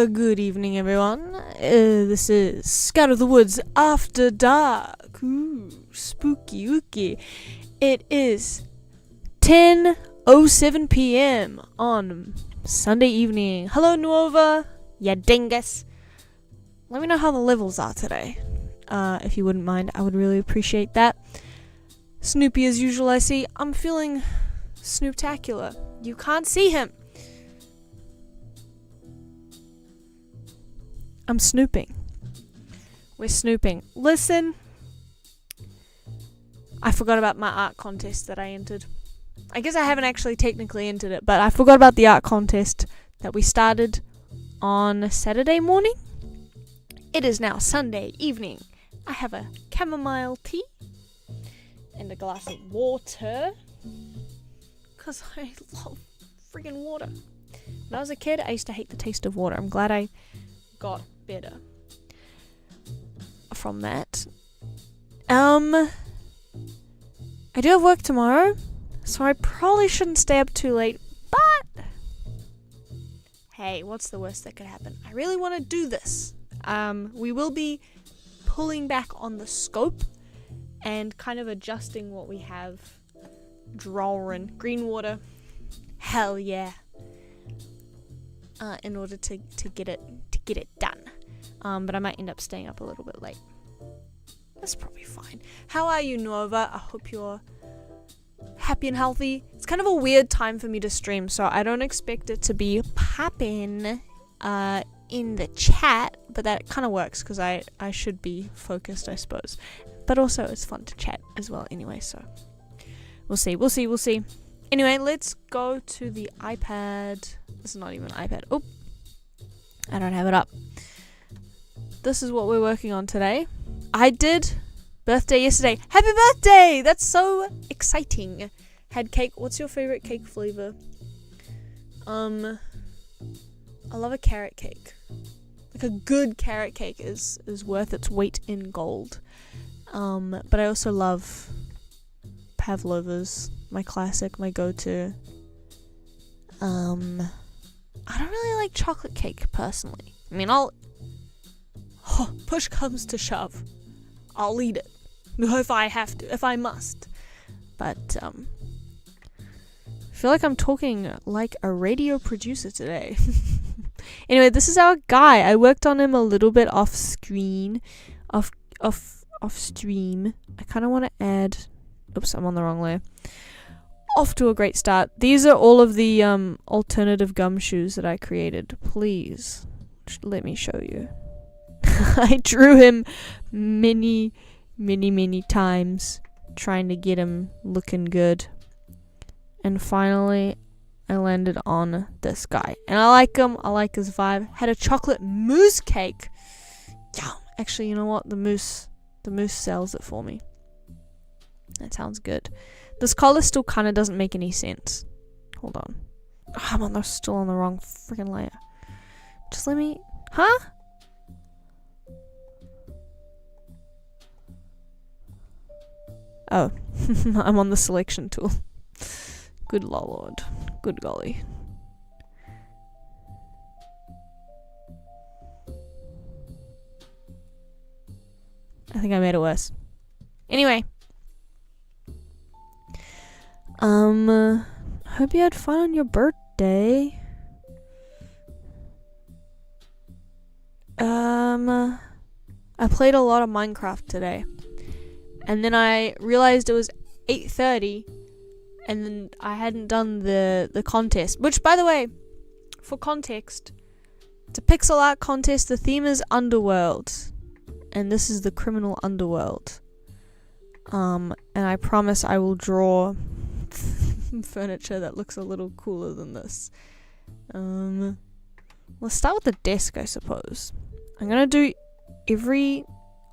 Good evening, everyone. This is Scout of the Woods After Dark. Ooh, spooky ooky. It is 10:07 p.m. on Sunday evening. Hello, Nuova. Ya dingus. Let me know how the levels are today. If you wouldn't mind, I would really appreciate that. Snoopy as usual, I see. I'm feeling snooptacular. You can't see him. I'm snooping. We're snooping. Listen, I forgot about my art contest that I entered. I guess I haven't actually technically entered it, but I forgot about the art contest that we started on Saturday morning. It is now Sunday evening. I have a chamomile tea and a glass of water because I love friggin' water. When I was a kid, I used to hate the taste of water. I'm glad I got better from that. I do have work tomorrow, so I probably shouldn't stay up too late, but hey, what's the worst that could happen? I really want to do this. We will be pulling back on the scope and kind of adjusting what we have, drawing green water, hell yeah, in order to get it done. But I might end up staying up a little bit late. That's probably fine. How are you, Nova? I hope you're happy and healthy. It's kind of a weird time for me to stream, so I don't expect it to be popping in the chat, but that kind of works because I should be focused, I suppose. But also it's fun to chat as well anyway, so we'll see. Anyway, let's go to the iPad. This is not even an iPad. Oh, I don't have it up. This is what we're working on today. I did birthday yesterday. Happy birthday! That's so exciting. Had cake. What's your favorite cake flavor? I love a carrot cake. Like a good carrot cake is worth its weight in gold. But I also love Pavlova's, my classic, my go-to. I don't really like chocolate cake personally. I mean, push comes to shove, I'll eat it if I have to, if I must. But I feel like I'm talking like a radio producer today. Anyway, this is our guy. I worked on him a little bit off stream. I kind of want to add. Oops, I'm on the wrong layer. Off to a great start. These are all of the alternative gumshoes that I created. Please let me show you. I drew him many times trying to get him looking good, and finally I landed on this guy, and I like him. I like his vibe. Had a chocolate mousse cake. Yum. Actually, you know what? The mousse sells it for me. That sounds good. This collar still kind of doesn't make any sense. Hold on. Oh, I'm still on the wrong freaking layer. Just let me... Huh? Oh. I'm on the selection tool. Good lord. Good golly. I think I made it worse. Anyway. Hope you had fun on your birthday. I played a lot of Minecraft today. And then I realized it was 8:30 and then I hadn't done the contest. Which, by the way, for context, it's a pixel art contest. The theme is Underworld. And this is the criminal underworld. And I promise I will draw furniture that looks a little cooler than this. Let's start with the desk, I suppose. I'm gonna do every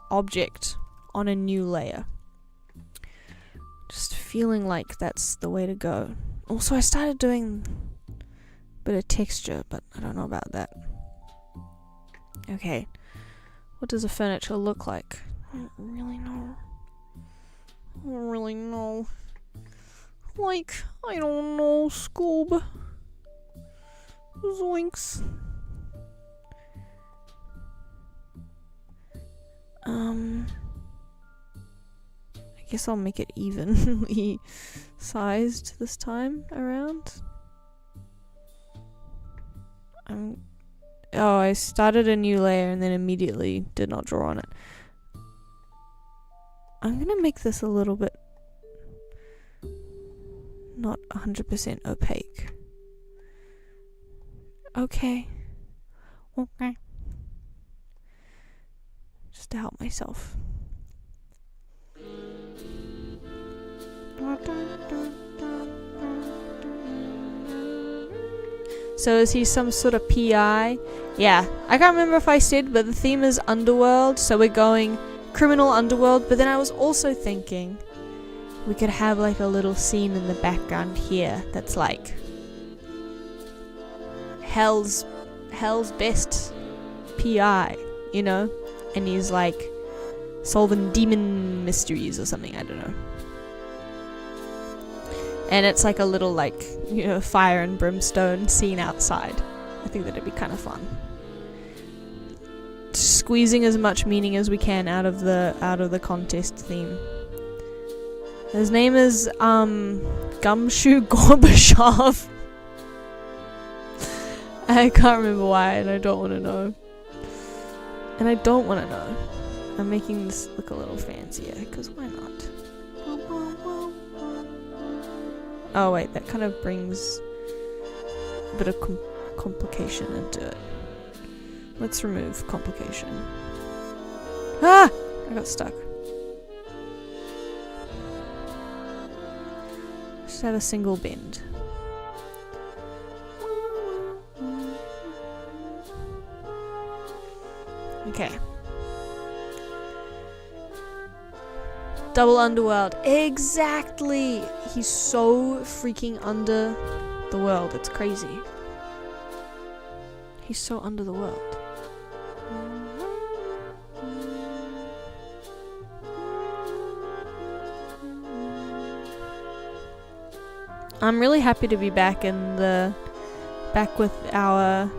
object on a new layer. Just feeling like that's the way to go. Also, I started doing a bit of texture, but I don't know about that. Okay. What does a furniture look like? I don't really know. Like, I don't know, Scoob. Zoinks. I guess I'll make it evenly sized this time around. Oh, I started a new layer and then immediately did not draw on it. I'm gonna make this a little bit not 100% opaque. Okay. Just to help myself. So is he some sort of PI? Yeah, I can't remember if I said, but the theme is underworld, so we're going criminal underworld. But then I was also thinking we could have like a little scene in the background here that's like hell's best PI, you know, and he's like solving demon mysteries or something, I don't know. And it's like a little like, you know, fire and brimstone scene outside. I think that'd be kind of fun. Squeezing as much meaning as we can out of the contest theme. His name is Gumshoe Gorbachev. I can't remember why, and I don't want to know. I'm making this look a little fancier, because why not? Oh wait, that kind of brings a bit of complication into it. Let's remove complication. Ah! I got stuck. Just have a single bend. Okay. Double underworld. Exactly! He's so freaking under the world. It's crazy. He's so under the world. I'm really happy to be back with our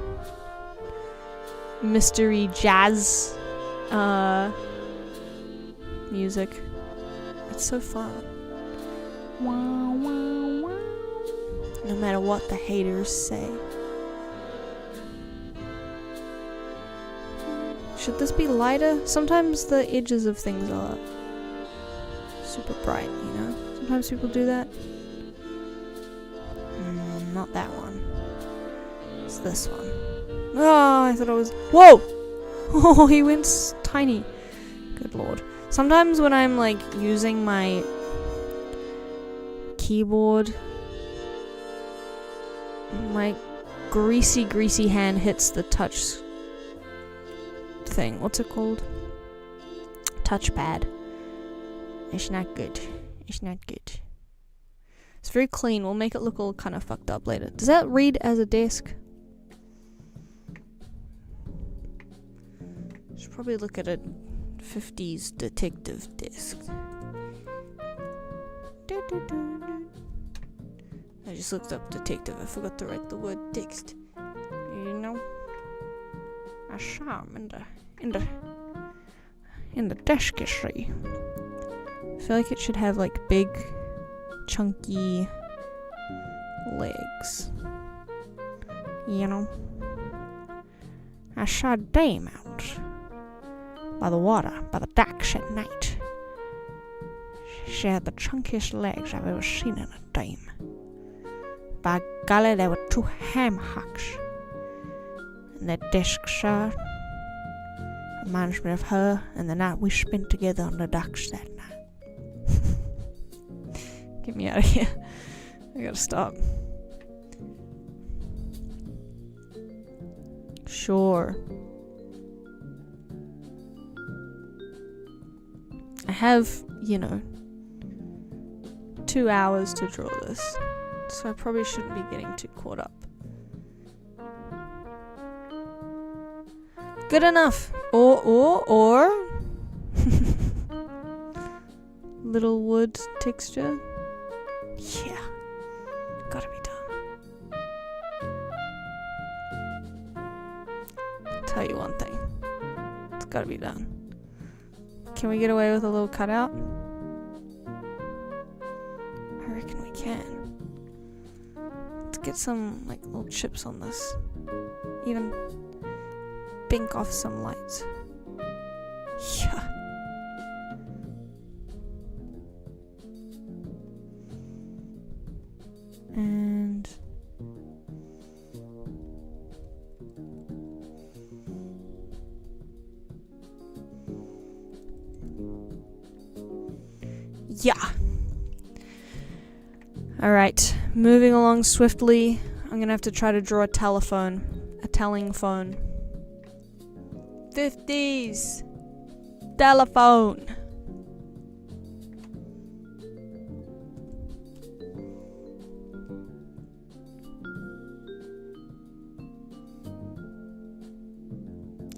mystery jazz music. It's so fun. No matter what the haters say. Should this be lighter? Sometimes the edges of things are super bright, you know? Sometimes people do that. Not that one. It's this one. Oh, I thought it was... Whoa! Oh, he went tiny. Good lord. Sometimes when I'm like using my keyboard, my greasy hand hits the touch thing. What's it called? Touchpad. It's not good. It's not good. It's very clean. We'll make it look all kind of fucked up later. Does that read as a desk? Should probably look at a 50s detective desk. I just looked up detective. I forgot to write the word text. You know, I saw him in the desk, you see. I feel like it should have like big, chunky legs. You know, I saw a dame out by the water, by the docks at night. She had the chunkiest legs I've ever seen in a dame. By golly, there were 2 ham hocks. And that desk, sir, reminds me of her and the night we spent together on the docks that night. Get me out of here. I gotta stop. Sure. I have, 2 hours to draw this, so I probably shouldn't be getting too caught up. Good enough. Or little wood texture. Yeah, gotta be done. I'll tell you one thing, it's gotta be done. Can we get away with a little cutout? I reckon we can. Let's get some like little chips on this. Even bink off some lights. Yeah. And yeah. Alright, moving along swiftly. I'm gonna have to try to draw a telephone. A telling phone. 50s! Telephone!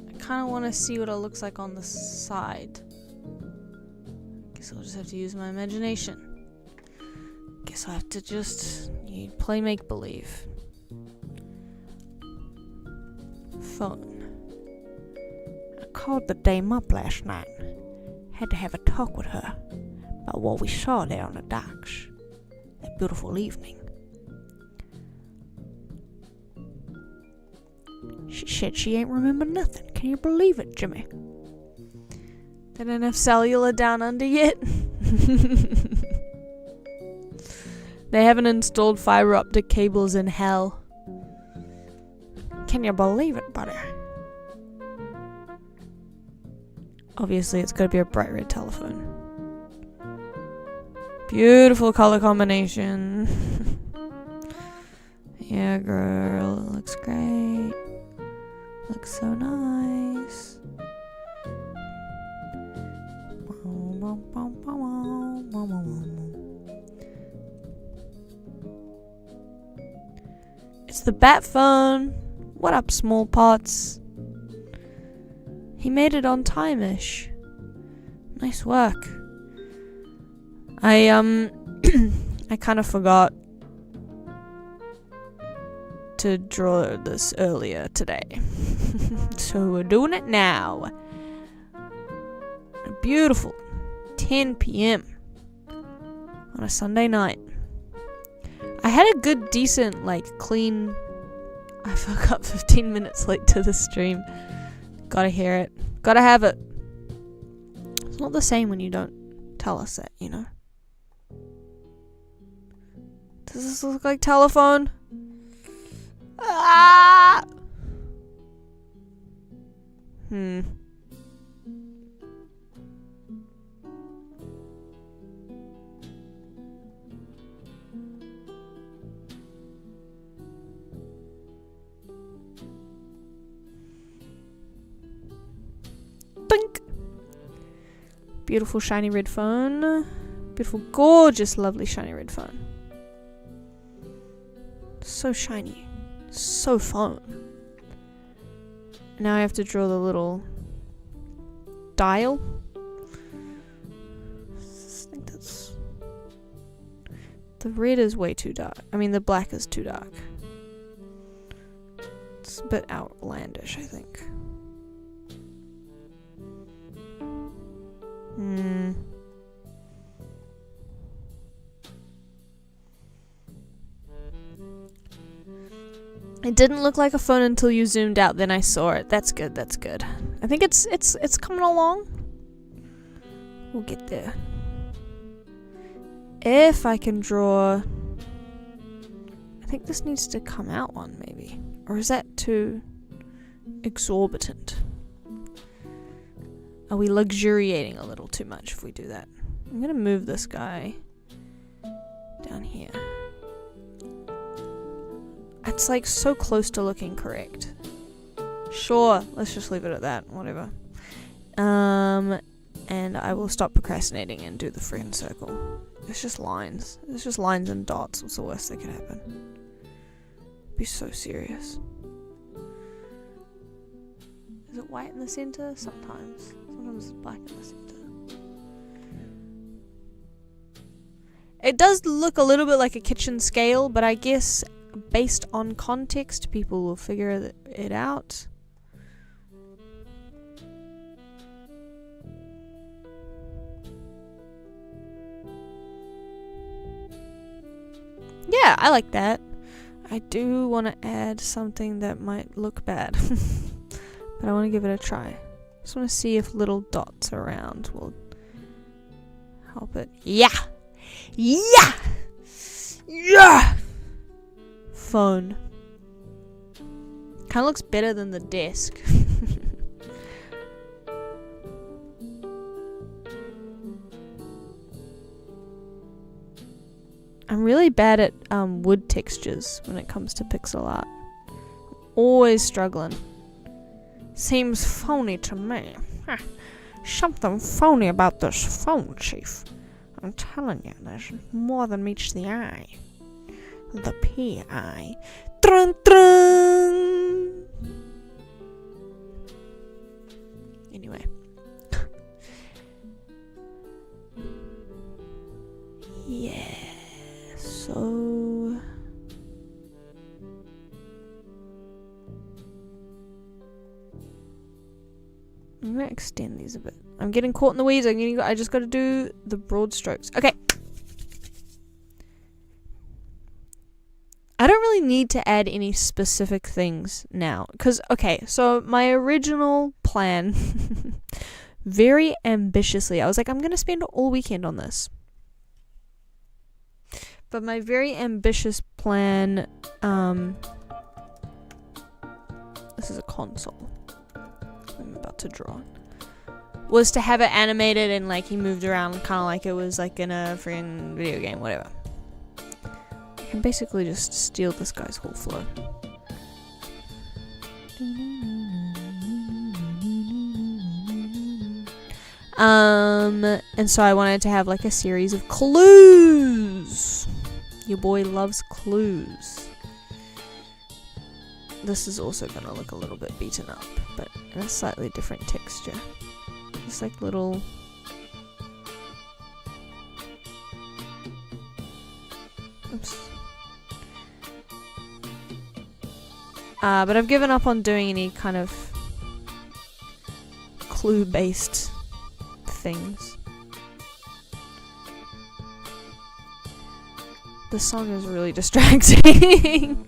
I kinda wanna see what it looks like on the side. Guess I'll just have to use my imagination. Guess I have to just play make-believe. Phone. I called the dame up last night. Had to have a talk with her about what we saw there on the docks that beautiful evening. She said she ain't remember nothing. Can you believe it, Jimmy? They don't have cellular down under yet. They haven't installed fiber optic cables in hell. Can you believe it, buddy? Obviously, it's gotta be a bright red telephone. Beautiful color combination. Yeah, girl. It looks great. Looks so nice. It's the bat phone. What up, small pots? He made it on time-ish. Nice work. I kind of forgot to draw this earlier today. So we're doing it now. A beautiful 10 p.m. on a Sunday night. I had a good, decent, clean... I forgot 15 minutes late to the stream. Gotta hear it. Gotta have it. It's not the same when you don't tell us that, you know? Does this look like telephone? Ah! Bink. Beautiful shiny red phone. Beautiful, gorgeous, lovely shiny red phone. So shiny. So phone. Now I have to draw the little dial. I think that's... The red is way too dark. I mean, the black is too dark. It's a bit outlandish, I think. It didn't look like a phone until you zoomed out, then I saw it. That's good, that's good. I think it's coming along. We'll get there. If I can draw... I think this needs to come out one, maybe. Or is that too exorbitant? Are we luxuriating a little too much if we do that? I'm gonna move this guy down here. It's like so close to looking correct. Sure, let's just leave it at that. Whatever. And I will stop procrastinating and do the friend circle. It's just lines. It's just lines and dots. What's the worst that could happen? Be so serious. Is it white in the center? Sometimes. Sometimes it's black in the center. It does look a little bit like a kitchen scale, but I guess based on context, people will figure it out. Yeah, I like that. I do want to add something that might look bad. But I want to give it a try. Just want to see if little dots around will help it. Yeah! Yeah! Yeah! Phone. Kind of looks better than the desk. I'm really bad at wood textures when it comes to pixel art. Always struggling. Seems phony to me. Something phony about this phone, Chief. I'm telling you, there's more than meets the eye. The P.I. Trun trun! Anyway. Yeah, so... I'm gonna extend these a bit. I'm getting caught in the weeds. I just gotta do the broad strokes. Okay. I don't really need to add any specific things now. Because, okay, so my original plan, very ambitiously, I was like, I'm gonna spend all weekend on this. But my very ambitious plan, this is a console I'm about to draw, was to have it animated and like he moved around kind of like it was like in a freaking video game, whatever. I can basically just steal this guy's whole flow. And so I wanted to have like a series of clues. Your boy loves clues. This is also gonna look a little bit beaten up, but in a slightly different texture. Just like little... Oops. But I've given up on doing any kind of clue-based things. The song is really distracting.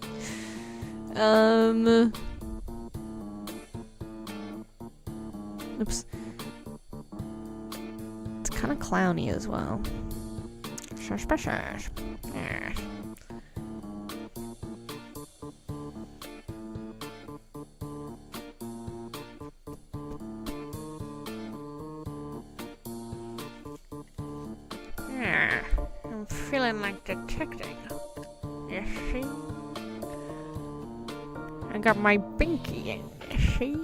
Oops. It's kind of clowny as well. Shush, shush, shush. I'm feeling like detecting. You see? I got my binky in, you see?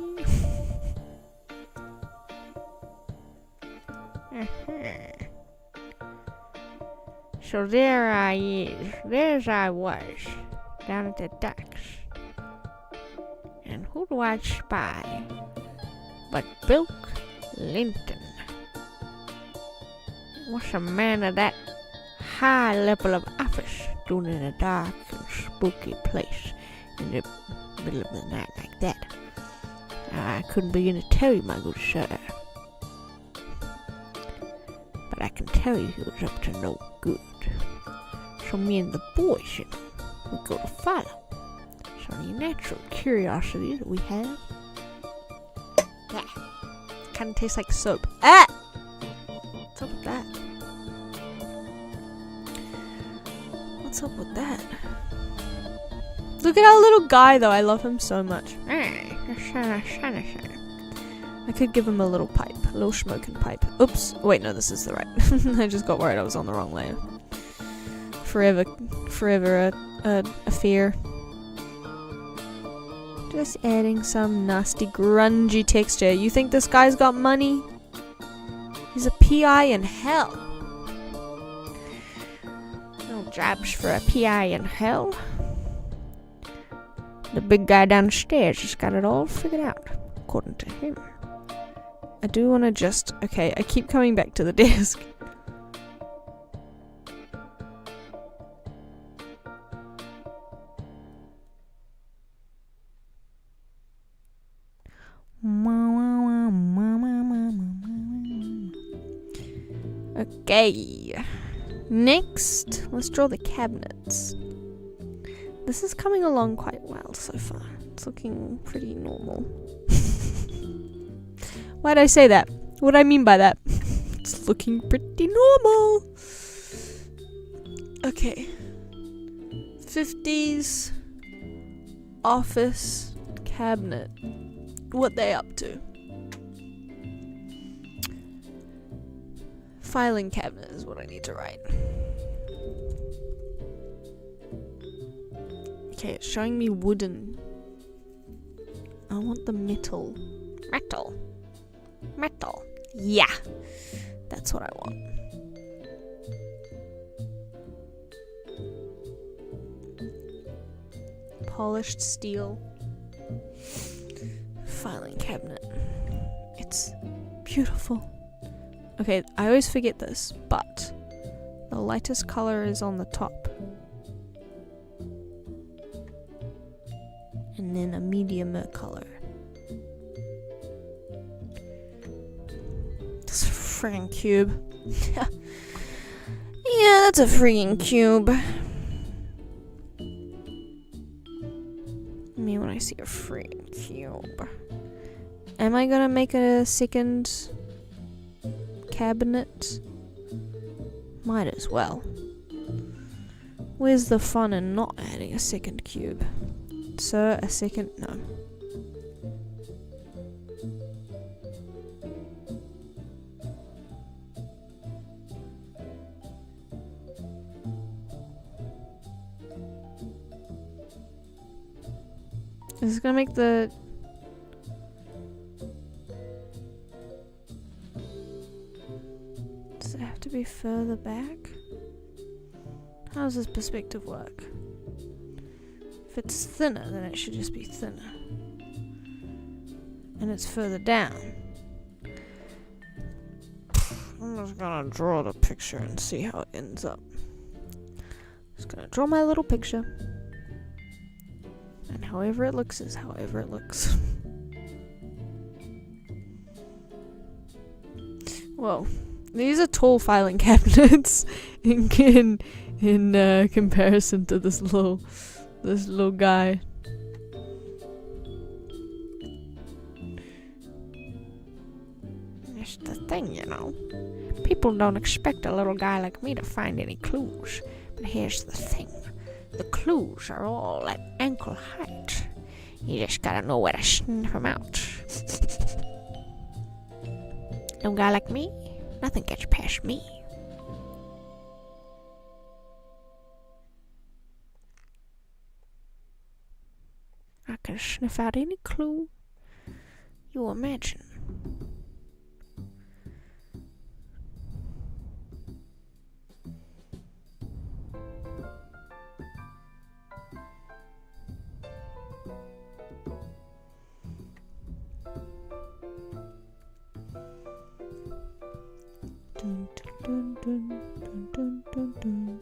So there there's I was, down at the docks. And who do I spy but Bill Linton? What's a man of that high level of office doing in a dark and spooky place in the middle of the night like that? I couldn't begin to tell you, my good sir. But I can tell you he was up to no good. So me and the boys, we go to follow. It's only a natural curiosity that we have. Yeah. Kind of tastes like soap. Ah! What's up with that? What's up with that? Look at our little guy though, I love him so much. I could give him a little pipe, a little smoking pipe. Oops, wait, no, this is the right. I just got worried I was on the wrong layer. Forever a fear. Just adding some nasty grungy texture. You think this guy's got money? He's a PI in hell. No jobs for a PI in hell. The big guy downstairs has got it all figured out, according to him. I do want to just... Okay, I keep coming back to the desk. Okay. Next, let's draw the cabinets. This is coming along quite well so far. It's looking pretty normal. Why'd I say that? What do I mean by that? It's looking pretty normal. Okay. 50s office cabinet. What they up to? Filing cabinet is what I need to write. Okay, it's showing me wooden. I want the metal. Metal. Metal. Yeah. That's what I want. Polished steel. Filing cabinet. It's beautiful. Okay, I always forget this, but the lightest color is on the top. And then a medium color. That's a friggin' cube. Yeah, that's a friggin' cube. Me when I see a friggin' cube. Am I gonna make a second cabinet? Might as well. Where's the fun in not adding a second cube? Sir, a second? No. Is this gonna make the... Does it have to be further back? How does this perspective work? If it's thinner, then it should just be thinner. And it's further down. I'm just gonna draw the picture and see how it ends up. Just gonna draw my little picture. And however it looks is however it looks. Whoa. These are tall filing cabinets in comparison to this little guy. That's the thing, you know. People don't expect a little guy like me to find any clues. But here's the thing. The clues are all at ankle height. You just gotta know where to sniff them out. No guy like me, nothing gets past me. I can sniff out any clue you imagine. Dun, dun, dun, dun, dun, dun, dun.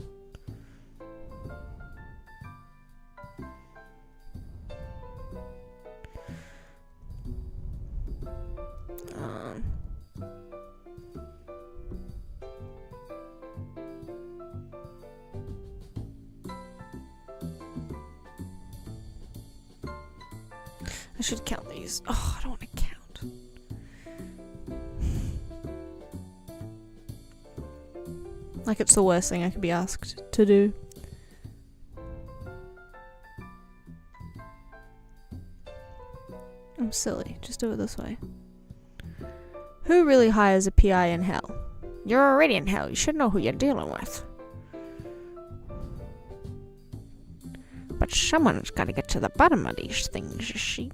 I should count these. Oh, I don't want to count. Like it's the worst thing I could be asked to do. I'm silly. Just do it this way. Who really hires a PI in hell? You're already in hell. You should know who you're dealing with. But someone's got to get to the bottom of these things, you see.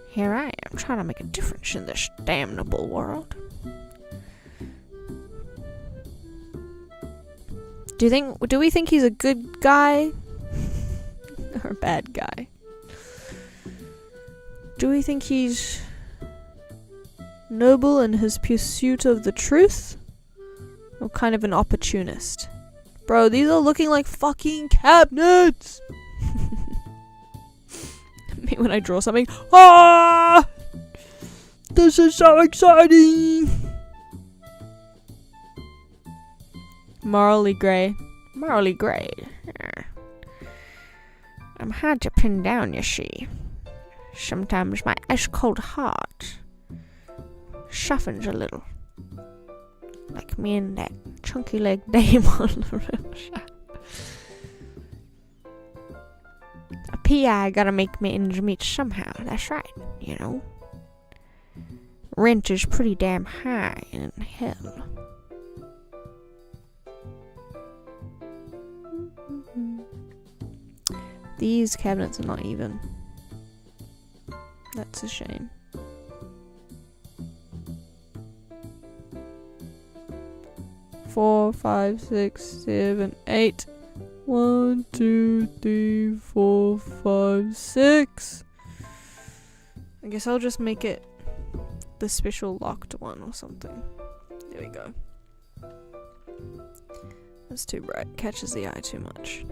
Here I am, trying to make a difference in this damnable world. Do we think he's a good guy? Or a bad guy? Do we think he's noble in his pursuit of the truth? Or kind of an opportunist? Bro, these are looking like fucking cabinets! Me when I draw something. Ah! This is so exciting! Morally grey. morally grey. I'm hard to pin down, you see. Sometimes my ice-cold heart softens a little. Like me and that chunky-legged dame on the river. A PI gotta make ends meet somehow, that's right, you know. Rent is pretty damn high in hell. These cabinets are not even. That's a shame. Four, 5, 6, 7, 8. 1, 2, 3, 4, 5, 6. I guess I'll just make it the special locked one or something. There we go. That's too bright. Catches the eye too much.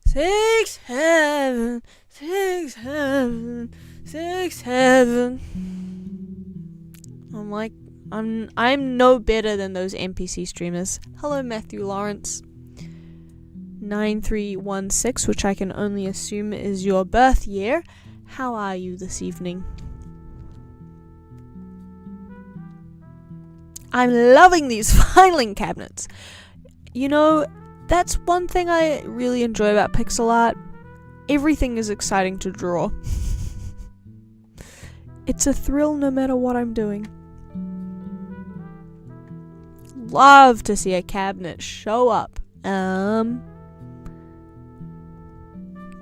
Six, seven, 6, 7, 6, 7. I'm no better than those NPC streamers. Hello, Matthew Lawrence. 9316, which I can only assume is your birth year. How are you this evening? I'm loving these filing cabinets. You know, that's one thing I really enjoy about pixel art. Everything is exciting to draw. It's a thrill no matter what I'm doing. Love to see a cabinet show up. Cabinet.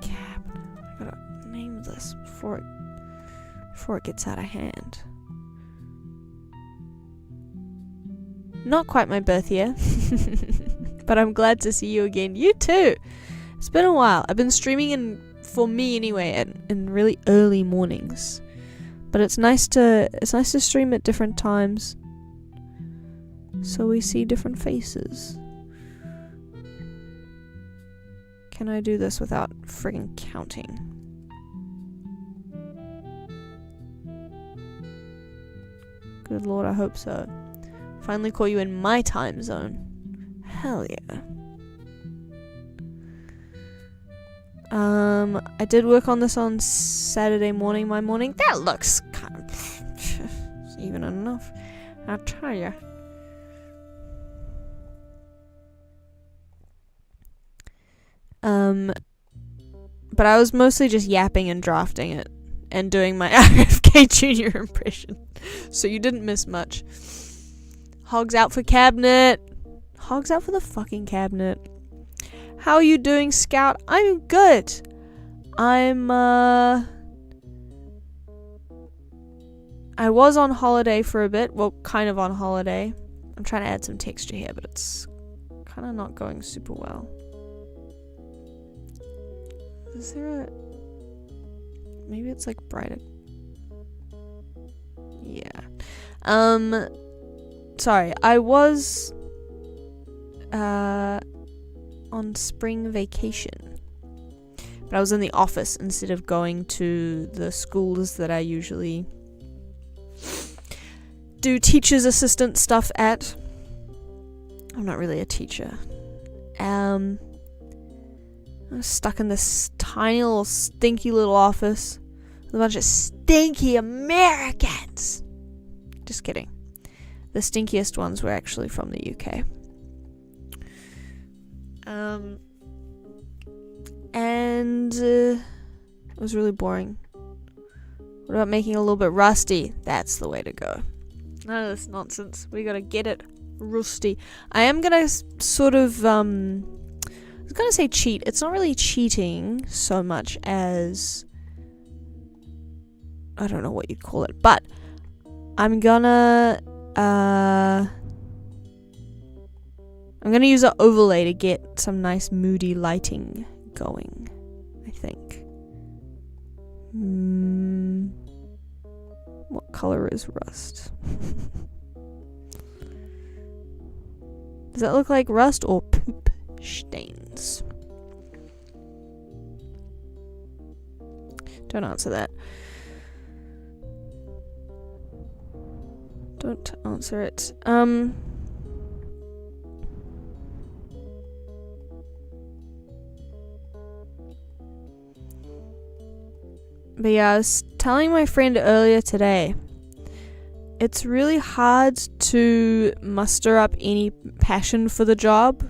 I gotta name this before it gets out of hand. Not quite my birth year. But I'm glad to see you again. You too. It's been a while. I've been streaming for me anyway, in really early mornings. But it's nice to stream at different times, so we see different faces. Can I do this without friggin' counting? Good lord, I hope so. Finally caught you in my time zone. Hell yeah. I did work on this on Saturday morning, my morning. That looks kind of it's even enough, I'll tell ya. But I was mostly just yapping and drafting it and doing my RFK Jr. impression, so you didn't miss much. Hogs out for cabinet. Hogs out for the fucking cabinet. How are you doing, Scout? I'm good. I was on holiday for a bit. Well, kind of on holiday. I'm trying to add some texture here, but it's kind of not going super well. Is there a... Maybe it's like brighter. Yeah. Sorry. I was on spring vacation, but I was in the office instead of going to the schools that I usually do teacher's assistant stuff at. I'm not really a teacher. I was stuck in this tiny little stinky little office with a bunch of stinky Americans. Just kidding. The stinkiest ones were actually from the UK. And it was really boring. What about making it a little bit rusty? That's the way to go. None of this nonsense. We gotta get it rusty. I am gonna sort of, I was gonna say cheat. It's not really cheating so much as, I don't know what you'd call it, but I'm gonna use an overlay to get some nice moody lighting going, I think. What color is rust? Does that look like rust or poop stains? Don't answer that. answer it. But yeah, I was telling my friend earlier today, it's really hard to muster up any passion for the job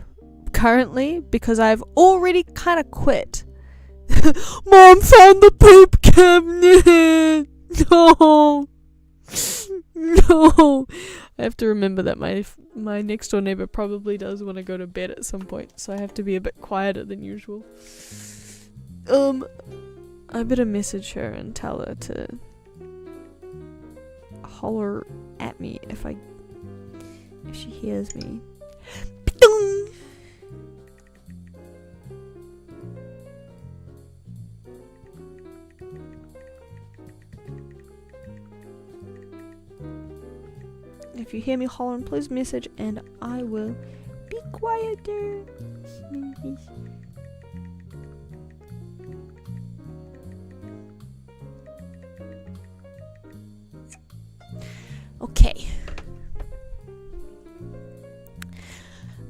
currently because I've already kind of quit. Mom found the poop cabinet! No! No! I have to remember that my next door neighbor probably does want to go to bed at some point, so I have to be a bit quieter than usual. I better message her and tell her to holler at me if she hears me. Ping! If you hear me hollering, please message and I will be quieter. Okay.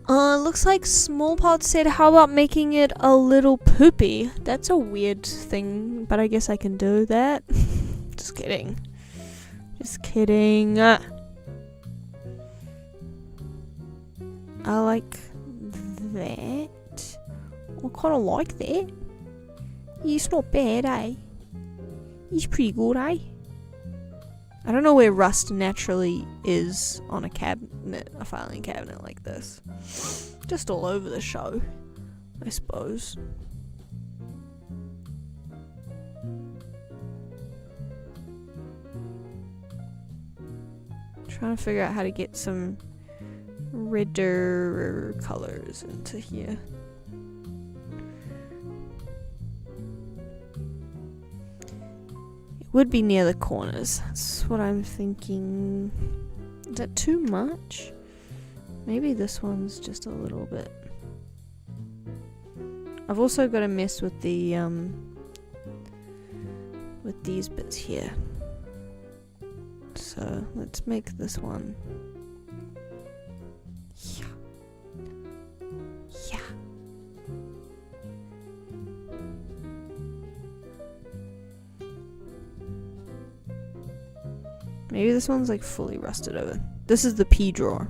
Looks like Smallpot said, how about making it a little poopy? That's a weird thing, but I guess I can do that. Just kidding. Just kidding. I like that. I kind of like that. It's not bad, eh? It's pretty good, eh? I don't know where rust naturally is on a cabinet, a filing cabinet like this. Just all over the show, I suppose. Trying to figure out how to get some redder colors into here. Would be near the corners. That's what I'm thinking. Is that too much? Maybe this one's just a little bit. I've also got to mess with the with these bits here. So let's make this one. Yeah. Yeah. Maybe this one's like fully rusted over. This is the P drawer.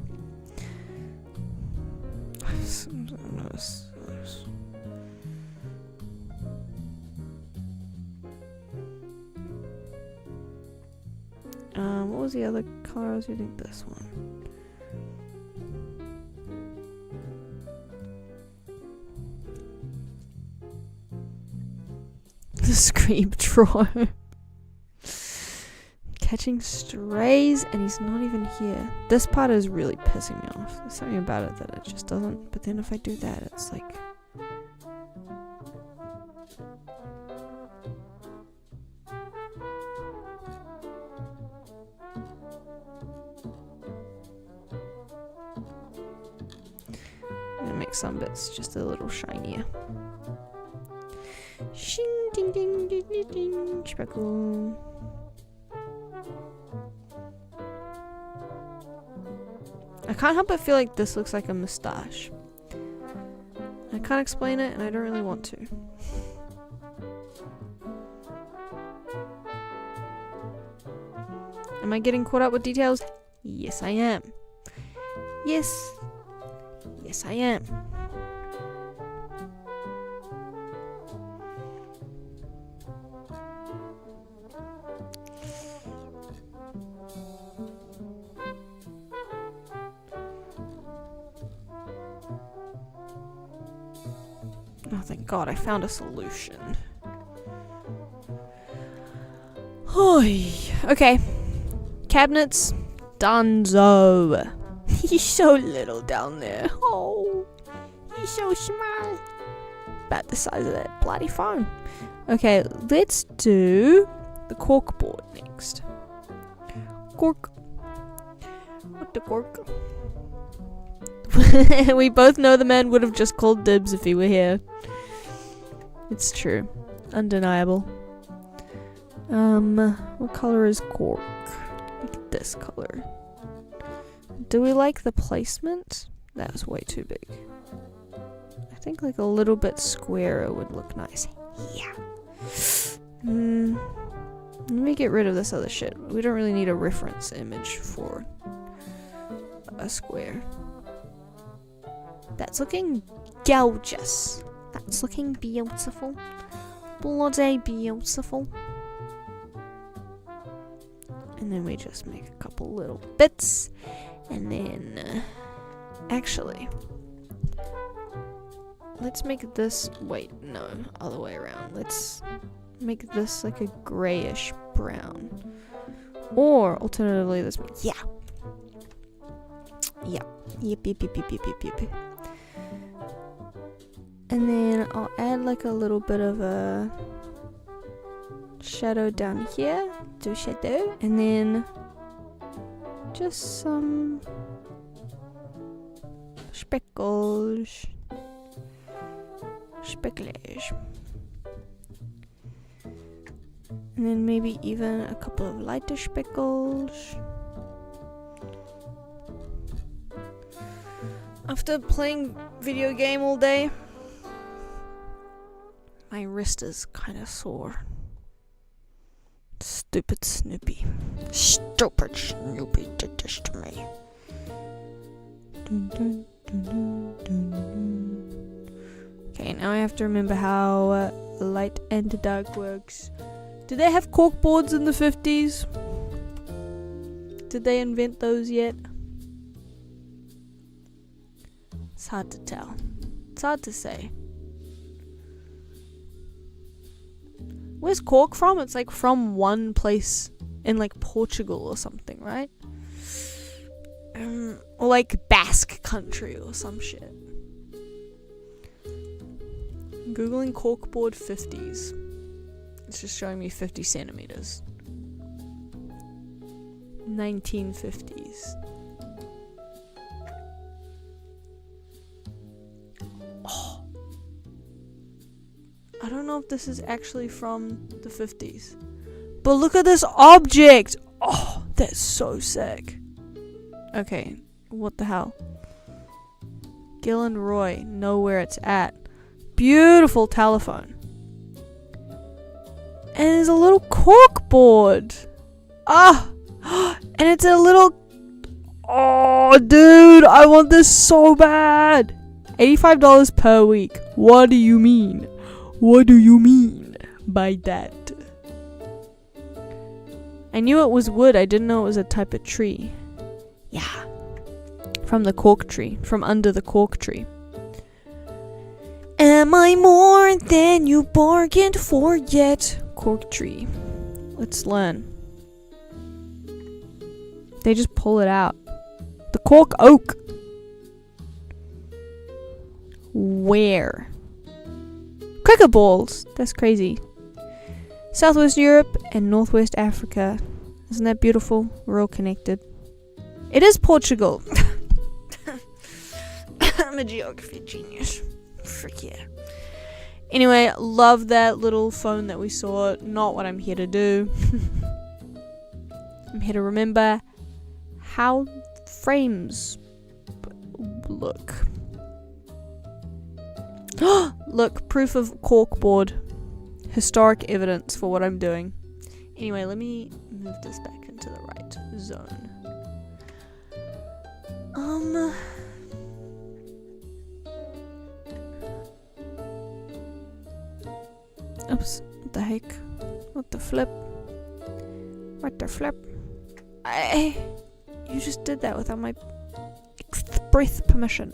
What was the other color I was using? This one. The scream drawer. Catching strays and he's not even here. This part is really pissing me off. There's something about it that it just doesn't. But then if I do that, it's like... I'm gonna make some bits just a little shinier. Shing ding ding ding ding ding. Speckle. I can't help but feel like this looks like a moustache. I can't explain it and I don't really want to. Am I getting caught up with details? Yes, I am. Yes. Yes, I am. Oh, thank God, I found a solution. Okay. Cabinets. Donezo. He's so little down there. Oh. He's so small. About the size of that bloody phone. Okay, let's do the cork board next. Cork. What the cork? We both know the man would have just called dibs if he were here. It's true. Undeniable. What color is cork? Look at this color. Do we like the placement? That was way too big. I think like a little bit squarer would look nice. Yeah. Let me get rid of this other shit. We don't really need a reference image for a square. That's looking gorgeous. That's looking beautiful. Bloody beautiful. And then we just make a couple little bits. And then, actually, let's make this, wait, no, other way around. Let's make this like a grayish brown. Or, alternatively, let's make, yeah. Yep. And then I'll add like a little bit of a shadow down here. Do shadow. And then just some speckles. Speckles. And then maybe even a couple of lighter speckles. After playing video game all day, my wrist is kind of sore. Stupid Snoopy. Stupid Snoopy did this to me. Okay, now I have to remember how light and dark works. Did they have corkboards in the 50s? Did they invent those yet? It's hard to tell. It's hard to say. Where's cork from? It's like from one place in like Portugal or something, right? Or like Basque country or some shit. I'm Googling corkboard 50s. It's just showing me 50 centimeters. 1950s. Oh. I don't know if this is actually from the 50s. But look at this object! Oh, that's so sick. Okay, what the hell? Gill and Roy know where it's at. Beautiful telephone. And there's a little corkboard. Ah! And it's a little... Oh, dude, I want this so bad. $85 per week. What do you mean? What do you mean by that? I knew it was wood. I didn't know it was a type of tree. Yeah. From the cork tree. From under the cork tree. Am I more than you bargained for yet? Cork tree. Let's learn. They just pull it out. The cork oak. Where? Cricket balls. That's crazy. Southwest Europe and Northwest Africa. Isn't that beautiful? We're all connected. It is Portugal. I'm a geography genius. Frick yeah. Anyway, love that little phone that we saw. Not what I'm here to do. I'm here to remember how frames look. Look, proof of corkboard. Historic evidence for what I'm doing. Anyway, let me move this back into the right zone. Oops, what the heck? What the flip? What the flip? You just did that without my express permission.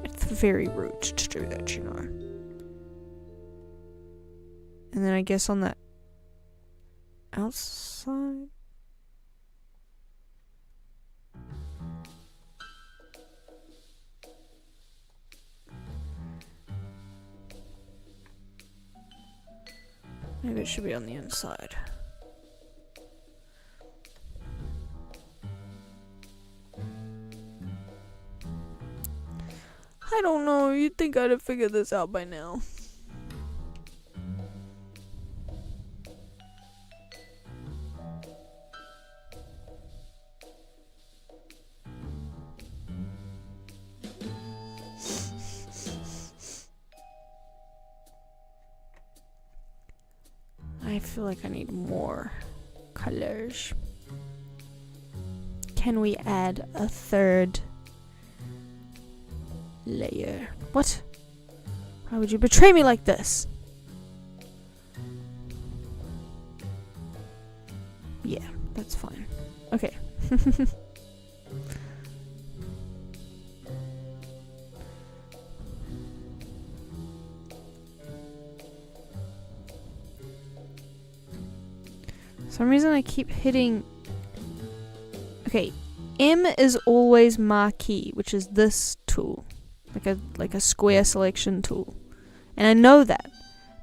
It's very rude to do that, you know. And then I guess on the outside. Maybe it should be on the inside. I don't know, you'd think I'd have figured this out by now. feel like I need more colors. Can we add a third layer? What? Why would you betray me like this? Yeah, that's fine. Okay. For some reason I keep hitting... Okay, M is always marquee, which is this tool. Like a square selection tool. And I know that.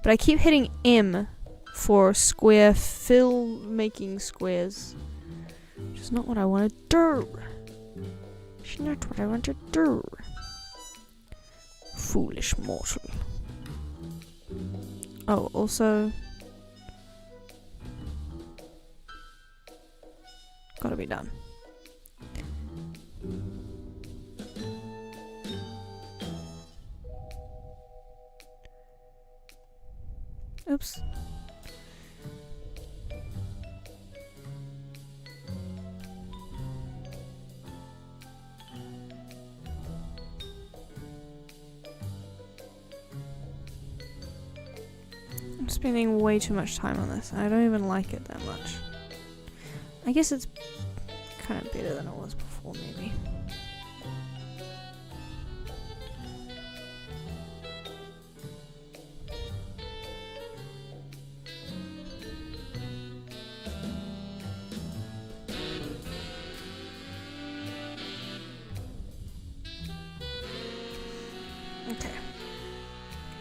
But I keep hitting M for square fill making squares. Which is not what I want to do. It's not what I want to do. Foolish mortal. Oh, also... Gotta be done. Oops. I'm spending way too much time on this. I don't even like it that much. I guess it's kind of better than it was before, maybe. Okay.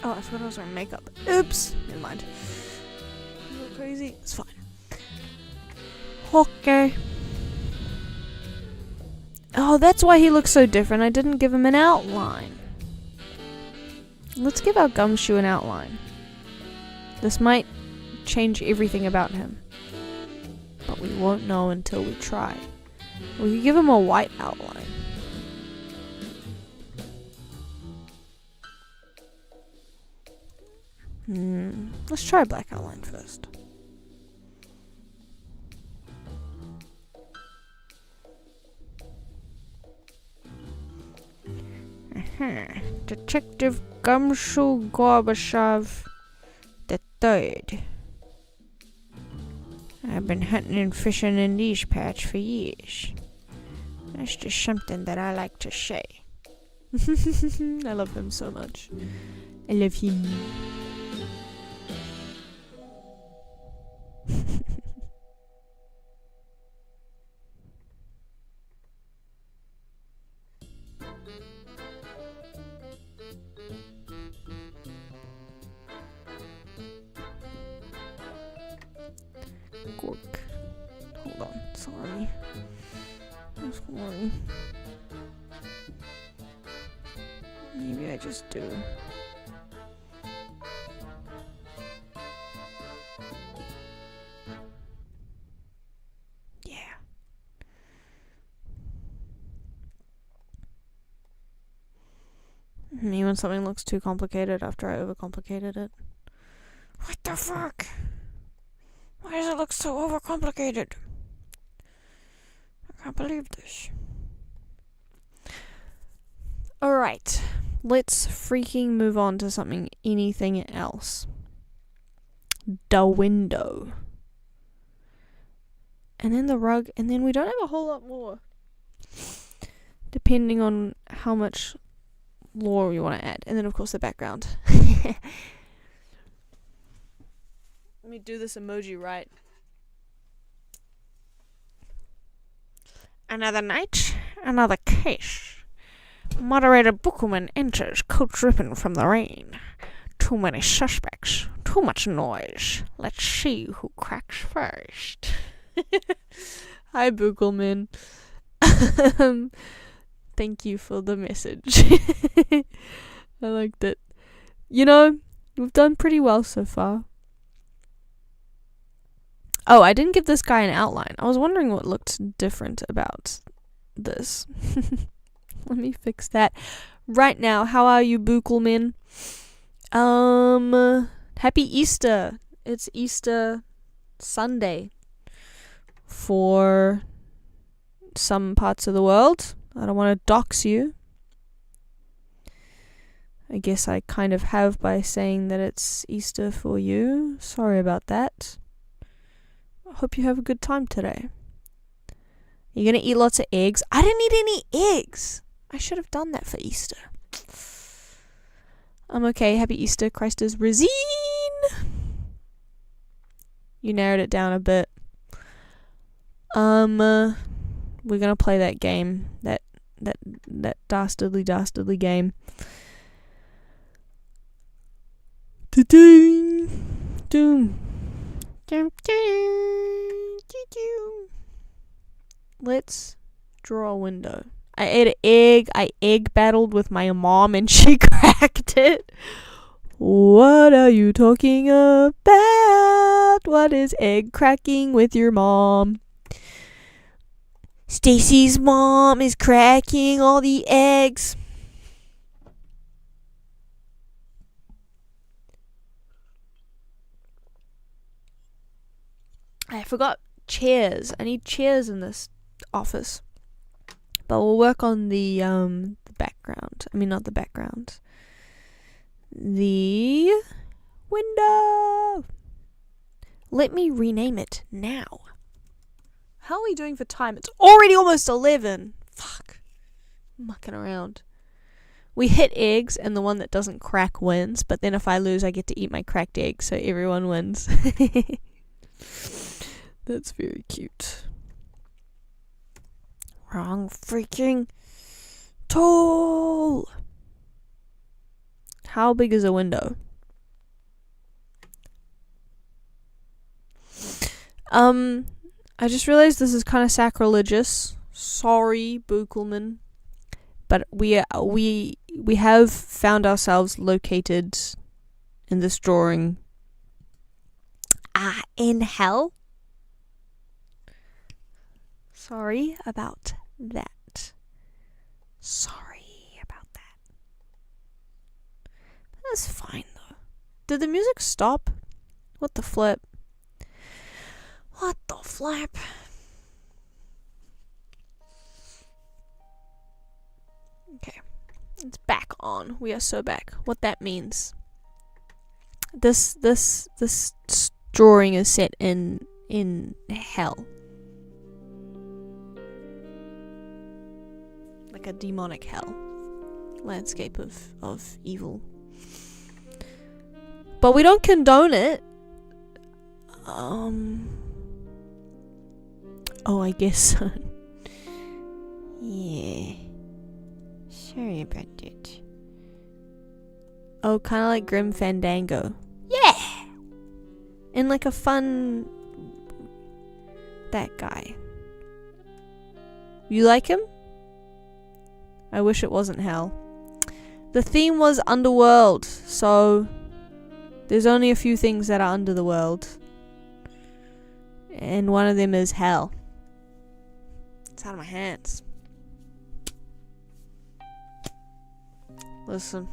Oh, I forgot I was wearing makeup. Oops! Never mind. A little crazy. It's fine. Okay. Oh, that's why he looks so different. I didn't give him an outline. Let's give our gumshoe an outline. This might change everything about him. But we won't know until we try. We could give him a white outline. Let's try a black outline first. Detective Gumshoe Gorbachev the Third. I've been hunting and fishing in these parts for years. That's just something that I like to say. I love him so much. I love him. Gork. Hold on, sorry. I'm sorry. Maybe I just do. Yeah. Me when something looks too complicated after I overcomplicated it. What the fuck? Why does it look so overcomplicated? I can't believe this. Alright. Let's freaking move on to anything else. The window. And then the rug, and then we don't have a whole lot more. Depending on how much lore you want to add. And then of course the background. Let me do this emoji right. Another night, another case. Moderator Bookwoman enters, coat dripping from the rain. Too many suspects, too much noise. Let's see who cracks first. Hi, Bookwoman. Thank you for the message. I liked it. You know, we've done pretty well so far. Oh, I didn't give this guy an outline. I was wondering what looked different about this. Let me fix that right now. How are you, Bookleman? Happy Easter. It's Easter Sunday for some parts of the world. I don't want to dox you. I guess I kind of have by saying that it's Easter for you. Sorry about that. I hope you have a good time today. You're going to eat lots of eggs. I didn't eat any eggs. I should have done that for Easter. I'm okay. Happy Easter. Christ is risen. You narrowed it down a bit. We're gonna play that game. That dastardly game. Let's draw a window. I ate an egg. I egg battled with my mom and she cracked it. What are you talking about? What is egg cracking with your mom? Stacy's mom is cracking all the eggs. I forgot chairs. I need chairs in this office. But we'll work on the background. I mean, not the background. The window. Let me rename it now. How are we doing for time? It's already almost 11. Fuck. Mucking around. We hit eggs and the one that doesn't crack wins. But then if I lose, I get to eat my cracked egg. So everyone wins. That's very cute. Wrong freaking tool. How big is a window? I just realized this is kind of sacrilegious. Sorry, Buchelman. But we have found ourselves located in this drawing. In hell? Sorry about that. Sorry about that. That's fine though. Did the music stop? What the flip? What the flap? Okay. It's back on. We are so back. What that means. This drawing is set in hell. Like a demonic hell. Landscape of evil. But we don't condone it. Oh, I guess so. Yeah. Sorry about it. Oh, kind of like Grim Fandango. Yeah! In like a fun... That guy. You like him? I wish it wasn't hell. The theme was underworld, so... There's only a few things that are under the world. And one of them is hell. It's out of my hands. Listen.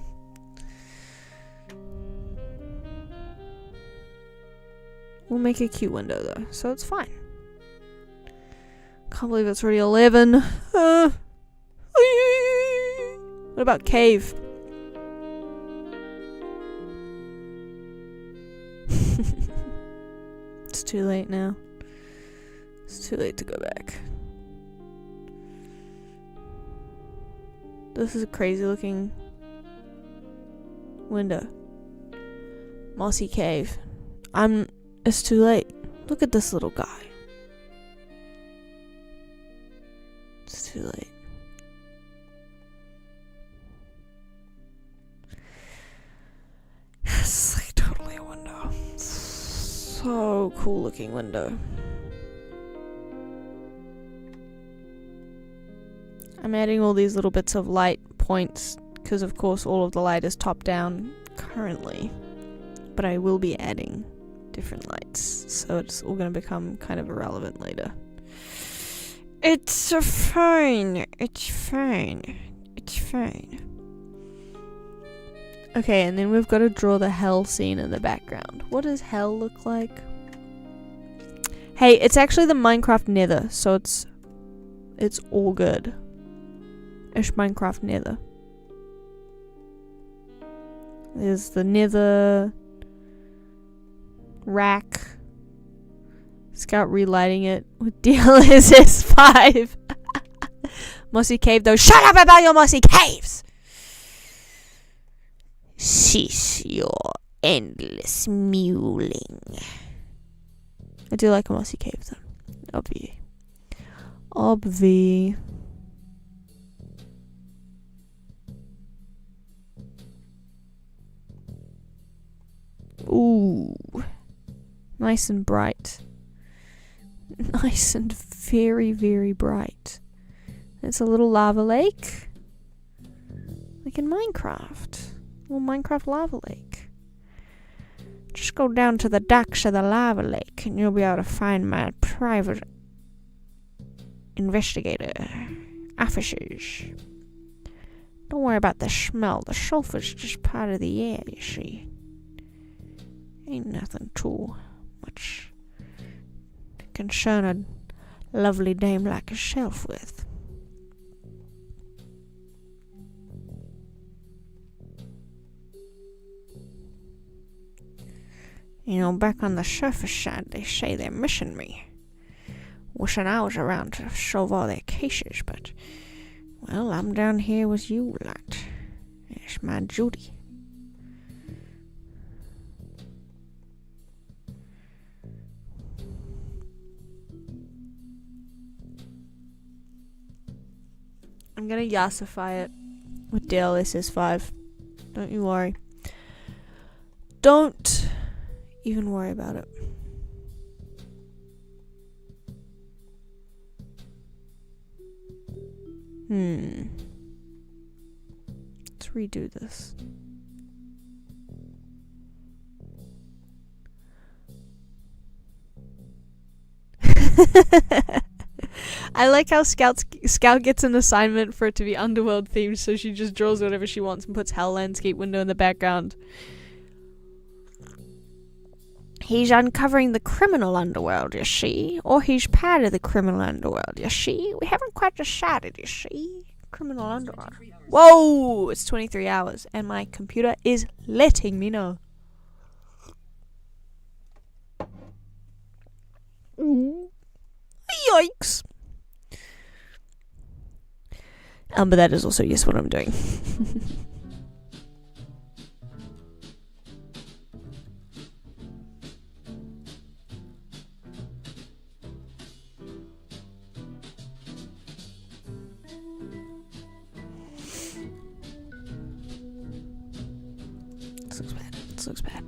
We'll make a cute window though, so it's fine. Can't believe it's already 11. What about cave? It's too late now. It's too late to go back. This is a crazy looking window. Mossy cave. It's too late. Look at this little guy. It's too late. It's like totally a window. So cool looking window. I'm adding all these little bits of light points because of course all of the light is top down currently, but I will be adding different lights, so it's all going to become kind of irrelevant later. It's fine. It's fine. It's fine. Okay, and then we've got to draw the hell scene in the background. What does hell look like? Hey, it's actually the Minecraft Nether, so it's all good. It's Minecraft Nether. There's the Nether rack. Scout relighting it with DLSS 5. Mossy cave though. Shut up about your mossy caves! Cease your endless mewling. I do like a mossy cave though. Obvi. Ooh. Nice and bright. Nice and very, very bright. It's a little lava lake. Like in Minecraft. A little Minecraft lava lake. Just go down to the docks of the lava lake and you'll be able to find my private investigator officers. Don't worry about the smell. The sulfur's just part of the air, you see. Ain't nothing too much to concern a lovely dame like yourself with. You know, back on the surface side, they say they're missing me. Wishing I was around to solve all their cases, but, well, I'm down here with you lot. It's my duty. I'm gonna yassify it with DLSS 5. Don't you worry. Don't even worry about it. Let's redo this. I like how Scout gets an assignment for it to be underworld themed, so she just draws whatever she wants and puts Hell Landscape window in the background. He's uncovering the criminal underworld, you see. Or he's part of the criminal underworld, you see. We haven't quite decided, you see. Criminal underworld. Whoa! It's 23 hours, and my computer is letting me know. Yikes! But that is also yes what I'm doing. This looks bad.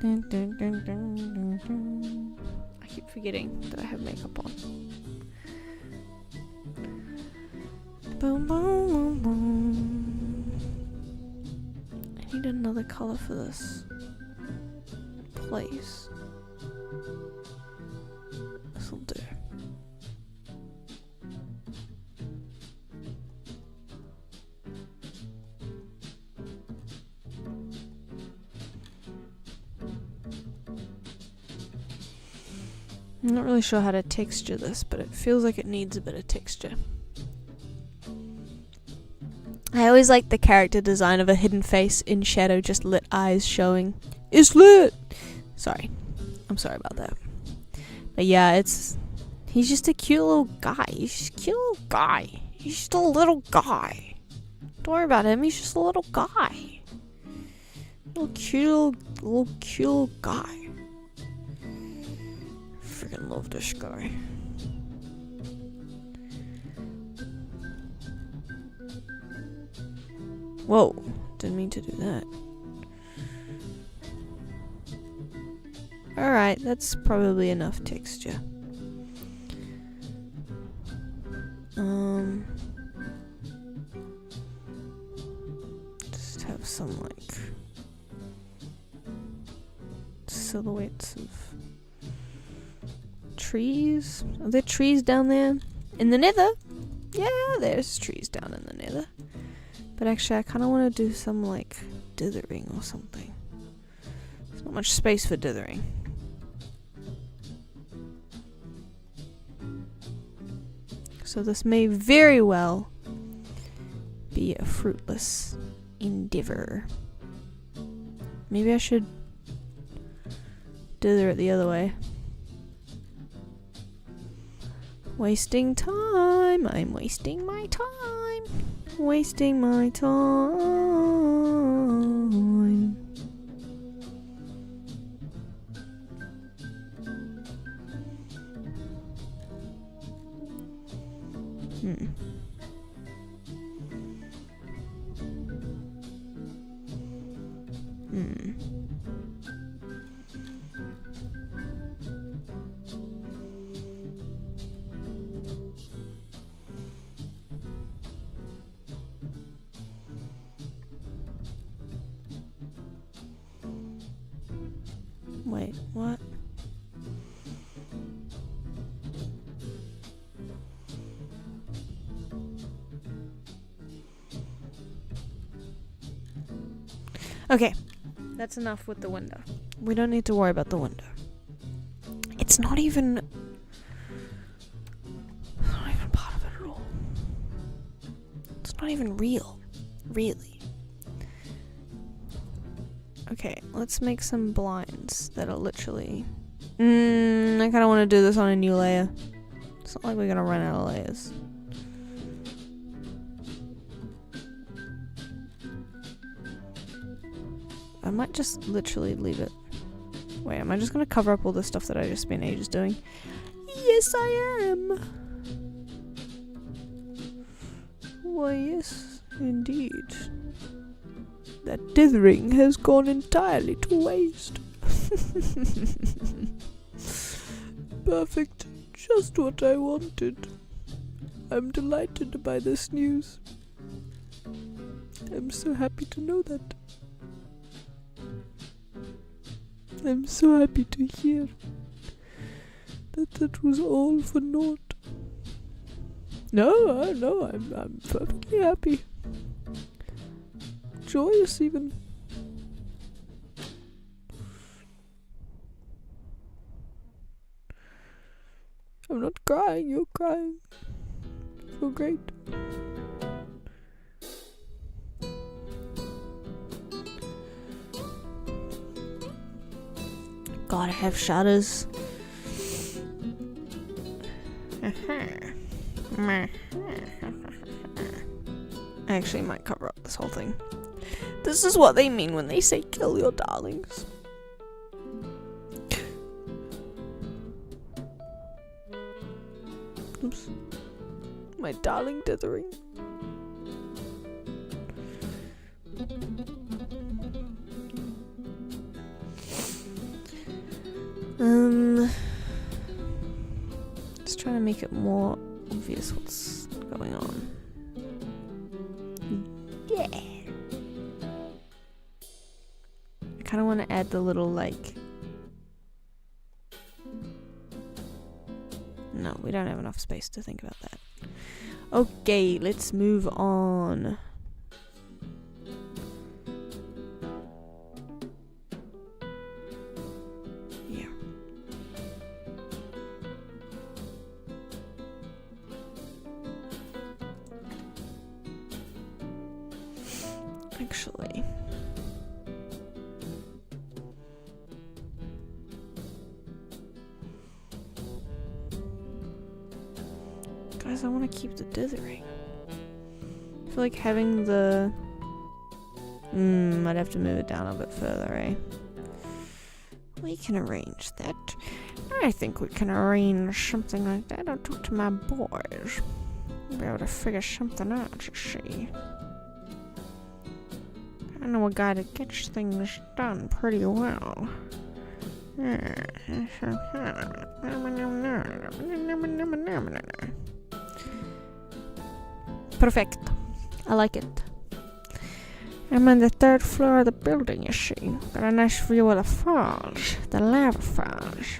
Dun, dun, dun, dun, dun, dun. I keep forgetting that I have makeup on. Boom, boom, boom, boom. I need another color for this place. This'll do. I'm not really sure how to texture this, but it feels like it needs a bit of texture. I always like the character design of a hidden face in shadow, just lit eyes showing. It's lit! Sorry. I'm sorry about that. But yeah, he's just a cute little guy. He's just a cute little guy. He's just a little guy. Don't worry about him, he's just a little guy. Little cute little guy. Freaking love this guy. Whoa, didn't mean to do that. Alright, that's probably enough texture. Just have some like silhouettes of trees. Are there trees down there? In the nether? Yeah, there's trees down in the nether. But actually, I kind of want to do some, like, dithering or something. There's not much space for dithering. So this may very well be a fruitless endeavor. Maybe I should dither it the other way. Wasting time. I'm wasting my time. Wasting my time. Wait, what? Okay, that's enough with the window. We don't need to worry about the window. It's not even part of it at all. It's not even real, really. Okay, let's make some blinds that are literally... I kind of want to do this on a new layer. It's not like we're gonna run out of layers. I might just literally leave it. Wait, am I just gonna cover up all the stuff that I just spent ages doing? Yes, I am! Why, yes, indeed. That dithering has gone entirely to waste. Perfect. Just what I wanted. I'm delighted by this news. I'm so happy to know that. I'm so happy to hear that was all for naught. No, I'm perfectly happy. Joyous even. I'm not crying, you're crying. You're great. Gotta have shutters. I actually might cover up this whole thing. This is what they mean when they say kill your darlings. Oops. My darling dithering. Just trying to make it more obvious what's going on. Yeah. I kind of want to add the little, like... No, we don't have enough space to think about that. Okay, let's move on. Yeah. Actually... Guys, I want to keep the dithering. I feel like having the... I'd have to move it down a bit further, eh? We can arrange that. I think we can arrange something like that. I'll talk to my boys. We'll be able to figure something out, you see. I know a guy that gets things done pretty well. Perfect. I like it. I'm on the 3rd floor of the building, you see. Got a nice view of the falls. The lava falls.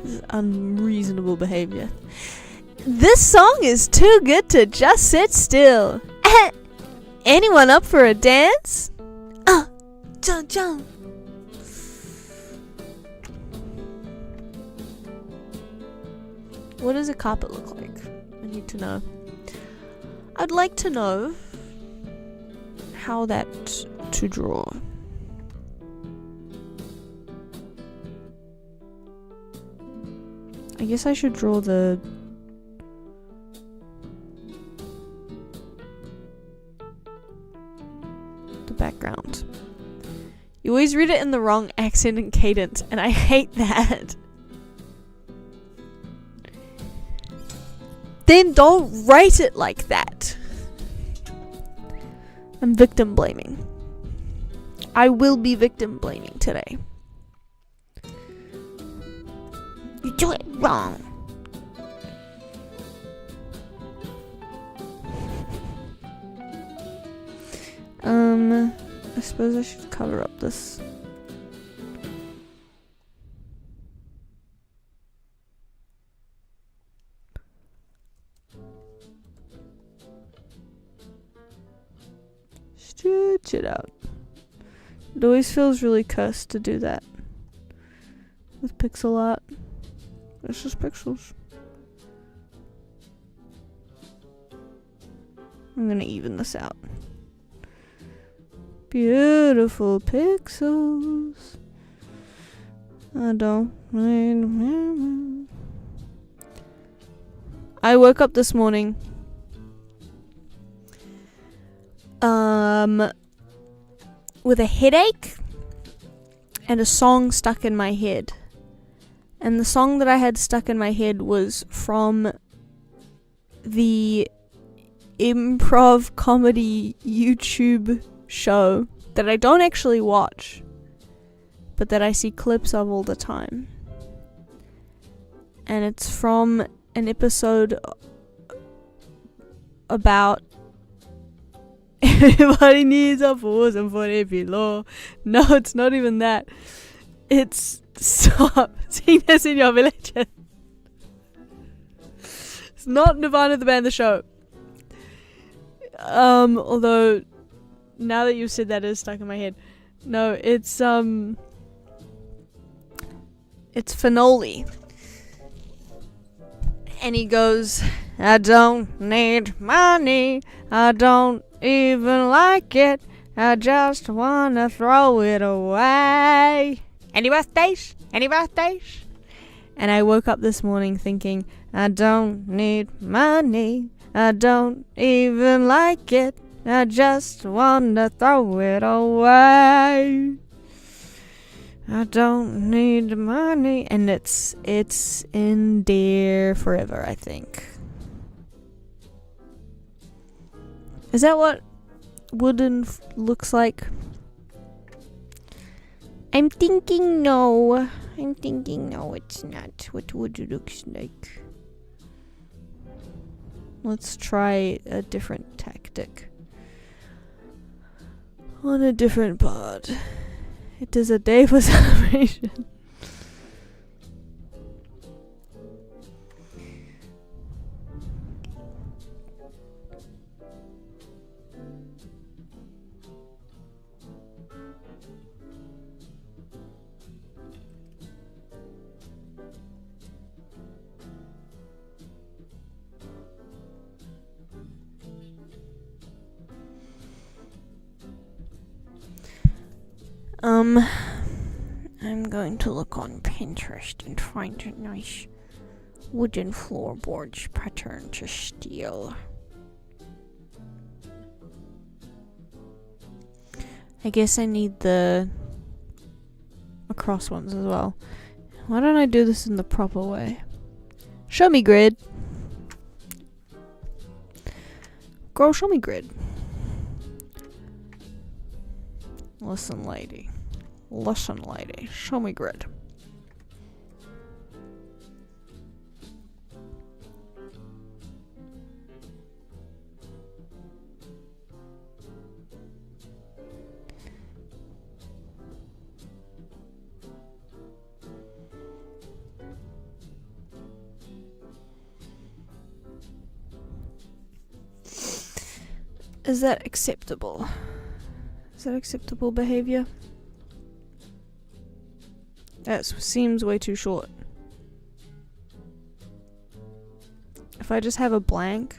This is unreasonable behavior. This song is too good to just sit still. Anyone up for a dance? Jump, jump. What does a carpet look like? I need to know. I'd like to know how that to draw. I guess I should draw the background. You always read it in the wrong accent and cadence, and I hate that. Then don't write it like that. I'm victim blaming. I will be victim blaming today. You do it wrong. I suppose I should cover up this. Stretch it out. It always feels really cursed to do that with pixel art. It's just pixels. I'm gonna even this out. Beautiful pixels. I don't need. I woke up this morning with a headache and a song stuck in my head. And the song that I had stuck in my head was from the improv comedy YouTube show that I don't actually watch, but that I see clips of all the time. And it's from an episode about everybody needs a bosom for a pillow. No, it's not even that. It's stop. Sing this in your village. It's not Nirvana the band, the show. Although now that you've said that, it's stuck in my head. No, it's Finoli. And he goes, I don't need money, I don't even like it, I just wanna throw it away. Any birthdays? Any birthdays? And I woke up this morning thinking, I don't need money, I don't even like it, I just wanna throw it away. I don't need money. And it's in there forever, I think. Is that what wooden looks like? I'm thinking no, it's not what wood looks like. Let's try a different tactic on a different pod. It is a day for celebration. I'm going to look on Pinterest and find a nice wooden floorboards pattern to steal. I guess I need the across ones as well. Why don't I do this in the proper way? Show me grid. Girl, show me grid. Listen, lady. Listen, lady. Show me grid. Is that acceptable? Is that acceptable behavior? That seems way too short. if I just have a blank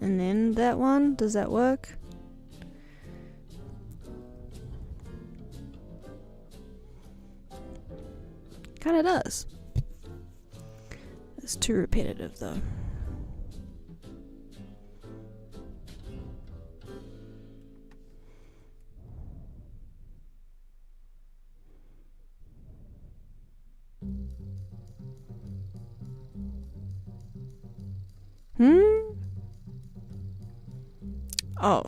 and then that one, does that work? Kinda does. It's too repetitive though. Oh.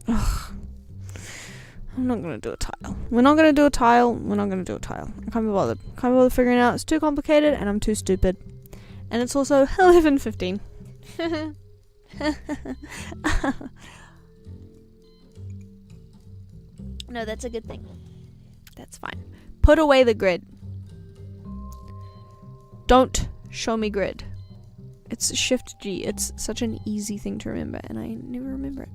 Ugh. I'm not gonna do a tile. We're not gonna do a tile. We're not gonna do a tile. I can't be bothered. Can't be bothered figuring it out. It's too complicated and I'm too stupid. And it's also 11:15. No, that's a good thing. That's fine. Put away the grid. Don't show me grid. It's Shift G. It's such an easy thing to remember, and I never remember it.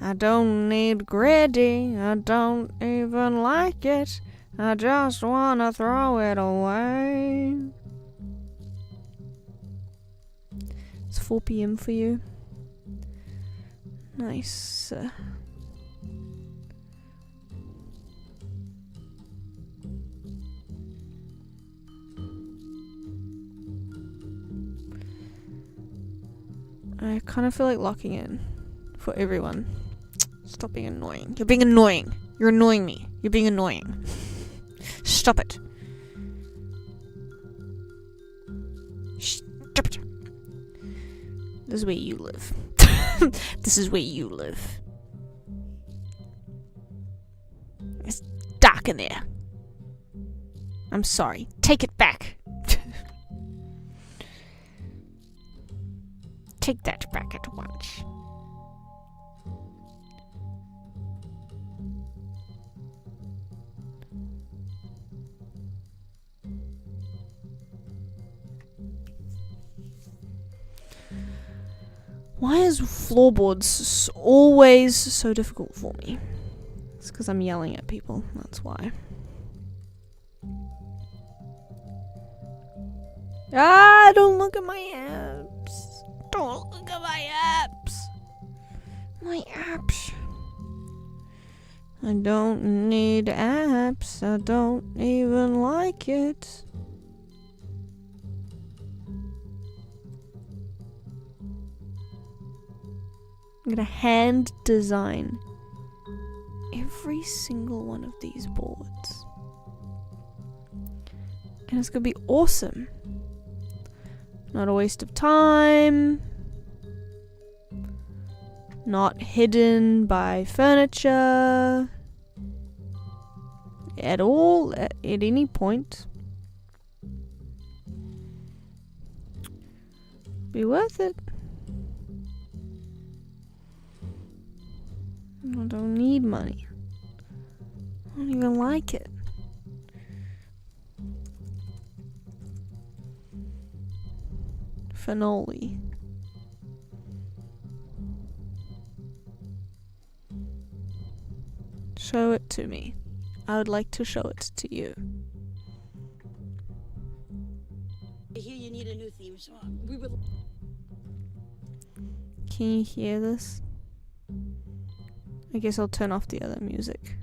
I don't need griddy. I don't even like it. I just wanna throw it away. It's 4 p.m. for you. Nice. I kind of feel like locking in for everyone. Stop being annoying. You're being annoying. You're annoying me. You're being annoying. Stop it. Stop it. This is where you live. This is where you live. It's dark in there. I'm sorry. Take it back. Take that back at once. Why is floorboards always so difficult for me? It's because I'm yelling at people, that's why. Ah, don't look at my apps. Don't look at my apps. My apps. I don't need apps. I don't even like it. I'm gonna hand design every single one of these boards. And it's gonna be awesome. Not a waste of time. Not hidden by furniture. At all, at any point. Be worth it. I don't need money. I don't even like it. Phenoli. Show it to me. I would like to show it to you. I hear you need a new theme song. We would. Can you hear this? I guess I'll turn off the other music.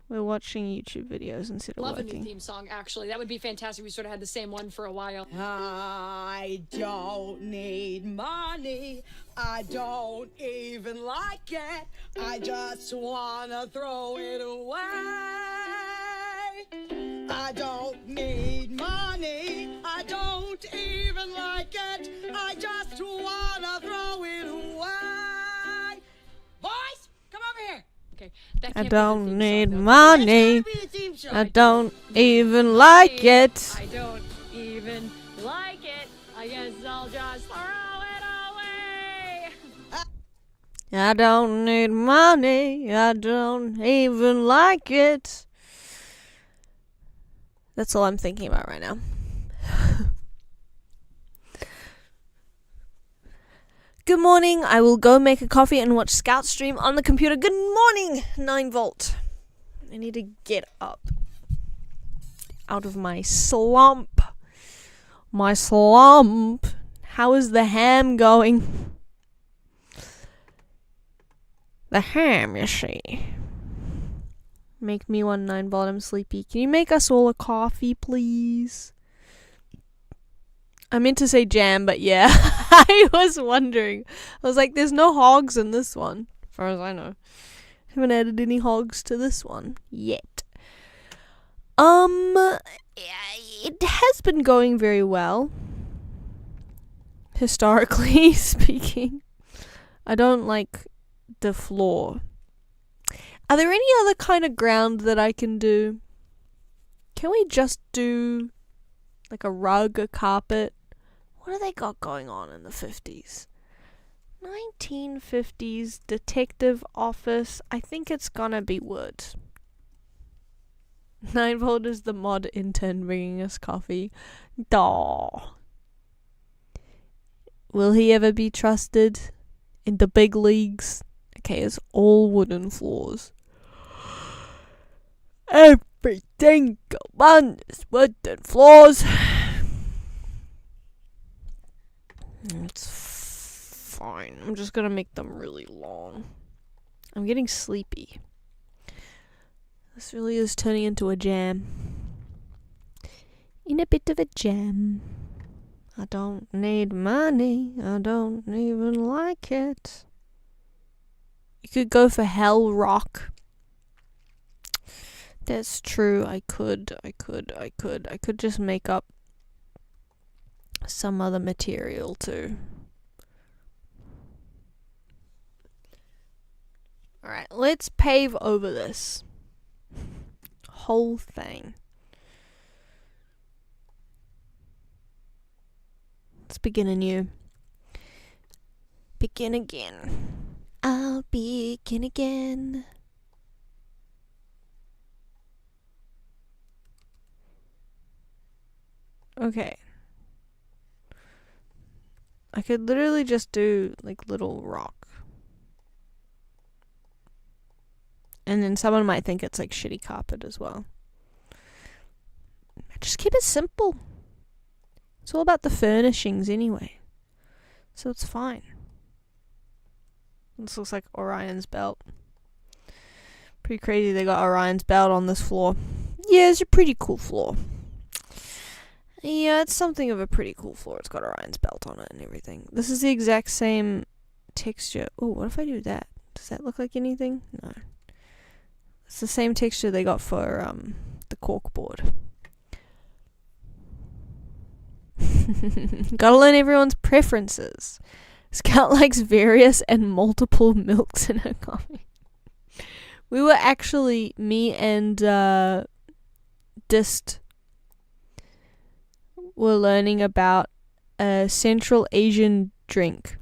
We're watching YouTube videos instead of Love working. a new theme song, actually. That would be fantastic. We sort of had the same one for a while. I don't need money. I don't even like it. I just wanna throw it away. I don't need money. I don't even like it. I just wanna throw it away. Boys, come over here. Okay, that I can't don't be the theme need song, though. money. That's gotta be the theme song. I don't even like it. I don't even like it. I guess I'll just throw it away. I don't need money. I don't even like it. That's all I'm thinking about right now. Good morning. I will go make a coffee and watch Scout stream on the computer. Good morning, 9-volt. I need to get up out of my slump. My slump. How is the ham going? The ham, you see. Make me one, 9-volt. I'm sleepy. Can you make us all a coffee, please? I meant to say jam, but yeah. I was wondering. I was like, there's no hogs in this one, as far as I know. Haven't added any hogs to this one yet. It has been going very well. Historically speaking. I don't like the floor. Are there any other kind of ground that I can do? Can we just do like a rug, a carpet? What do they got going on in the 50s? 1950s detective office. I think it's gonna be wood. 9-volt is the mod intern bringing us coffee. Daw. Will he ever be trusted in the big leagues? Okay, it's all wooden floors. Everything on is wooden floors. It's fine. I'm just gonna make them really long. I'm getting sleepy. This really is turning into a jam. In a bit of a jam. I don't need money. I don't even like it. You could go for Hell Rock. That's true. I could just make up some other material too. Alright, let's pave over this whole thing. Let's begin anew. Begin again. I'll begin again. Okay. I could literally just do like little rock. And then someone might think it's like shitty carpet as well. Just keep it simple. It's all about the furnishings anyway. So it's fine. This looks like Orion's belt. Pretty crazy they got Orion's belt on this floor. Yeah, it's a pretty cool floor. Yeah, it's something of a pretty cool floor. It's got Orion's belt on it and everything. This is the exact same texture. Oh, what if I do that? Does that look like anything? No. It's the same texture they got for the corkboard. Gotta learn everyone's preferences. Scout likes various and multiple milks in her coffee. We were actually, me and Dist were learning about a Central Asian drink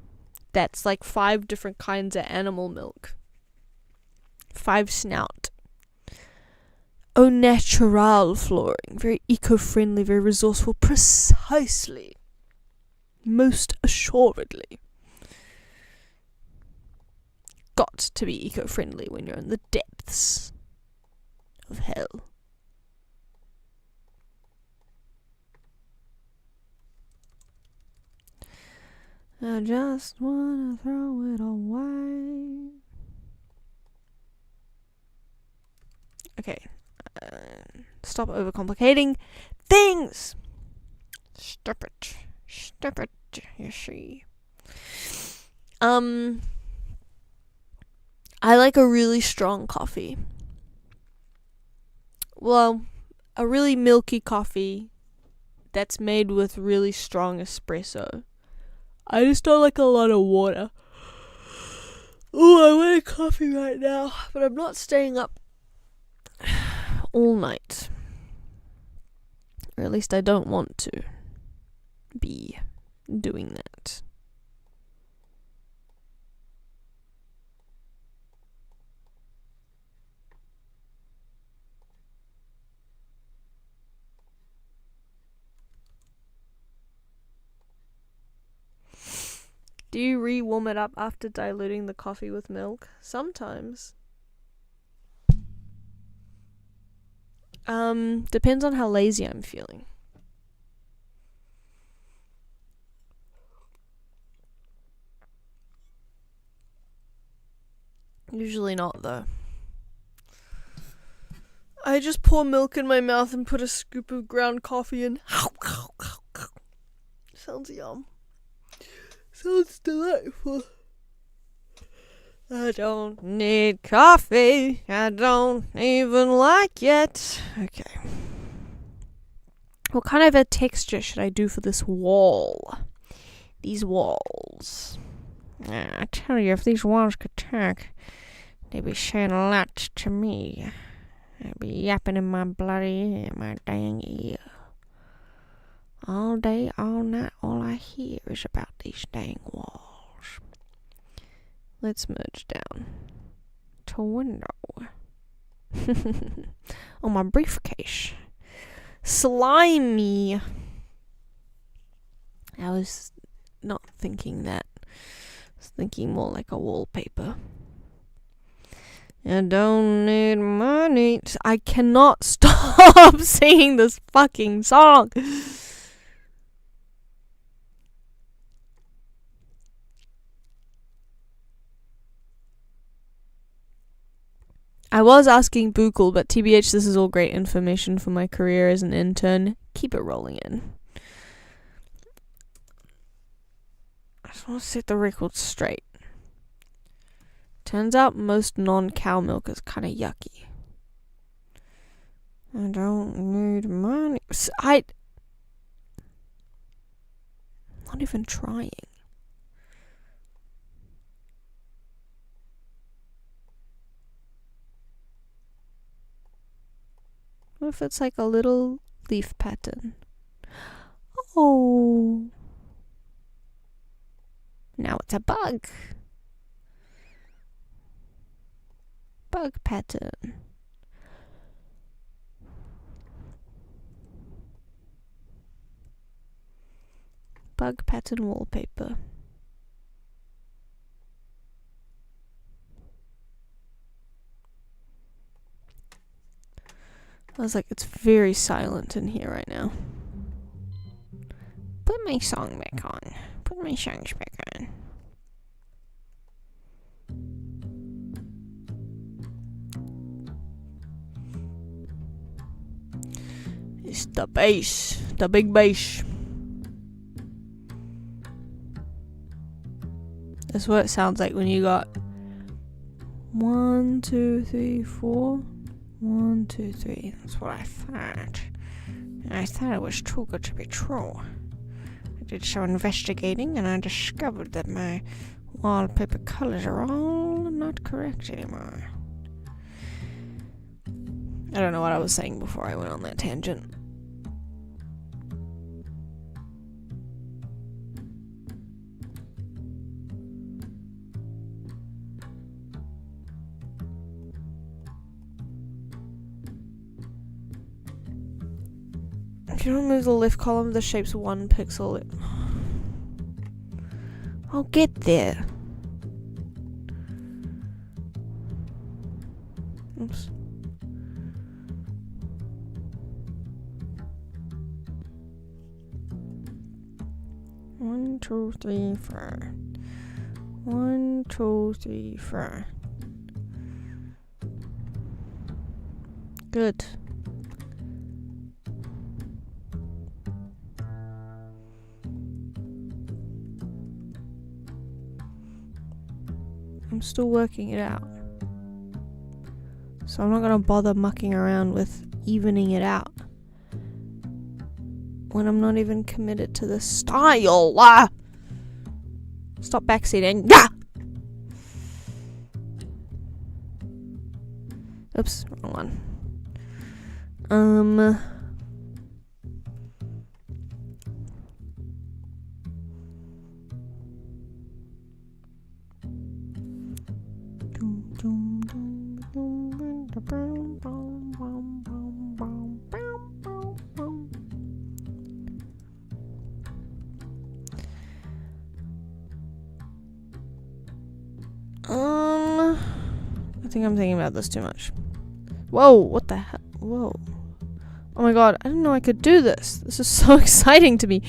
that's like 5 different kinds of animal milk. 5 snout. Au natural flooring. Very eco-friendly, very resourceful. Precisely. Most assuredly. Got to be eco-friendly when you're in the depths of hell. I just wanna throw it away. Okay. Stop overcomplicating things. Stop it, you see. I like a really strong coffee. Well, a really milky coffee that's made with really strong espresso. I just don't like a lot of water. Oh, I want a coffee right now, but I'm not staying up all night. Or at least I don't want to be doing that. Do you re-warm it up after diluting the coffee with milk? Sometimes. Depends on how lazy I'm feeling. Usually not, though. I just pour milk in my mouth and put a scoop of ground coffee in. Sounds yum. Sounds delightful. I don't need coffee. I don't even like it. Okay. What kind of a texture should I do for this wall? These walls. I tell you, if these walls could talk, they'd be saying a lot to me. I'd be yapping in my bloody ear, my dang ear. All day, all night, all I hear is about these dang walls. Let's merge down to window. Oh, my briefcase. Slimy. I was not thinking that. I was thinking more like a wallpaper. I don't need money. I cannot stop singing this fucking song. I was asking Buchel, but TBH, this is all great information for my career as an intern. Keep it rolling in. I just want to set the record straight. Turns out most non-cow milk is kind of yucky. I don't need money. I'm not even trying. What if it's like a little leaf pattern? Oh. Now it's a bug. Bug pattern. Bug pattern wallpaper. I was like, it's very silent in here right now. Put my song back on. Put my songs back on. It's the bass. The big bass. That's what it sounds like when you got 1, 2, 3, 4. 1, 2, 3. That's what I thought. And I thought it was too good to be true. I did some investigating and I discovered that my wallpaper colors are all not correct anymore. I don't know what I was saying before I went on that tangent. If you remove the left column, the shape's 1 pixel. I'll get there. Oops. One, two, three, 4. 1, 2, 3, 4. Good. I'm still working it out. So I'm not gonna bother mucking around with evening it out when I'm not even committed to the style. Stop backseating. Oops, wrong one. think I'm thinking about this too much. Whoa, what the hell? Whoa. Oh my god, I didn't know I could do this. This is so exciting to me.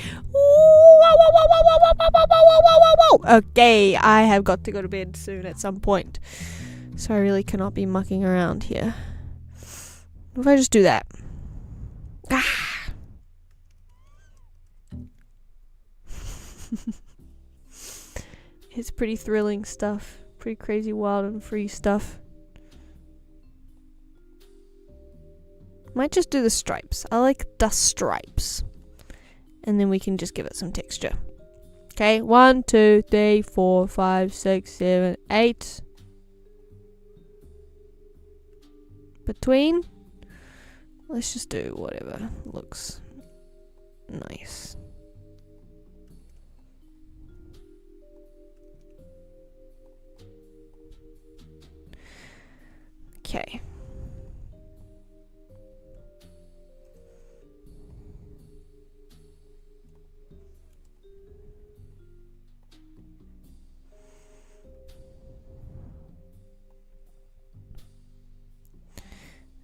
Okay, I have got to go to bed soon at some point. So I really cannot be mucking around here. What if I just do that? Ah. It's pretty thrilling stuff. Pretty crazy, wild, and free stuff. Might just do the stripes. I like the stripes. And then we can just give it some texture. Okay, 1, 2, 3, 4, 5, 6, 7, 8. Between. Let's just do whatever looks nice. Okay.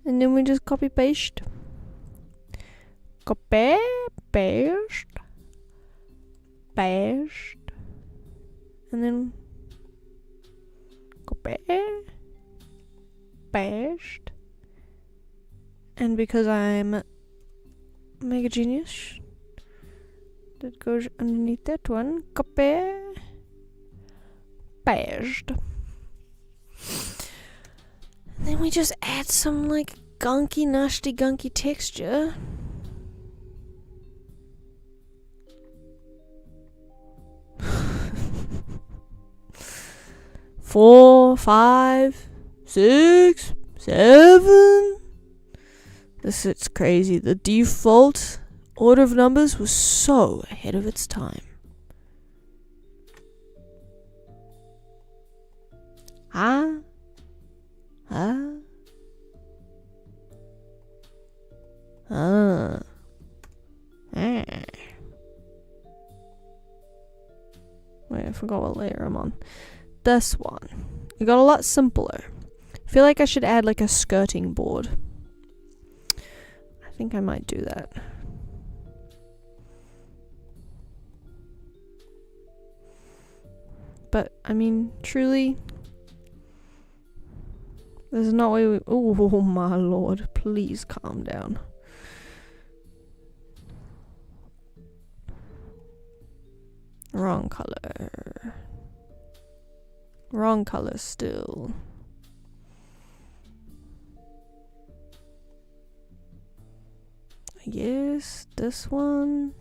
And then we just copy paste. Copy, paste, paste. And then copy, paste. And because I'm mega genius, that goes underneath that one. Copy, paste. And then we just add some like gunky, nasty, gunky texture. Four, 5, 6, 7. It's crazy. The default order of numbers was so ahead of its time. Wait, I forgot what layer I'm on. This one. It got a lot simpler. I feel like I should add like a skirting board. I think I might do that. But, I mean, truly, there's no way we... Oh, my lord. Please calm down. Wrong color. Wrong color still. I guess this one.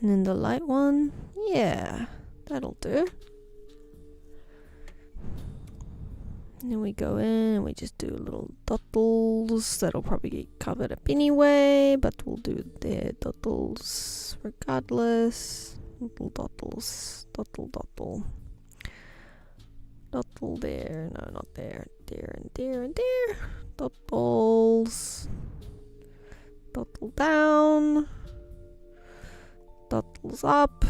And then the light one. Yeah, that'll do. And then we go in and we just do little dottles. That'll probably get covered up anyway, but we'll do their dottles regardless. Little dottles. Dottle, dottle. Dottle there. No, not there. There and there and there. Dottles. Dottle down. Dottles up.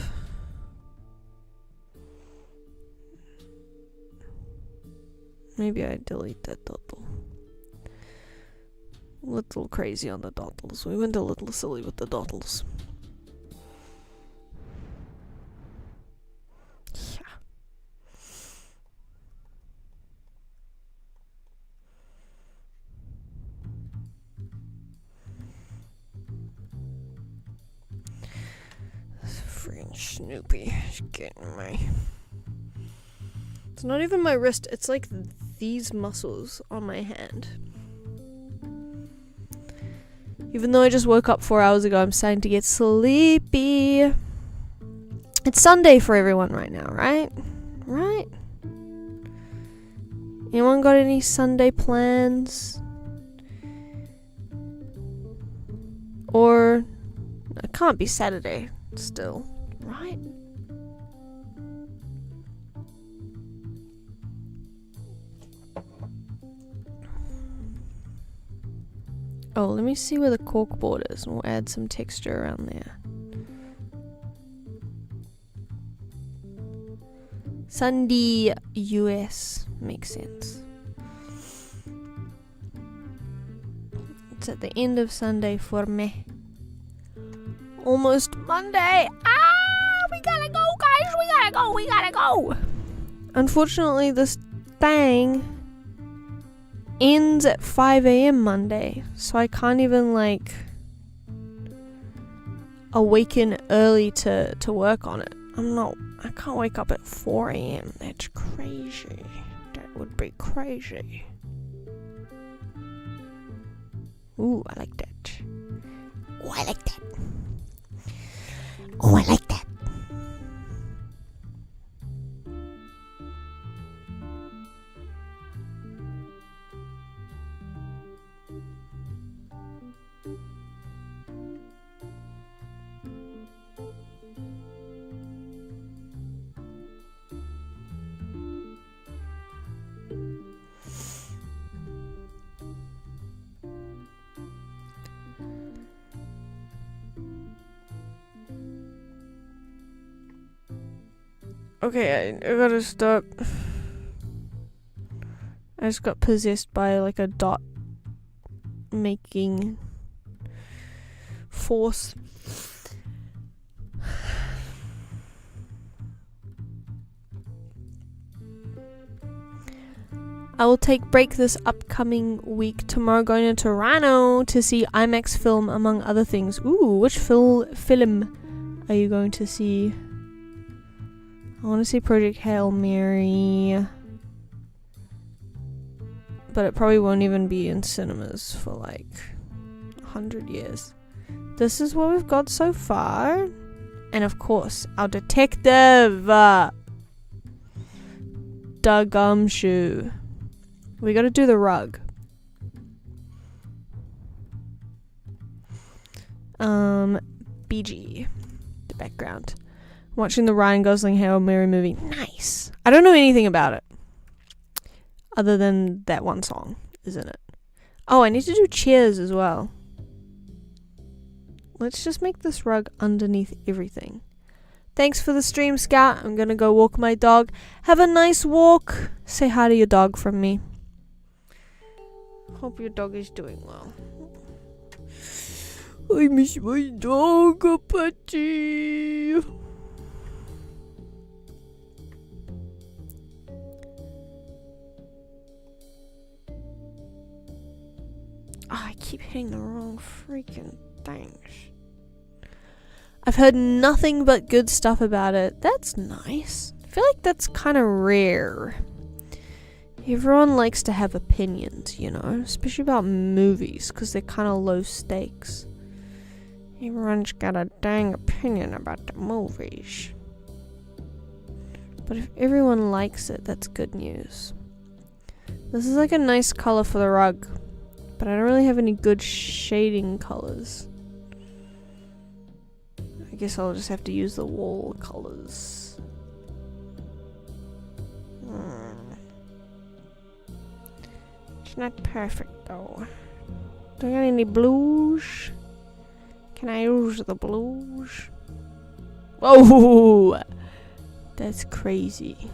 Maybe I delete that dottle. Little crazy on the dottles. We went a little silly with the dottles. Yeah. This French Snoopy is getting me. It's not even my wrist, it's like these muscles on my hand. Even though I just woke up 4 hours ago, I'm starting to get sleepy. It's Sunday for everyone right now, right? Right? Anyone got any Sunday plans? Or it can't be Saturday still, right? Oh, let me see where the cork board is, and we'll add some texture around there. Sunday, US. Makes sense. It's at the end of Sunday for me. Almost Monday. We gotta go, guys. We gotta go. Unfortunately, this thing ends at 5 a.m. Monday, so I can't even awaken early to work on it. I can't wake up at 4 a.m. That's crazy. That would be crazy. Ooh, I like that. Oh, I like that. Oh, I like that. Okay, I gotta stop. I just got possessed by a dot making force. I will take break this upcoming week. Tomorrow going to Toronto to see IMAX film, among other things. Ooh, which film are you going to see? I want to see Project Hail Mary, but it probably won't even be in cinemas for 100 years. This is what we've got so far. And of course, our detective, Gumshoe. We gotta do the rug. BG, the background. Watching the Ryan Gosling Hail Mary movie. Nice. I don't know anything about it, other than that one song is in it. Oh, I need to do chairs as well. Let's just make this rug underneath everything. Thanks for the stream, Scout. I'm gonna go walk my dog. Have a nice walk. Say hi to your dog from me. Hope your dog is doing well. I miss my dog, Apache. I keep hitting the wrong freaking things. I've heard nothing but good stuff about it. That's nice. I feel like that's kind of rare. Everyone likes to have opinions, especially about movies, because they're kind of low stakes. Everyone's got a dang opinion about the movies. But if everyone likes it, that's good news. This is a nice color for the rug, but I don't really have any good shading colors. I guess I'll just have to use the wall colors. It's not perfect though. Do I got any blues? Can I use the blues? Whoa! That's crazy.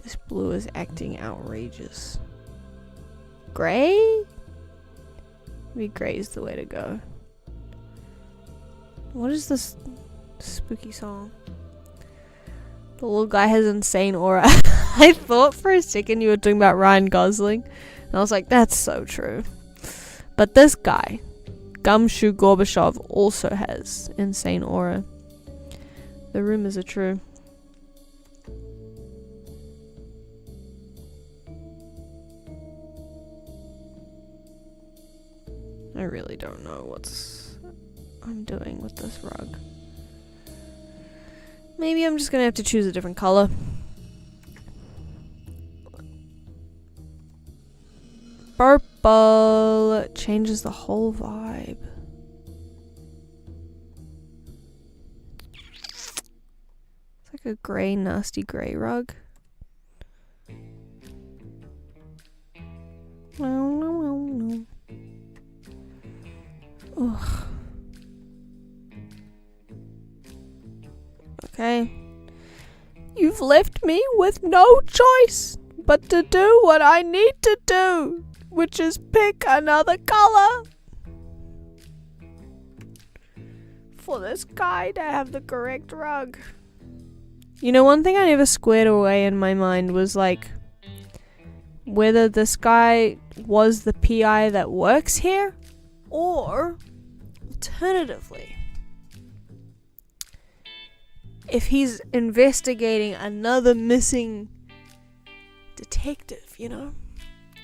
This blue is acting outrageous. Gray? Maybe gray is the way to go. What is this spooky song? The little guy has insane aura. I thought for a second you were talking about Ryan Gosling. And I was like, that's so true. But this guy, Gumshoe Gorbachev, also has insane aura. The rumors are true. I really don't know what I'm doing with this rug. Maybe I'm just gonna have to choose a different color. Purple changes the whole vibe. It's like a grey, nasty grey rug. No. Ugh. Okay. You've left me with no choice but to do what I need to do, which is pick another color for this guy to have the correct rug. You know, one thing I never squared away in my mind was like whether this guy was the PI that works here, or alternatively, if he's investigating another missing detective, you know?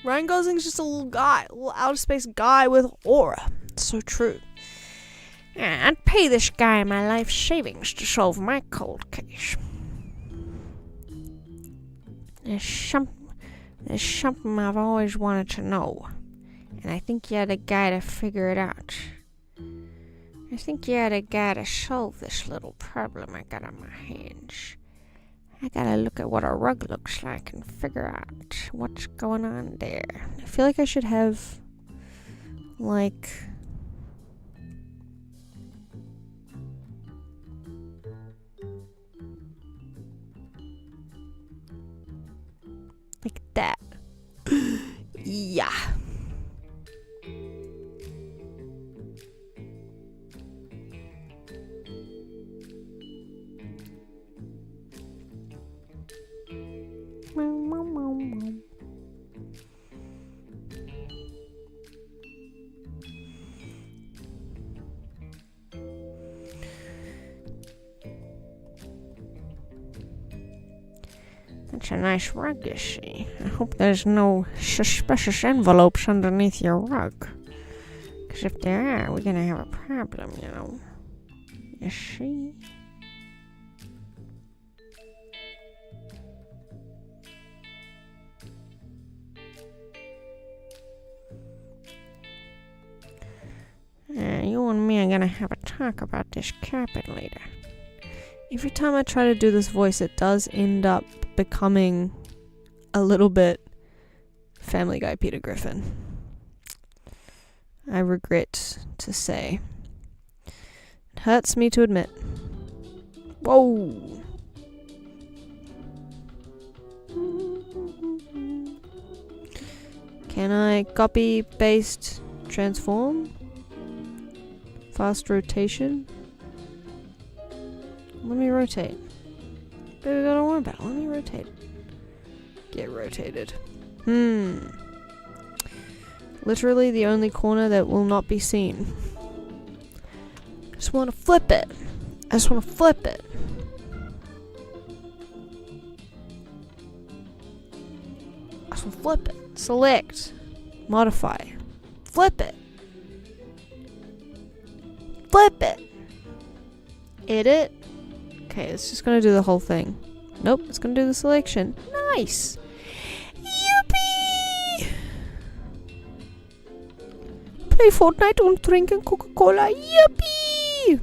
Ryan Gosling's just a little guy, a little outer space guy with aura. It's so true. Yeah, I'd pay this guy my life savings to solve my cold case. There's something I've always wanted to know, and I think you're the guy to figure it out. I think you're the guy to solve this little problem I got on my hands. I gotta look at what a rug looks like and figure out what's going on there. I feel like I should have, like, that. Yeah. That's a nice rug, you see. I hope there's no suspicious envelopes underneath your rug. 'Cause if there are, we're gonna have a problem, you know. You see? You and me are gonna have a talk about this carpet later. Every time I try to do this voice, it does end up becoming a little bit Family Guy Peter Griffin. I regret to say. It hurts me to admit. Whoa! Can I copy, paste, transform? Fast rotation? Let me rotate. Baby, don't worry about it. Let me rotate. Get rotated. Literally the only corner that will not be seen. Just want to flip it. I just want to flip it. I just want to flip it. Select. Modify. Flip it. Flip it. Edit. Okay, it's just gonna do the whole thing. Nope, it's gonna do the selection. Nice! Yippee! Play Fortnite and drinking Coca-Cola. Yippee!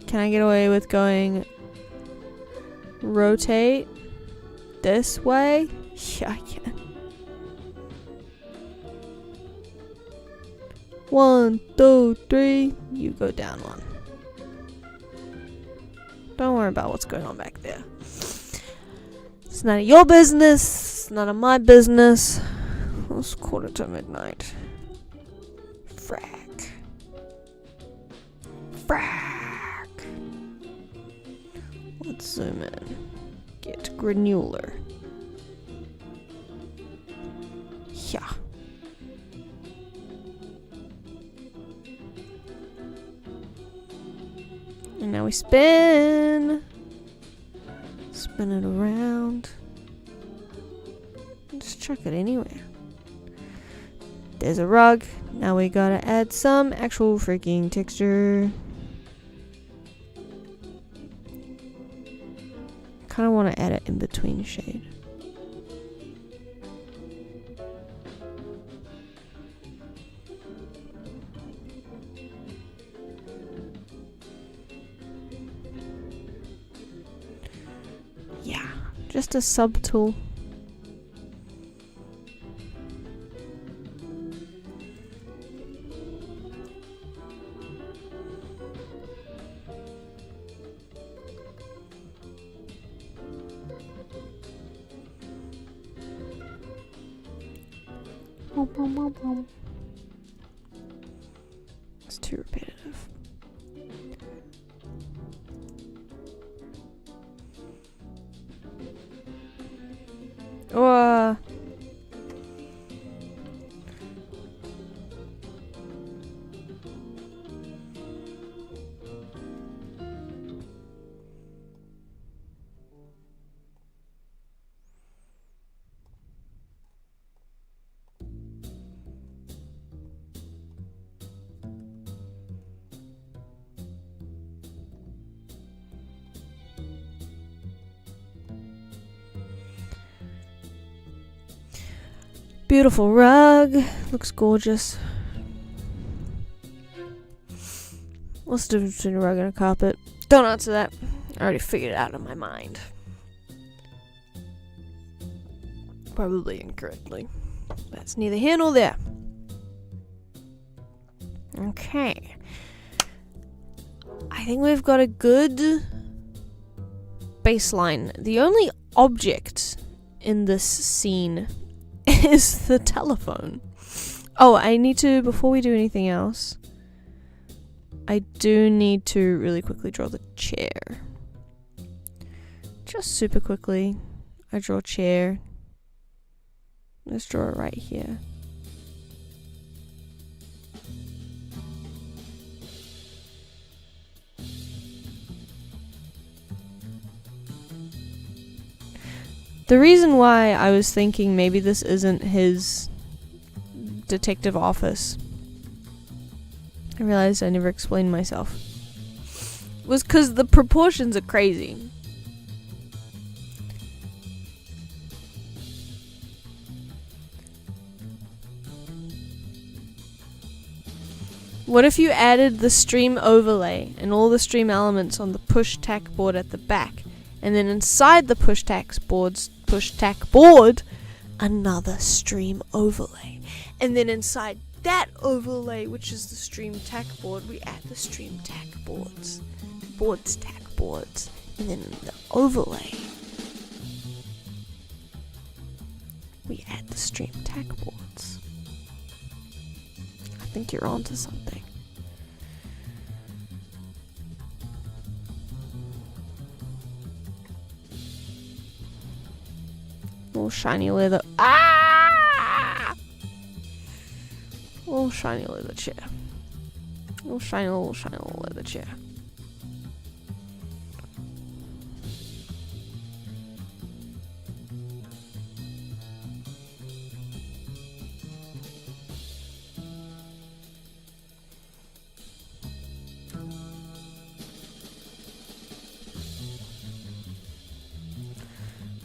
Can I get away with going rotate this way? Yeah, I can. 1, 2, 3. You go down one. Don't worry about what's going on back there. It's none of your business. It's none of my business. It's 1:45. Frack. Frack. Let's zoom in. Get granular. Yeah. And now we spin. Spin it around. Just chuck it anywhere. There's a rug. Now we gotta add some actual freaking texture. Kinda wanna add it in between shade. Just a subtool. It's too repetitive. Oh. Beautiful rug. Looks gorgeous. What's the difference between a rug and a carpet? Don't answer that. I already figured it out in my mind. Probably incorrectly. That's neither here nor there. Okay. I think we've got a good baseline. The only object in this scene is the telephone. Oh, I need to, before we do anything else, I do need to really quickly draw the chair. Just super quickly. I draw a chair. Let's draw it right here. The reason why I was thinking maybe this isn't his detective office, I realized I never explained myself, was because the proportions are crazy. What if you added the stream overlay and all the stream elements on the push tack board at the back, and then inside the push tack board, another stream overlay, and then inside that overlay, which is the stream tack board, we add the stream tack boards, tack boards, and then in the overlay, we add the stream tack boards. I think you're onto something. Little shiny leather. Ah! Little shiny leather chair. Little shiny leather chair.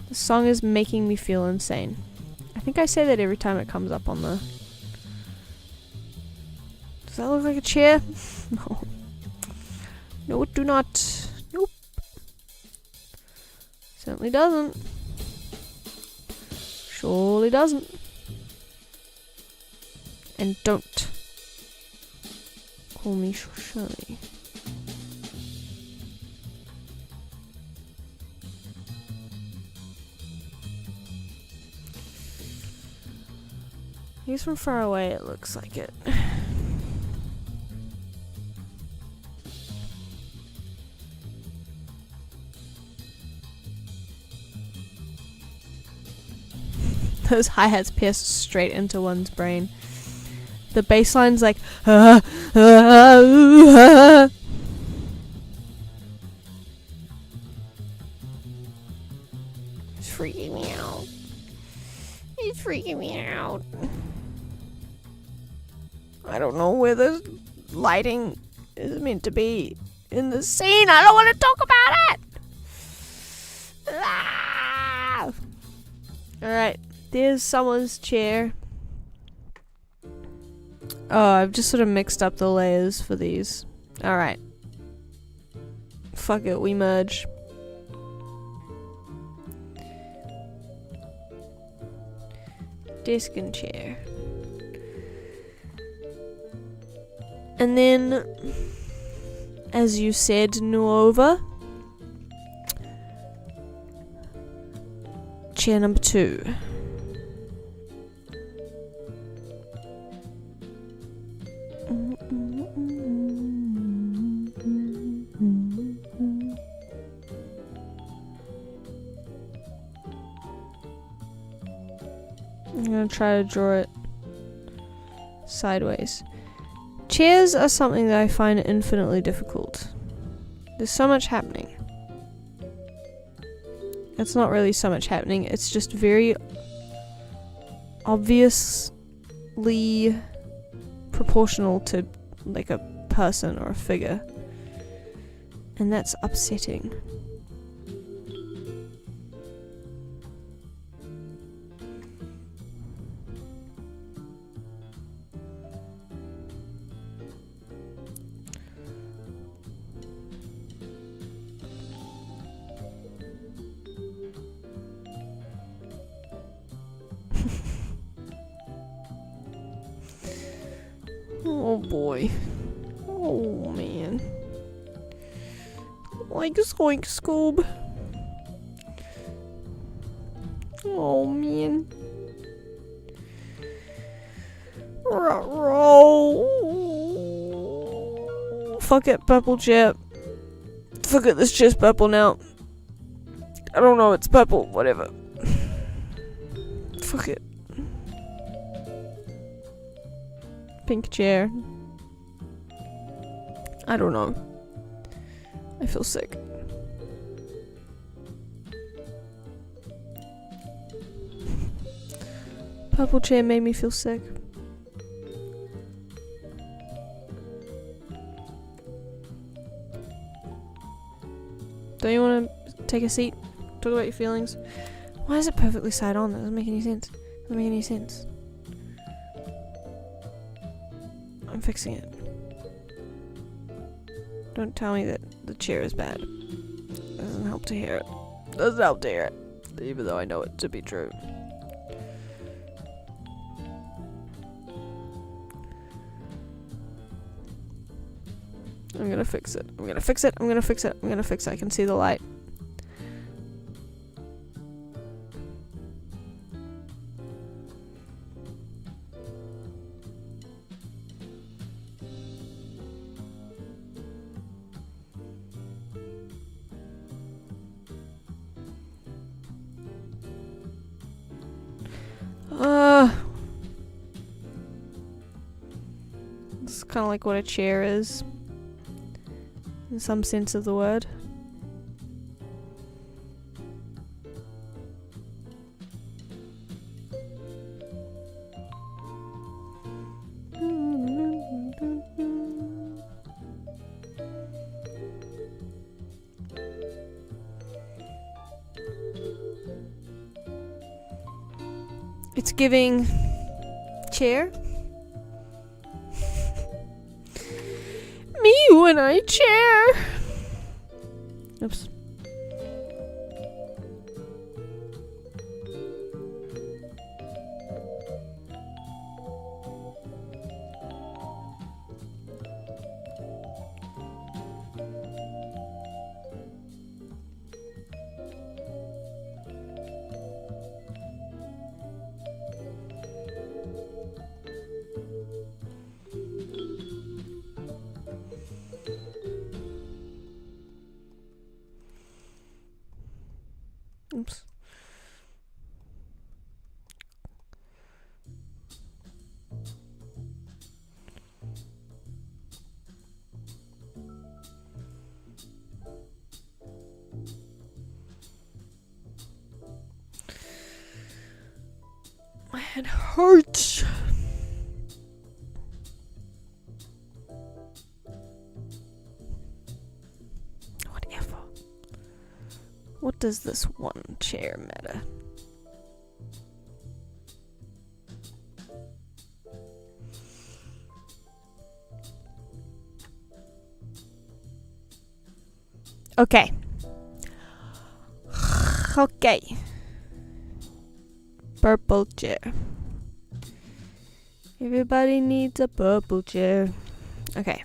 The song is making me feel insane. I think I say that every time it comes up on the... Does that look like a chair? No. No, it do not. Nope. Certainly doesn't. Surely doesn't. And don't call me Shirley. He's from far away, it looks like it. Those hi-hats pierce straight into one's brain. The bass line's like It's freaking me out. It's freaking me out. I don't know where the lighting is meant to be in the scene. I don't want to talk about it. Ah! Alright, there's someone's chair. Oh, I've just sort of mixed up the layers for these. Alright. Fuck it, we merge. Desk and chair. And then, as you said, Nuova, chair number 2. gonna try to draw it sideways. Chairs are something that I find infinitely difficult. There's so much happening. It's not really so much happening, it's just very obviously proportional to like a person or a figure. And that's upsetting. Oh boy. Oh man. Like Skoink Scoob. Oh man. Roll. Fuck it, purple chip. Fuck it, this chair's purple now. I don't know, it's purple, whatever. Fuck it. Pink chair. I don't know. I feel sick. Purple chair made me feel sick. Don't you want to take a seat? Talk about your feelings? Why is it perfectly side on? That doesn't make any sense. Doesn't make any sense. I'm fixing it. Don't tell me that the chair is bad. Doesn't help to hear it. Doesn't help to hear it. Even though I know it to be true. I'm gonna fix it. I'm gonna fix it. I'm gonna fix it. I'm gonna fix it. I can see the light. It's kind of like what a chair is, in some sense of the word. It's giving chair. Me when I chair. Oops. Oops. My head hurts. Whatever. What does this one chair matter? Okay. Okay. Purple chair. Everybody needs a purple chair. Okay.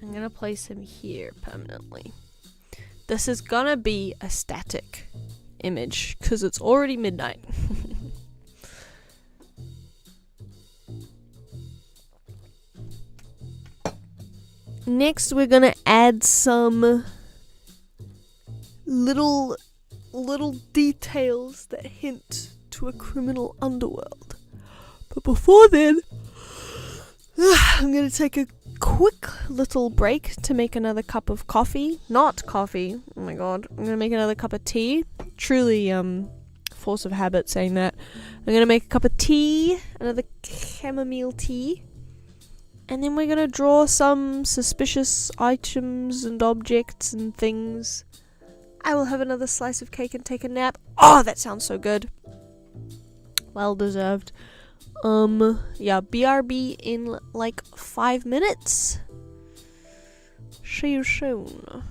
I'm gonna place him here permanently. This is gonna be a static image because it's already midnight. Next, we're gonna add some little details that hint to a criminal underworld. But before then, I'm gonna take a quick little break to make another cup of coffee. Not coffee. Oh my god. I'm gonna make another cup of tea. Truly, force of habit saying that. I'm gonna make a cup of tea, another chamomile tea. And then we're gonna draw some suspicious items and objects and things. I will have another slice of cake and take a nap. Oh, that sounds so good. Well deserved. Yeah, BRB in like 5 minutes. See you soon.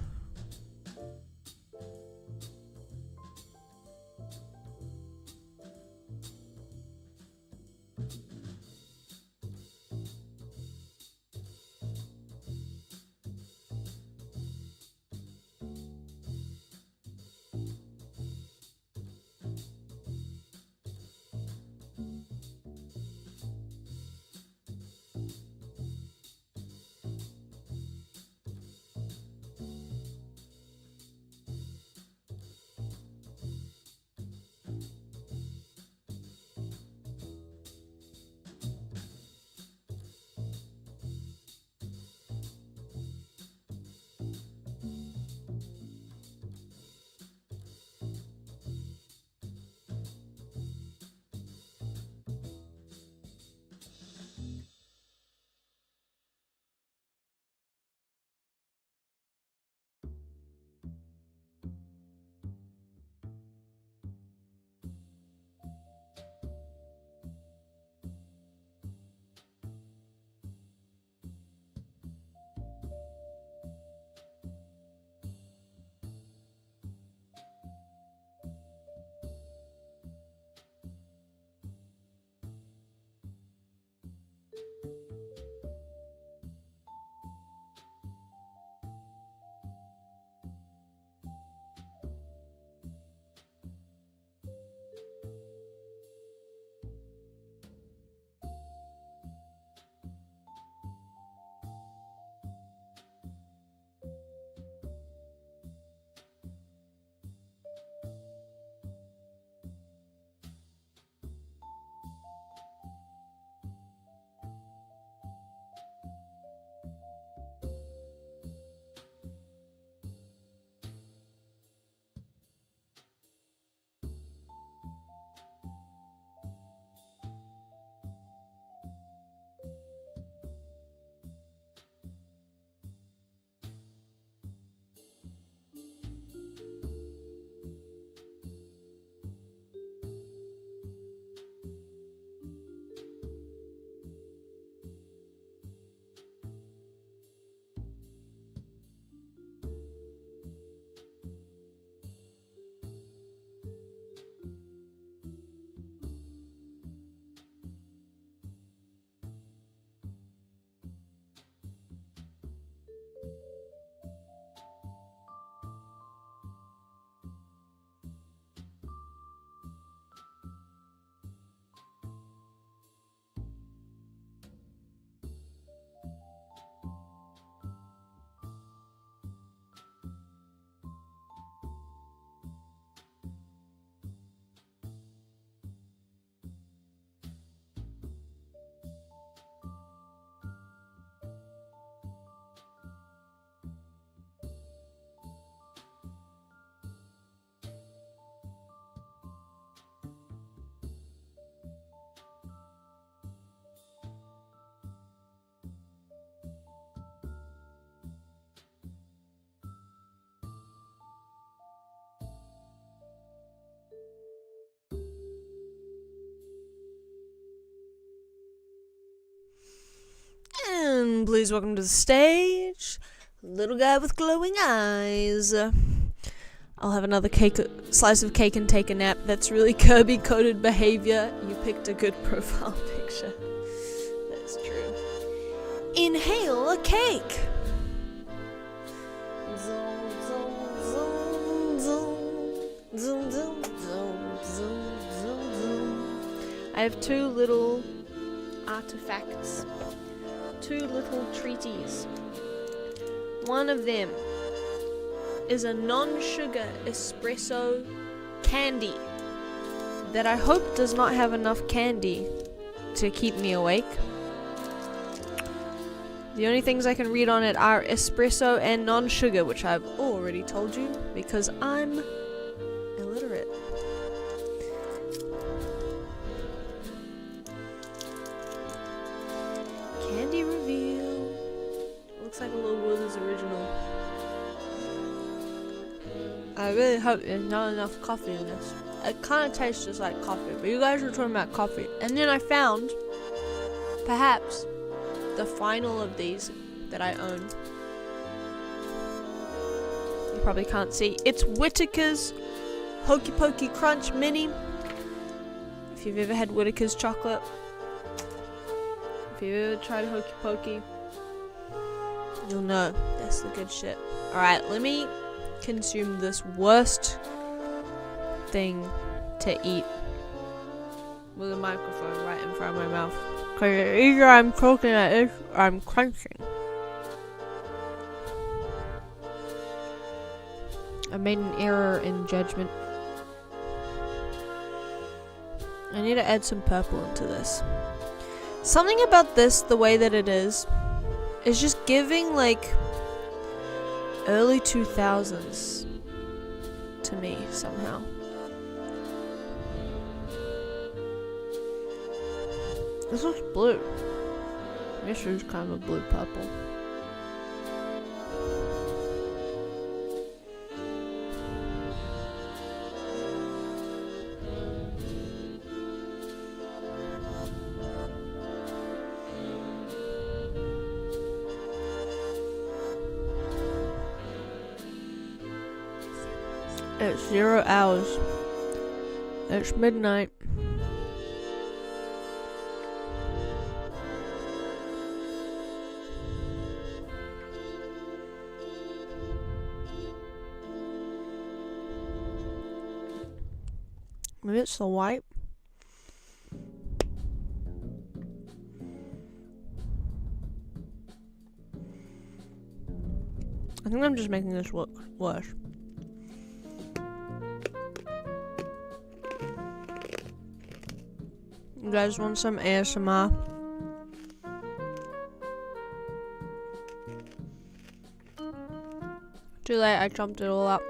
And please welcome to the stage, little guy with glowing eyes. I'll have another slice of cake and take a nap. That's really Kirby-coded behavior. You picked a good profile picture. That's true. Inhale a cake. I have two little artifacts. Two little treaties. One of them is a non-sugar espresso candy that I hope does not have enough candy to keep me awake. The only things I can read on it are espresso and non-sugar, which I've already told you because I'm illiterate. Candy reveal. Looks like a little Werther's original. I really hope there's not enough coffee in this. It kind of tastes just like coffee, but you guys were talking about coffee. And then I found, perhaps, the final of these that I own. You probably can't see. It's Whittaker's Hokey Pokey Crunch Mini. If you've ever had Whittaker's chocolate, if you've ever tried Hokey Pokey, you'll know that's the good shit. Alright, let me consume this worst thing to eat with a microphone right in front of my mouth. Cause either I'm talking at this or I'm crunching. I made an error in judgment. I need to add some purple into this. Something about this, the way that it is just giving like early 2000s to me somehow. This looks blue. This is kind of a blue purple. It's 0 hours. It's midnight. Maybe it's the white. I think I'm just making this look worse. You guys want some ASMR? Too late, I chopped it all up.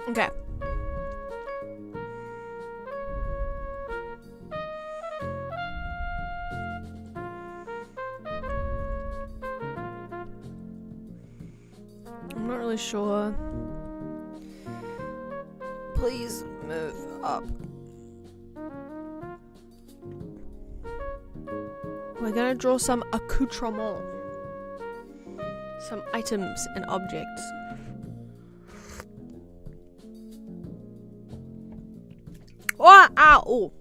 Okay. I'm not really sure. Please move up. We're gonna draw some accoutrement. Some items and objects. Oh, ow!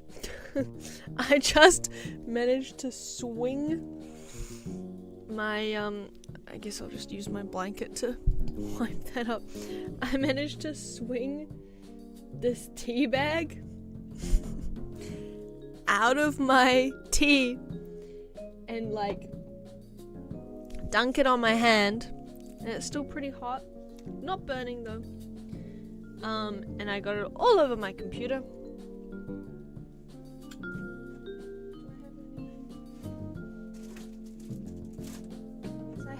I just managed to swing my, I guess I'll just use my blanket to wipe that up. I managed to swing this tea bag out of my tea and, like, dunk it on my hand. And it's still pretty hot. Not burning, though. And I got it all over my computer.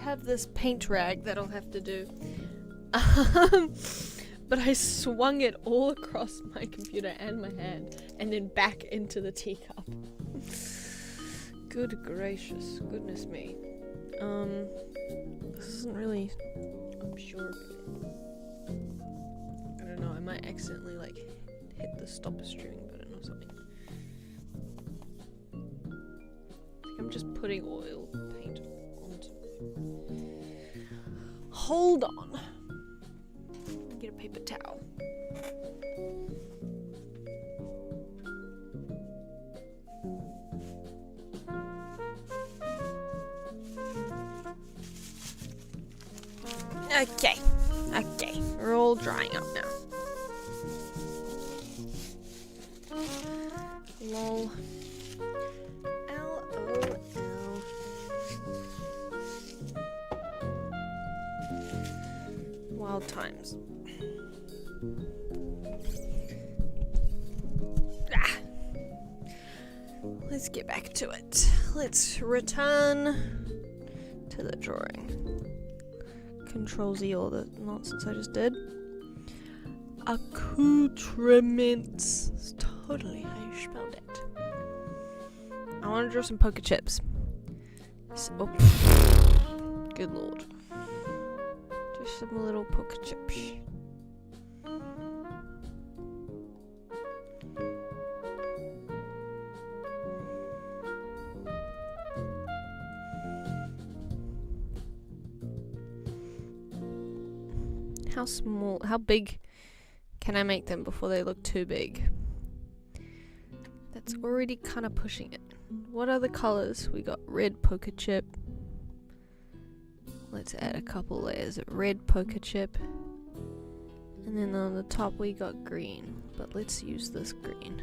have this paint rag that I'll have to do. But I swung it all across my computer and my hand and then back into the teacup. Good gracious, goodness me. This isn't really, I'm sure. I don't know, I might accidentally like hit the stopper streaming button or something. I think I'm just putting oil paint onto it. Hold on. Get a paper towel. Okay, we're all drying up now. Lol. LOL. Wild times. Let's get back to it. Let's return to the drawing. Control Z all the nonsense I just did. Accoutrements. It's totally how you spelled it. I want to draw some poker chips. So, good lord. Just some little poker chips. How big can I make them before they look too big? That's already kind of pushing it. What are the colors? We got red poker chip. Let's add a couple layers of red poker chip. And then on the top we got green. But let's use this green.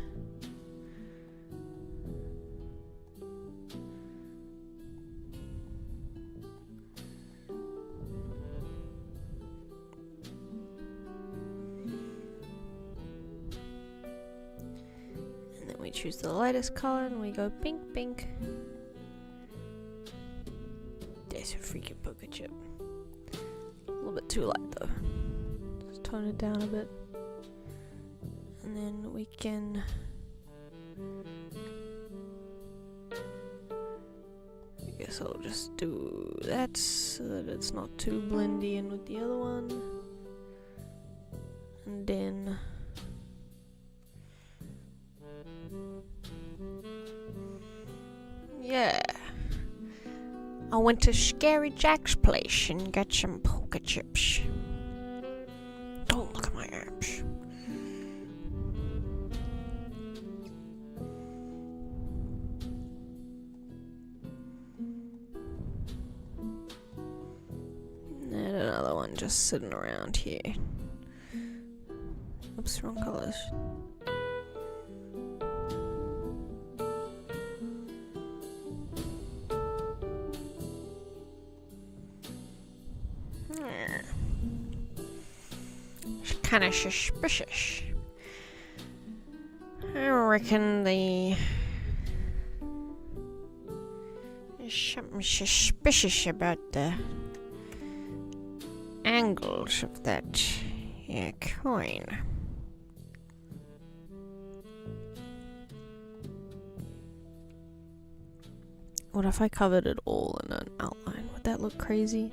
Choose the lightest color and we go pink, pink. There's a freaking poker chip. A little bit too light though. Just tone it down a bit. And then we can I guess I'll just do that so that it's not too blendy in with the other one. And then yeah, I went to Scary Jack's place and got some poker chips. Don't look at my abs. And another one just sitting around here. Oops, wrong colors. Kind of suspicious. I reckon there's something suspicious about the angles of that coin. What if I covered it all in an outline? Would that look crazy?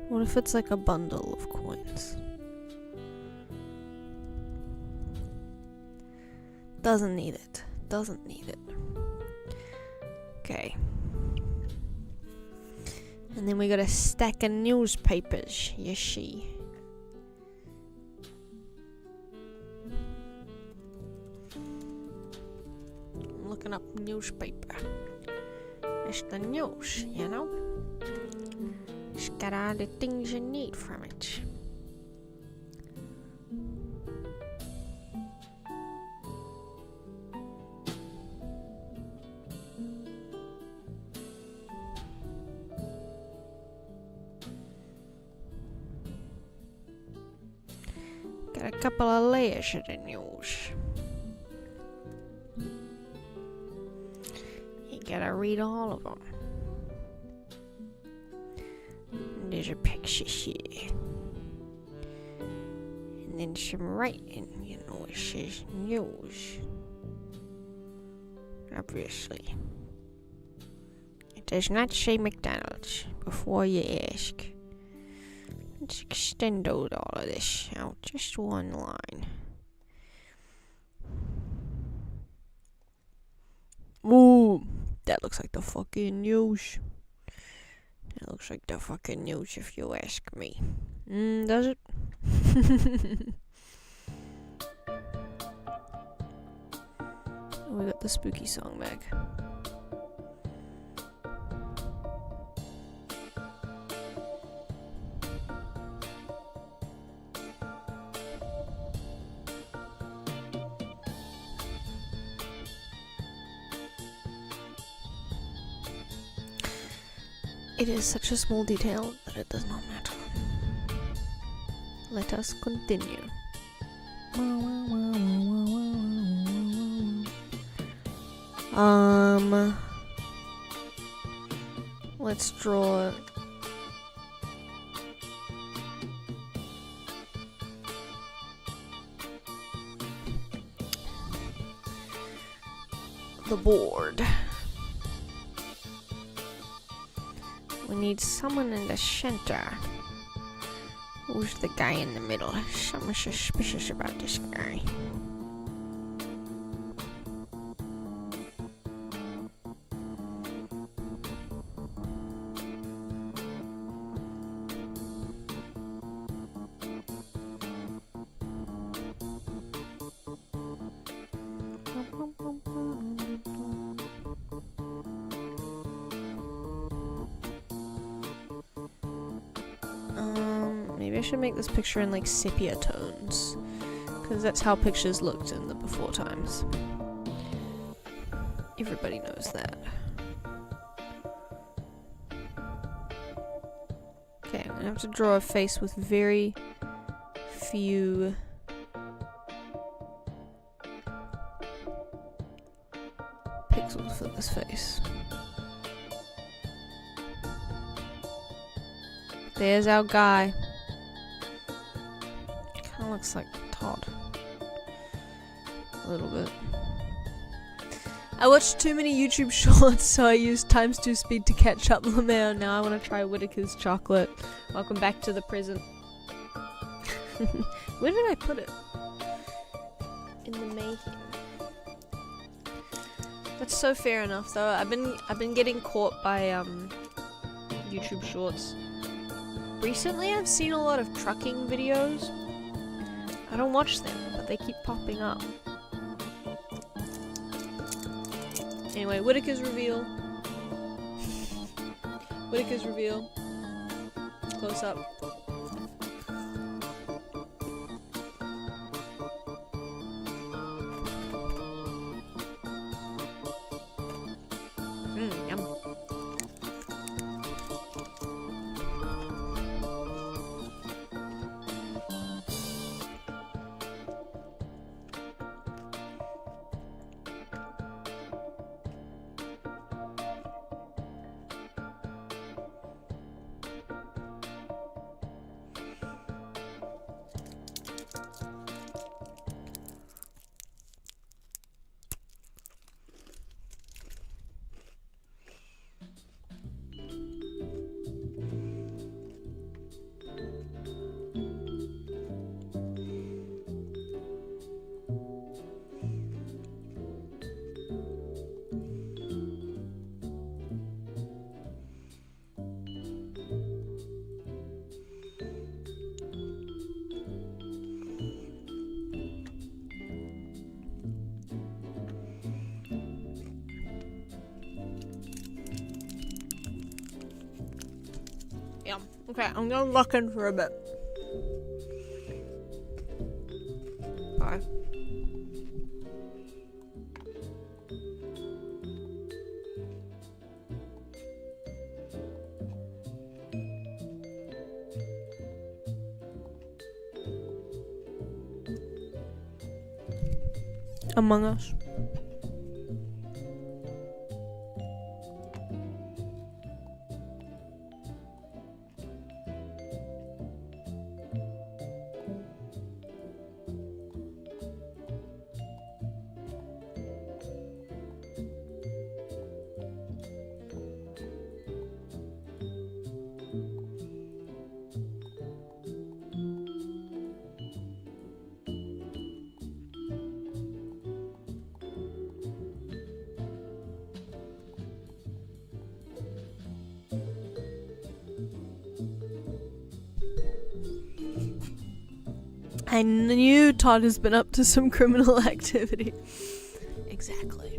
What if it's like a bundle of coins? Doesn't need it. Doesn't need it. Okay. And then we got a stack of newspapers, you see. I'm looking up newspaper. It's the news, you know? It's got all the things you need from it. Got a couple of layers of the news. Here you gotta read all of them. There's a picture here. And then some writing, you know, it says news. Obviously. It does not say McDonald's before you ask. Let's extend all of this out just one line. Ooh, that looks like the fucking news. That looks like the fucking news if you ask me. Does it? We got the spooky song back. It is such a small detail that it does not matter. Let us continue. Let's draw the board. We need someone in the center. Who's the guy in the middle? Something suspicious about this guy. Maybe I should make this picture in like sepia tones, because that's how pictures looked in the before times. Everybody knows that. Okay, I'm gonna have to draw a face with very few pixels for this face. There's our guy. Kinda looks like Todd. A little bit. I watched too many YouTube shorts, so I used times 2 speed to catch up with Lemaire. Now I want to try Whitaker's chocolate. Welcome back to the present. Where did I put it? In the making. That's so fair enough, though. I've been getting caught by YouTube shorts. Recently, I've seen a lot of trucking videos. I don't watch them, but they keep popping up. Anyway, Whitaker's reveal. Whitaker's reveal. Close up. Yum. Yeah. Okay, I'm gonna look in for a bit. Bye. Among Us. I knew Todd has been up to some criminal activity. Exactly.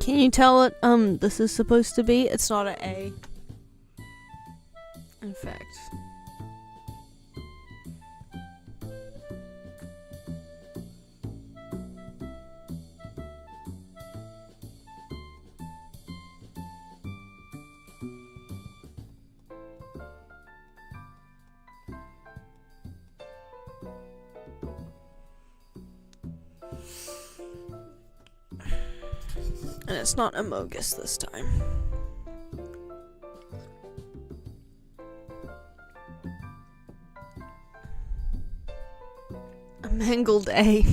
Can you tell what this is supposed to be? It's not an A. In fact. And it's not Amogus this time. A mangled A.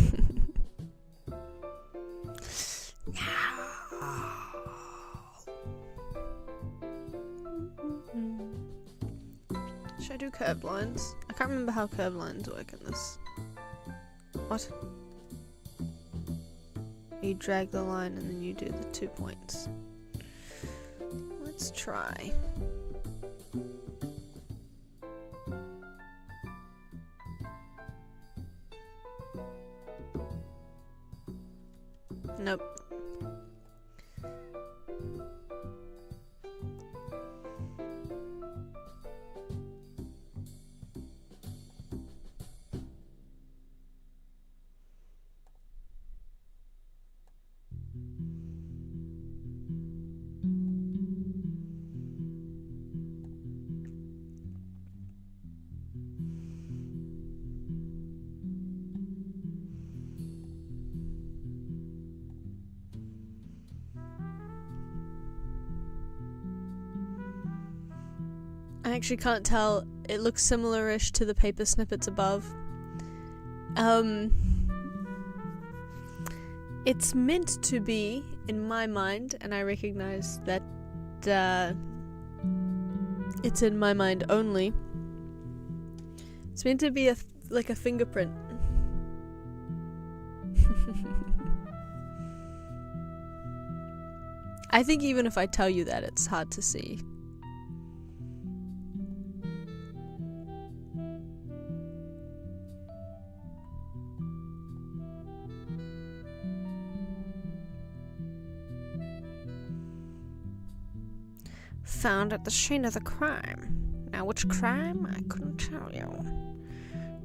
Should I do curved lines? I can't remember how curved lines work in this. What? You drag the line and then you do the 2 points. Let's try. Nope. I actually can't tell. It looks similar-ish to the paper snippets above. It's meant to be, in my mind, and I recognize that it's in my mind only. It's meant to be like a fingerprint. I think even if I tell you that, it's hard to see. Found at the scene of the crime. Now, which crime? I couldn't tell you.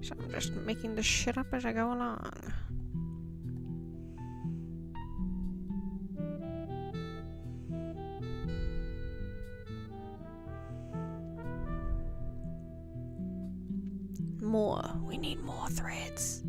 So I'm just making this shit up as I go along. More. We need more threads.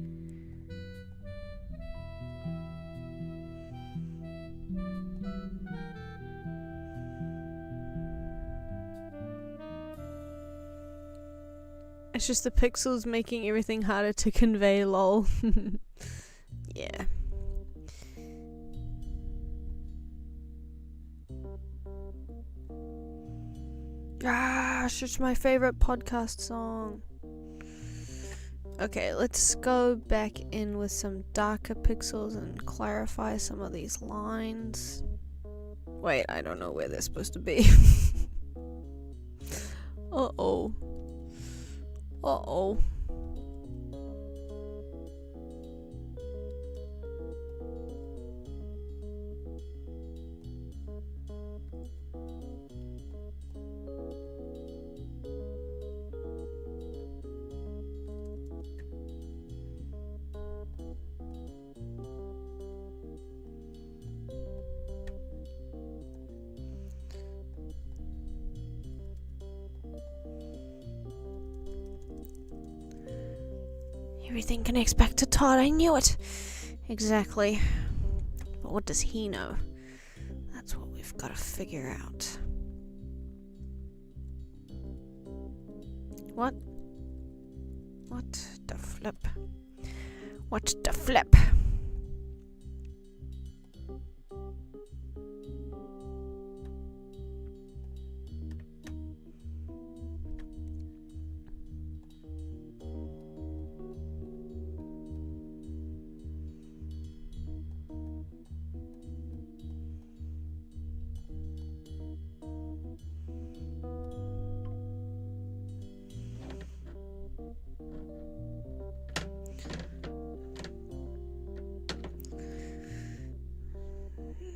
It's just the pixels making everything harder to convey, lol. Yeah. Gosh, it's my favorite podcast song. Okay, let's go back in with some darker pixels and clarify some of these lines. Wait, I don't know where they're supposed to be. Uh-oh. Uh-oh. Everything connects back to Todd, I knew it! Exactly. But what does he know? That's what we've got to figure out. What? What the flip? What the flip?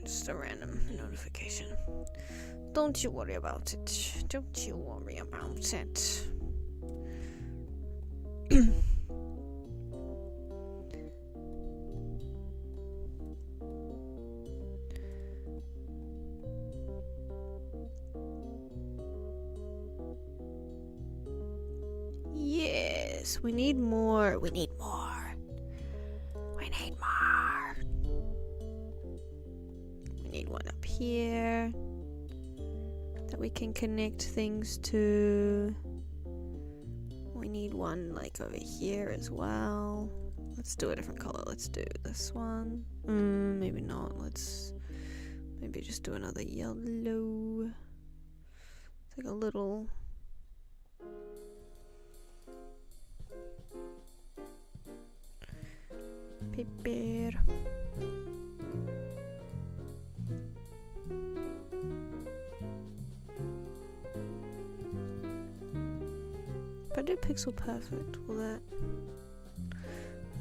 Just a random notification. Don't you worry about it. Don't you worry about it. Yes, we need more. We need more. We need more. We need one up here that we can connect things to. We need one like over here as well. Let's do a different color. Let's do this one. Maybe not. Let's maybe just do another yellow. It's like a little paper. If I do pixel perfect, will that...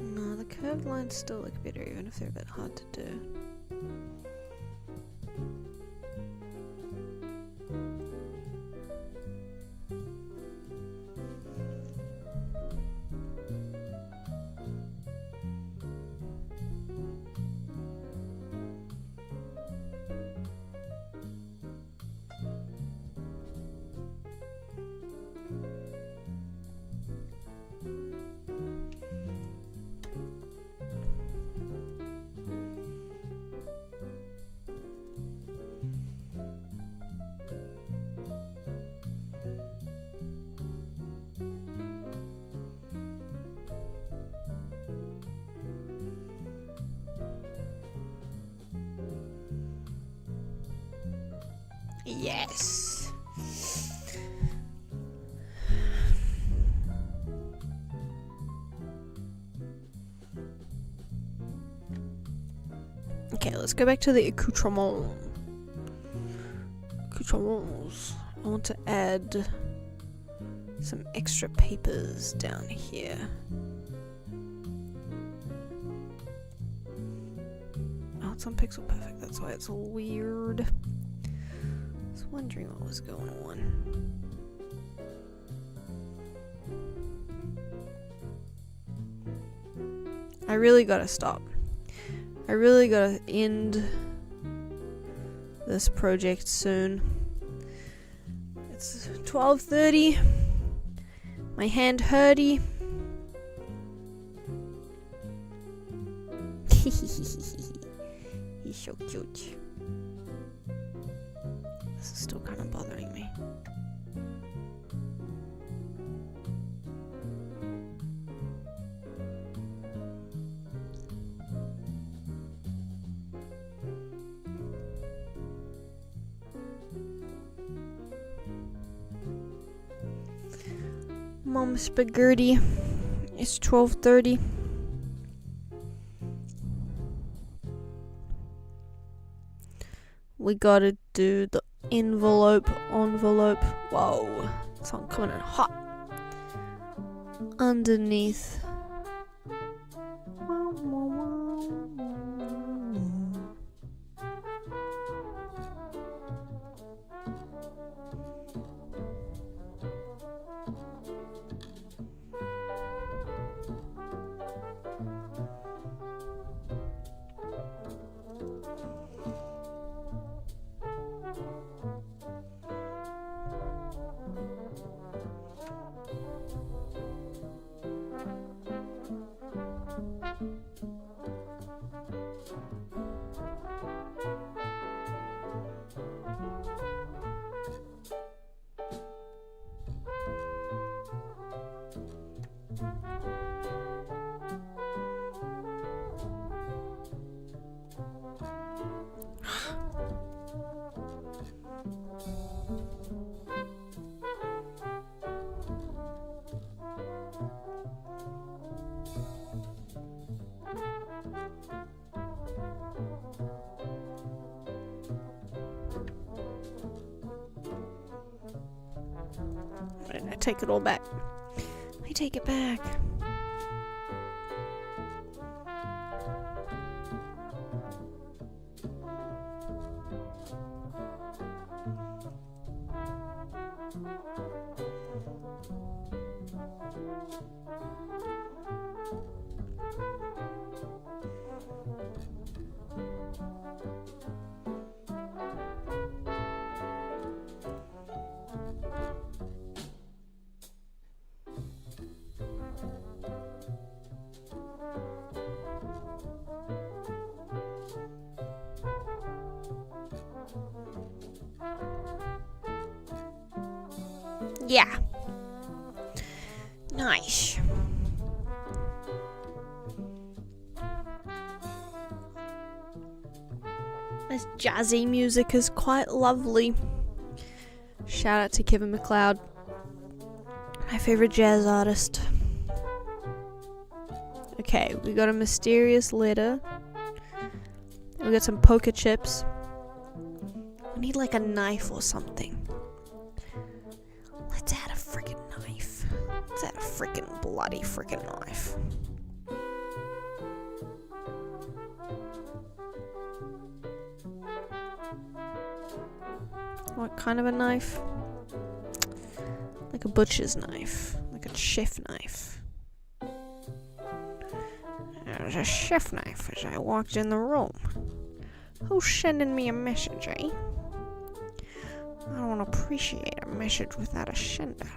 No, the curved lines still look better even if they're a bit hard to do. Yes. Okay, let's go back to the accoutrements. I want to add some extra papers down here. Oh, it's on Pixel Perfect, that's why it's all weird. I was wondering what was going on. I really gotta stop. I really gotta end this project soon. It's 12:30. My hand hurty. He's so cute. This is still kind of bothering me. Mom spaghetti. It's 12:30. We gotta do the envelope. Whoa, it's on coming in hot. Underneath. I take it all back. I take it back. Yeah. Nice. This jazzy music is quite lovely. Shout out to Kevin MacLeod, my favorite jazz artist. Okay, we got a mysterious letter. We got some poker chips. We need like a knife or something. Let's add a freaking knife. Let's add a freaking bloody freaking knife. What kind of a knife? Like a butcher's knife. Like a chef knife. There's a chef knife as I walked in the room. Who's sending me a message, eh? I don't appreciate a message without a sender.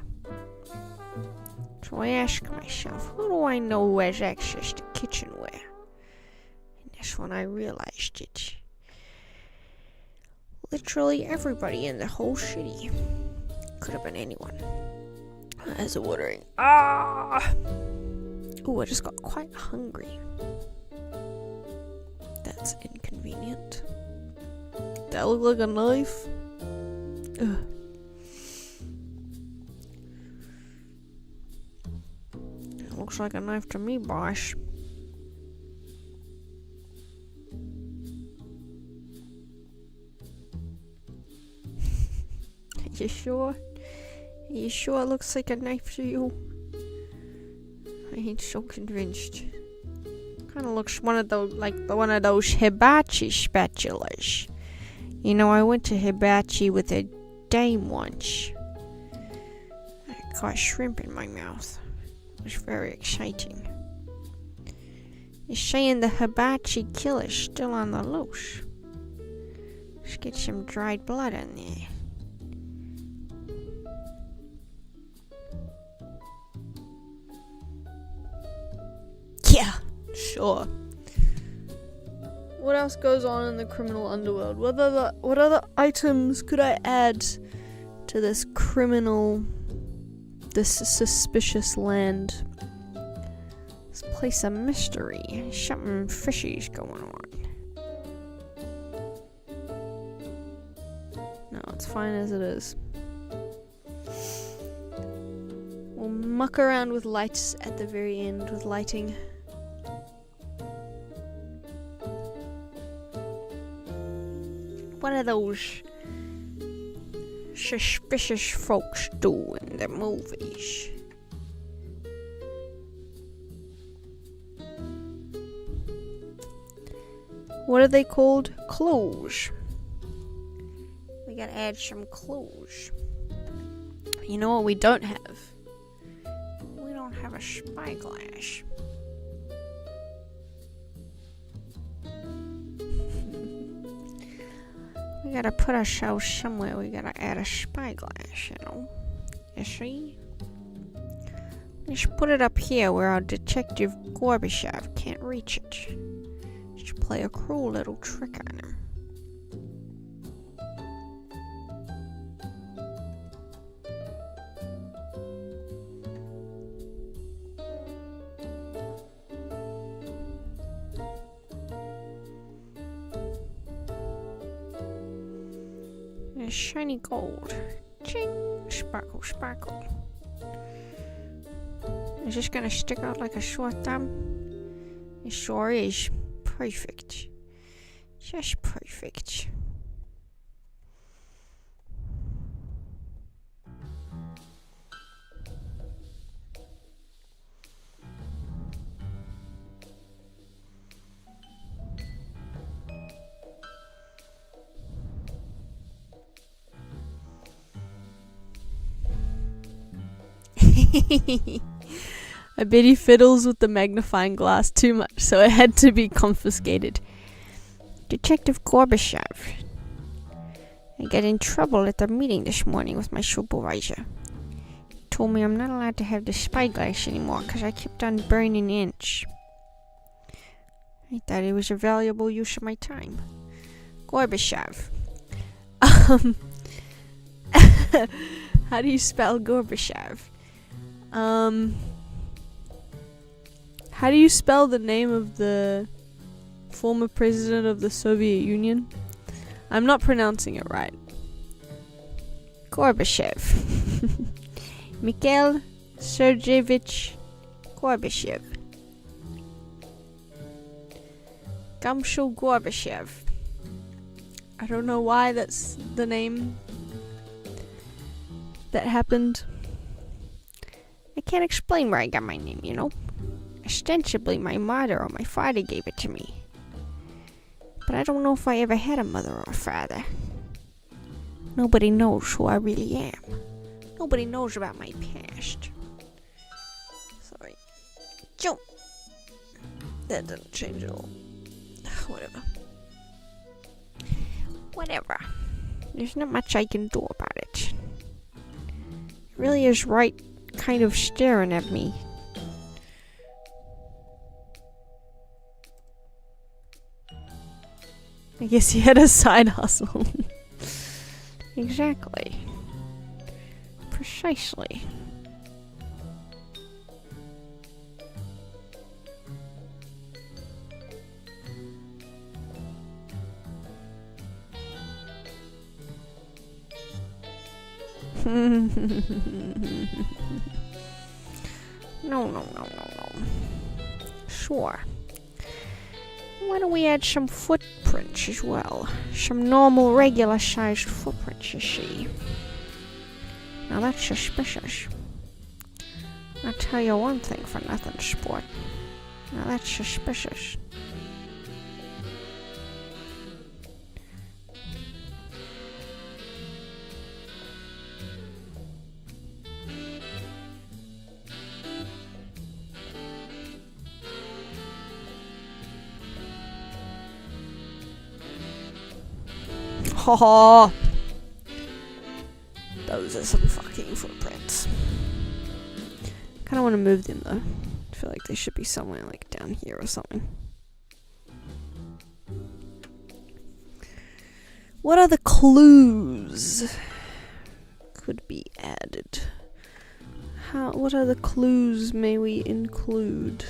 So I ask myself, who do I know who has access to kitchenware? And that's when I realized it. Literally everybody in the whole city. Could have been anyone. As a watering. Ooh, I just got quite hungry. That's inconvenient. That look like a knife? Ugh. It looks like a knife to me, boss. You sure? You sure it looks like a knife to you? I ain't so convinced. Kind of looks one of those hibachi spatulas. You know, I went to hibachi with a dame once. I caught shrimp in my mouth. It was very exciting. You're saying the hibachi killer's still on the loose? Let's get some dried blood in there. Yeah, sure. What else goes on in the criminal underworld? What other items could I add to this suspicious land? This place a mystery. Something fishy's going on. No, it's fine as it is. We'll muck around with lights at the very end, with lighting. What do those suspicious folks do in the movies? What are they called? Clues. We gotta add some clues. You know what we don't have? We don't have a spyglass. We gotta put ourselves somewhere. We gotta add a spyglass, you know. You see? Let's put it up here where our detective Gorbachev can't reach it. Let's play a cruel little trick on him. There's shiny gold. Ching! Sparkle, sparkle. Is this gonna stick out like a sore thumb? It sure is. Perfect. Just perfect. I bet he fiddles with the magnifying glass too much, so it had to be confiscated. Detective Gorbachev. I got in trouble at the meeting this morning with my supervisor. He told me I'm not allowed to have the spyglass anymore because I kept on burning inch. I thought it was a valuable use of my time. Gorbachev. How do you spell Gorbachev? How do you spell the name of the former president of the Soviet Union? I'm not pronouncing it right. Gorbachev. Mikhail Sergeyevich Gorbachev. Gamsho Gorbachev. I don't know why that's the name that happened. I can't explain where I got my name, you know. Ostensibly, my mother or my father gave it to me. But I don't know if I ever had a mother or a father. Nobody knows who I really am. Nobody knows about my past. Sorry. Jump! That didn't change at all. Whatever. Whatever. There's not much I can do about it. It really is right kind of staring at me. I guess he had a side hustle. Exactly. Precisely. No. Sure. Why don't we add some footprints as well? Some normal, regular-sized footprints, you see. Now that's suspicious. I'll tell you one thing for nothing, sport. Now that's suspicious. Haha. Those are some fucking footprints. Kinda wanna move them though. I feel like they should be somewhere like down here or something. What other clues could be added? What other clues may we include?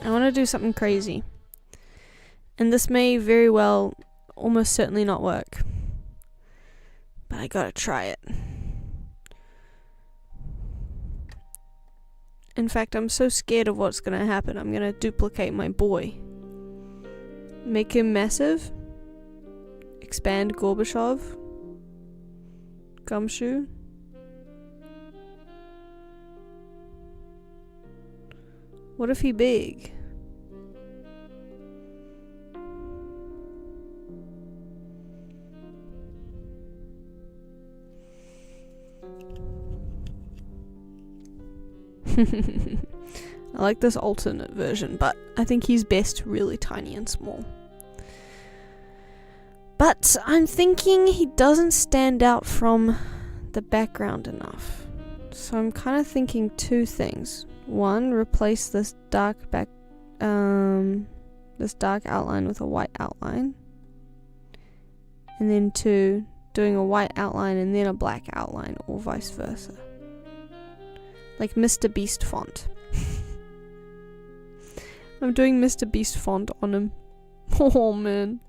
I want to do something crazy. And this may very well, almost certainly not work. But I gotta try it. In fact, I'm so scared of what's gonna happen, I'm gonna duplicate my boy. Make him massive. Expand Gorbachev. Gumshoe. What if he big? I like this alternate version, but I think he's best really tiny and small. But I'm thinking he doesn't stand out from the background enough. So I'm kind of thinking two things. One, replace this dark outline with a white outline. And then two, doing a white outline and then a black outline, or vice versa. Like Mr. Beast font. I'm doing Mr. Beast font on him. Oh man.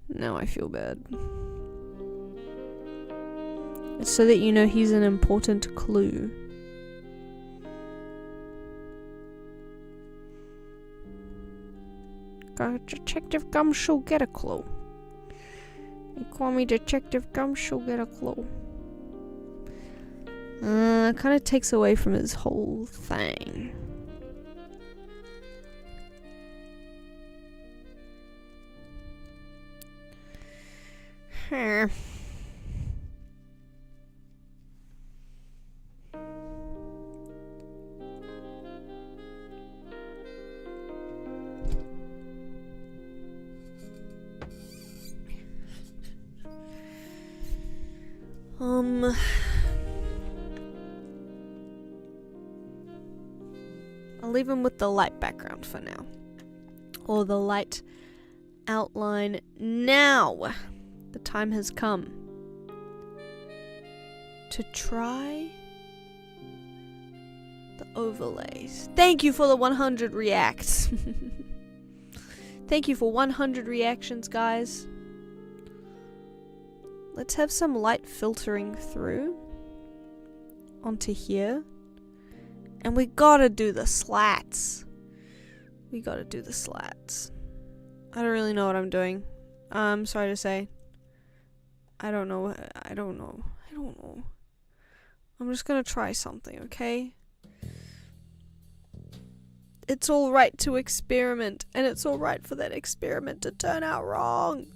Now I feel bad. It's so that you know he's an important clue. Detective Gumshoe, get a clue. You call me Detective Gumshoe, get a clue. Kind of takes away from his whole thing. Huh. I'll leave him with the light background for now. Or the light outline now. The time has come to try the overlays. Thank you for the 100 reacts. Thank you for 100 reactions, guys. Let's have some light filtering through onto here. And we gotta do the slats. We gotta do the slats. I don't really know what I'm doing. I'm sorry to say. I don't know. I'm just gonna try something, okay? It's alright to experiment, and it's alright for that experiment to turn out wrong.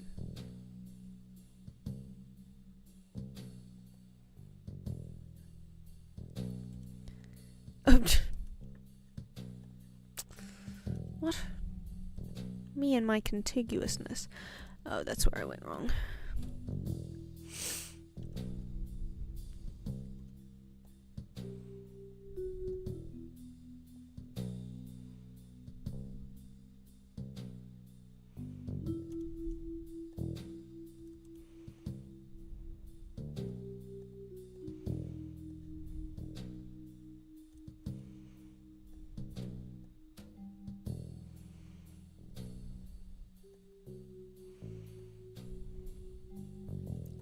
and my contiguousness. Oh, that's where I went wrong.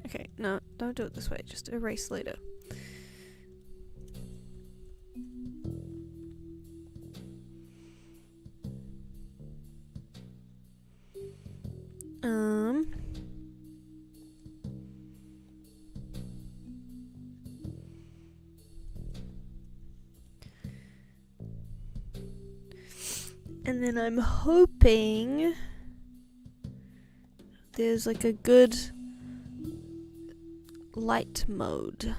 Okay, no, don't do it this way. Just erase later. And then I'm hoping there's like a good light mode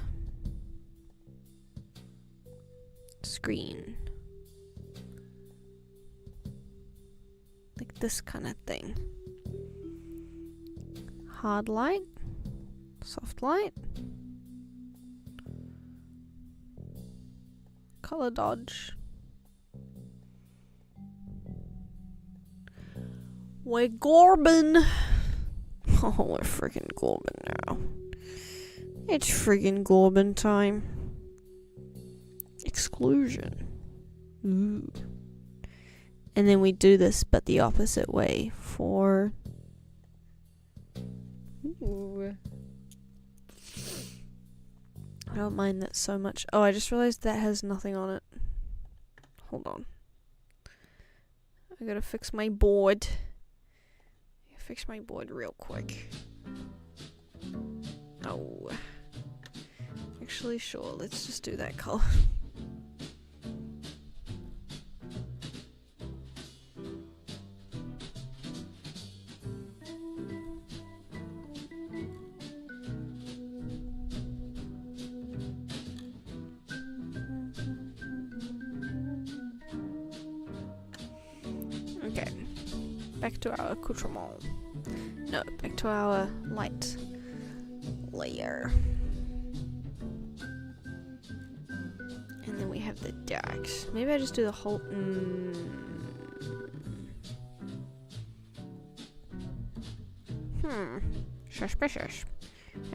screen, like this kind of thing. Hard light, soft light, color dodge. We're Gorbin. Oh, we're freaking Gorbin now. It's friggin' Gorbin time. Exclusion. Ooh. And then we do this, but the opposite way for... Ooh. I don't mind that so much. Oh, I just realized that has nothing on it. Hold on. I gotta fix my board. Fix my board real quick. Oh. Actually, sure, let's just do that color. Okay. Back to our accoutrement. No, back to our light layer. And then we have the darks. Maybe I just do the whole... Suspicious.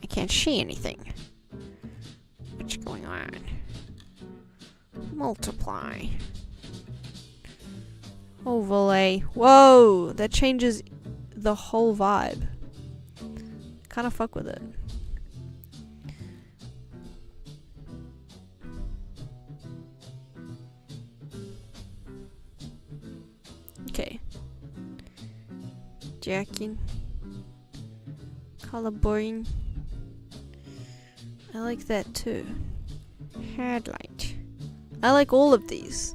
I can't see anything. What's going on? Multiply. Overlay. Whoa! That changes the whole vibe. Kinda fuck with it. Okay. Jacking. Color boring. I like that too. Headlight. I like all of these.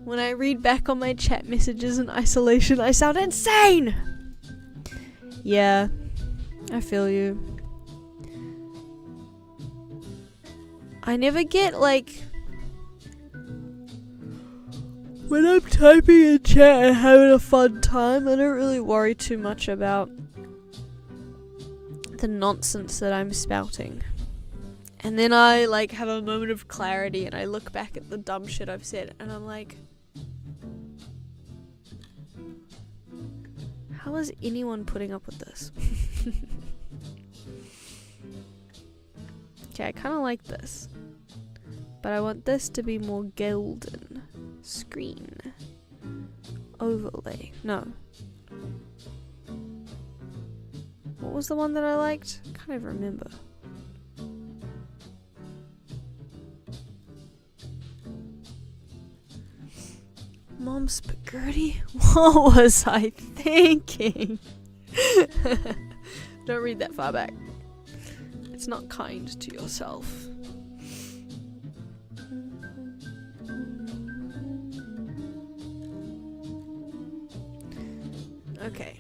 When I read back on my chat messages in isolation, I sound insane! Yeah, I feel you. I never get, like... When I'm typing in chat and having a fun time, I don't really worry too much about the nonsense that I'm spouting. And then I, like, have a moment of clarity and I look back at the dumb shit I've said and I'm like... How is anyone putting up with this? Okay, I kind of like this. But I want this to be more golden. Screen. Overlay. No. What was the one that I liked? I can't even remember. Mom spaghetti? What was I thinking? Don't read that far back. It's not kind to yourself. Okay.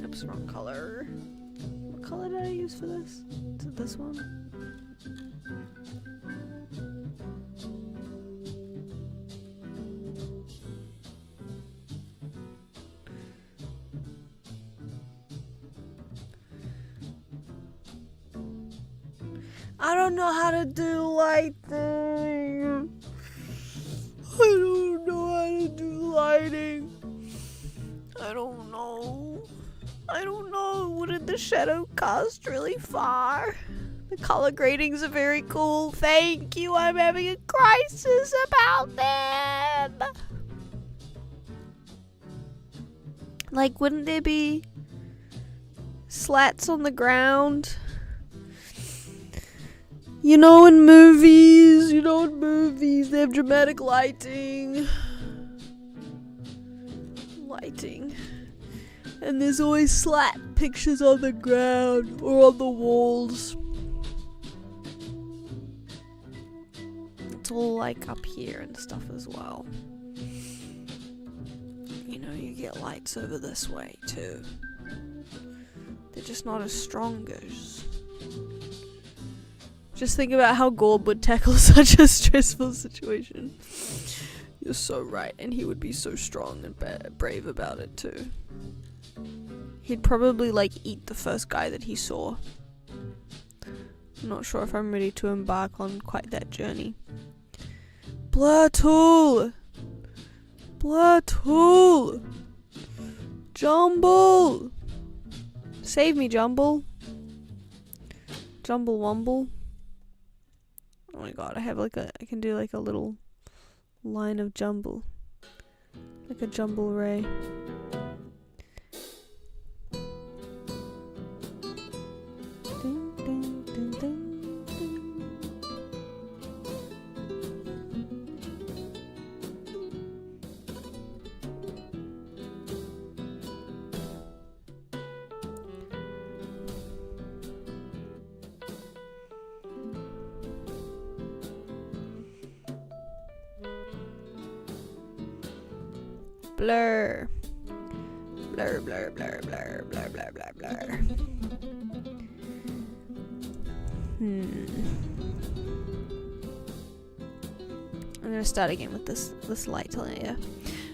Oops, wrong color. What color did I use for this? Is it this one? I don't know how to do lighting. I don't know how to do lighting. I don't know. Wouldn't the shadow cast really far? The color gradings are very cool. Thank you. I'm having a crisis about them. Like, wouldn't there be slats on the ground? You know, in movies, they have dramatic lighting. And there's always slat pictures on the ground or on the walls. It's all like up here and stuff as well. You know, you get lights over this way too. They're just not as strong as. Just think about how Gorb would tackle such a stressful situation. You're so right, and he would be so strong and brave about it too. He'd probably like eat the first guy that he saw. I'm not sure if I'm ready to embark on quite that journey. Blur tool! Jumble! Save me, Jumble. Jumble Wumble. Oh my god, I can do like a little line of jumble. Like a jumble ray. Ding, ding, ding, ding, ding. Blur. Blur, blur, blur, blur, blur, blur, blur, blur. I'm gonna start again with this light layer.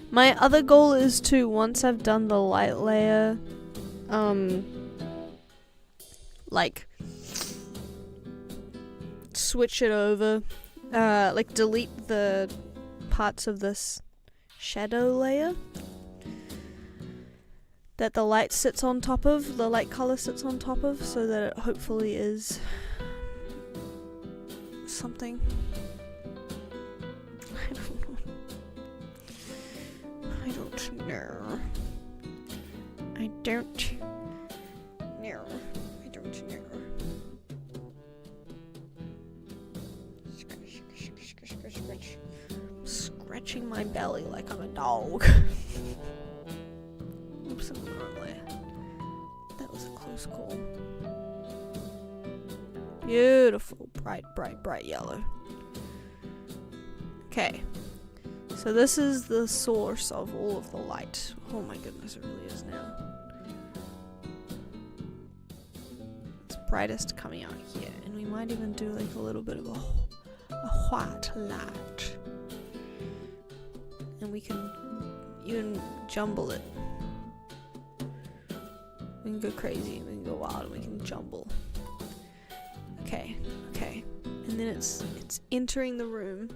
My other goal is to, once I've done the light layer, like switch it over, like delete the parts of this shadow layer that the light sits on top of, the light color sits on top of, so that it hopefully is something. I don't know. Scratching my belly like I'm a dog. Oops, I'm wrong there. That was a close call. Beautiful, bright, bright, bright yellow. Okay, so this is the source of all of the light. Oh my goodness, it really is now. It's brightest coming out here, and we might even do like a little bit of a white light. And we can even jumble it. We can go crazy, we can go wild, and we can jumble. Okay. And then it's entering the room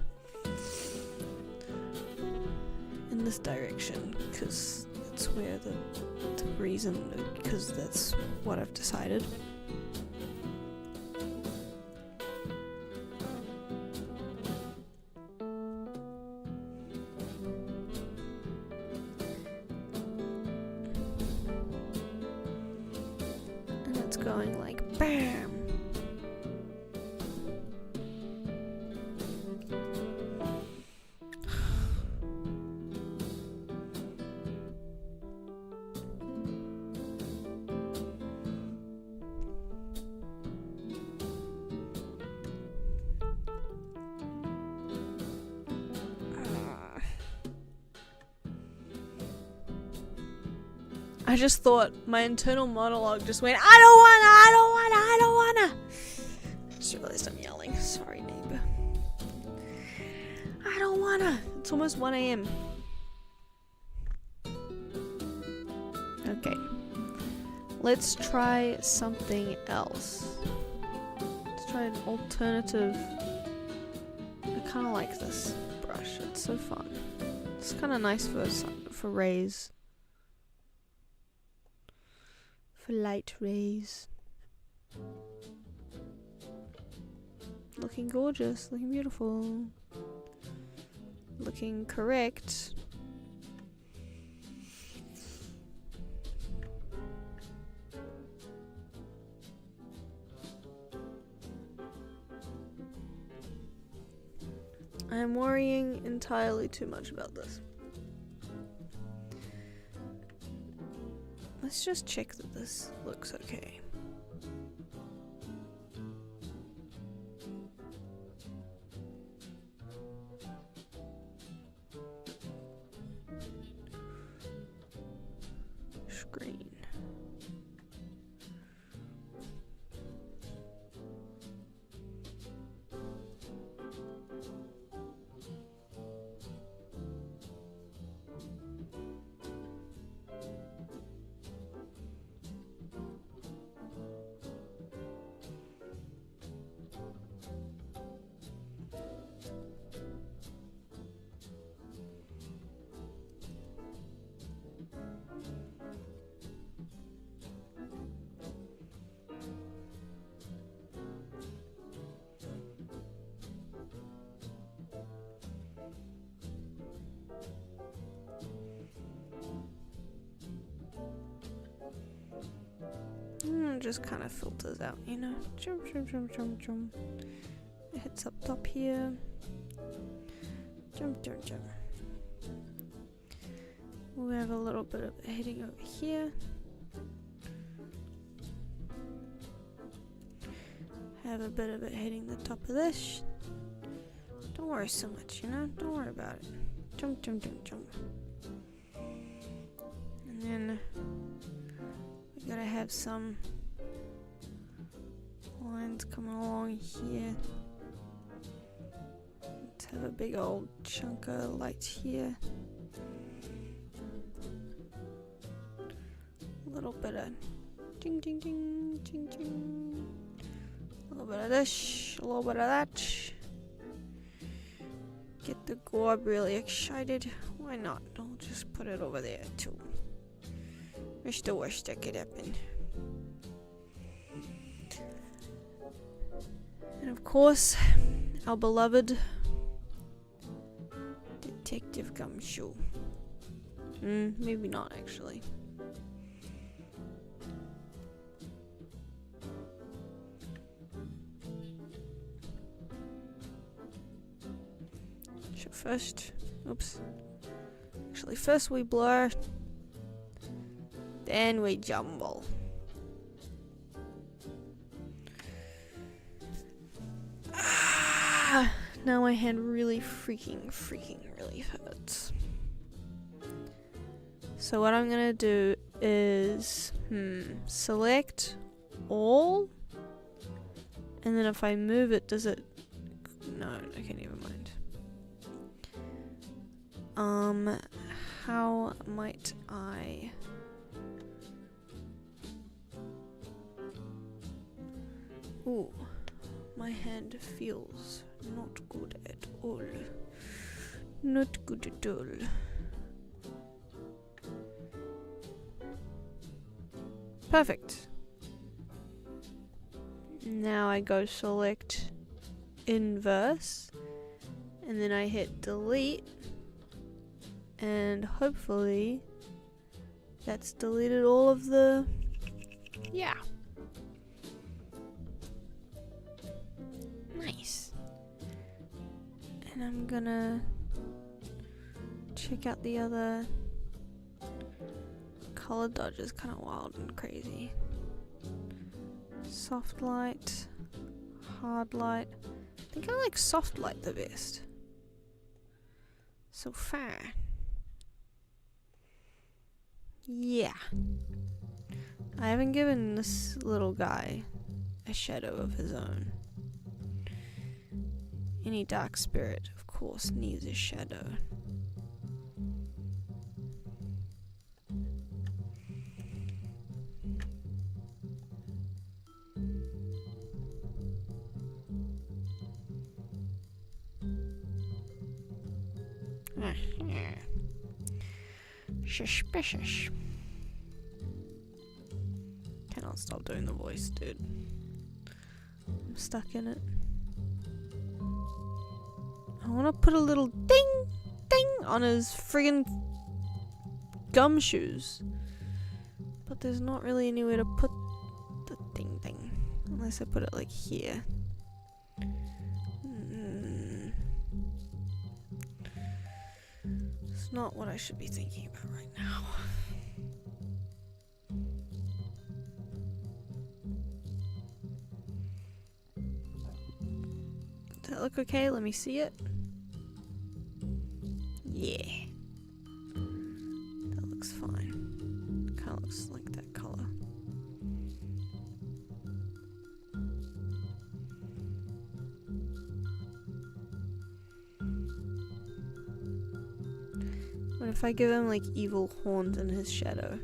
in this direction, because that's where the reason, because that's what I've decided. Going like BAM! I just thought my internal monologue just went, I don't wanna. I just realized I'm yelling. Sorry, neighbor. I don't wanna. It's almost 1 a.m. Okay. Let's try something else. Let's try an alternative. I kind of like this brush. It's so fun. It's kind of nice for rays. For light rays. Looking gorgeous. Looking beautiful. Looking correct. I'm worrying entirely too much about this. Let's just check that this looks okay. Screen. Just kind of filters out, you know. Jump, jump, jump, jump, jump. It hits up top here. Jump, jump, jump. We have a little bit of it hitting over here. Have a bit of it hitting the top of this. Don't worry so much, you know. Don't worry about it. Jump, jump, jump, jump. And then we gotta have some lines coming along here. Let's have a big old chunk of light here. A little bit of ding ding ding ding ding. A little bit of this, a little bit of that. Get the gorb really excited. Why not? I'll just put it over there too. What's the worst that could happen? And of course, our beloved Detective Gumshoe. Maybe not actually. So first, actually first we blur, then we jumble. Now my hand really freaking really hurts. So what I'm gonna do is select all, and then if I move it, does it? No, okay, never mind. How might I? Ooh, my hand feels not good at all. Not good at all. Perfect. Now I go select inverse, and then I hit delete, and hopefully that's deleted all of the, yeah. Nice. And I'm gonna check out the other. Color dodge is kind of wild and crazy. Soft light, hard light. I think I like soft light the best. So far. Yeah. I haven't given this little guy a shadow of his own. Any dark spirit, of course, needs a shadow. Suspicious. Cannot stop doing the voice, dude. I'm stuck in it. I want to put a little ding, ding on his friggin' gumshoes. But there's not really anywhere to put the ding ding. Unless I put it like here. It's not what I should be thinking about right now. Does that look okay? Let me see it. Yeah. That looks fine. Kinda looks like that color. What if I give him like evil horns in his shadow?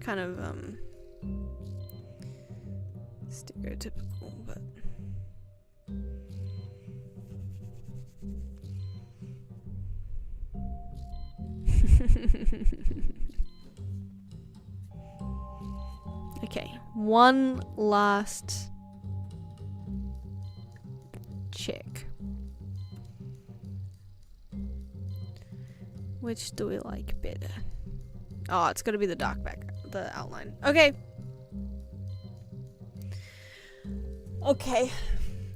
Kind of stereotypical, but okay, one last check. Which do we like better? Oh, it's gotta be the dark background, the outline. Okay. Okay.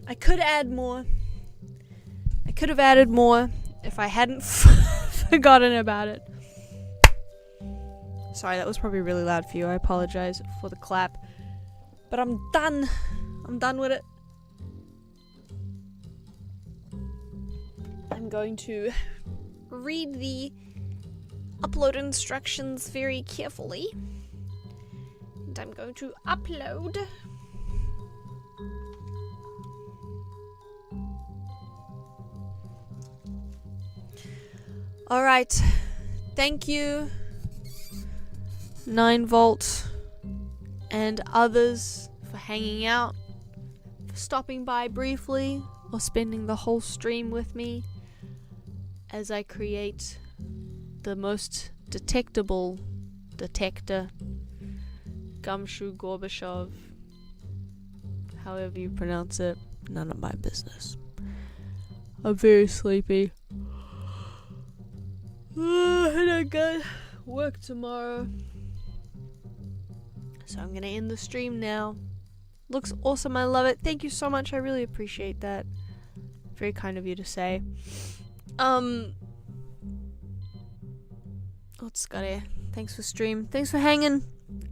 I could add more. I could have added more if I hadn't forgotten about it. Sorry, that was probably really loud for you. I apologize for the clap. But I'm done. I'm done with it. I'm going to read the upload instructions very carefully. And I'm going to upload. Alright. Thank you, 9volt and others, for hanging out, for stopping by briefly, or spending the whole stream with me as I create the most detectable detector, Gumshoe Gorbachev, however you pronounce it, none of my business. I'm very sleepy. And I got work tomorrow. So I'm gonna end the stream now. Looks awesome, I love it. Thank you so much, I really appreciate that. Very kind of you to say. What's Scotty? Thanks for stream. Thanks for hanging.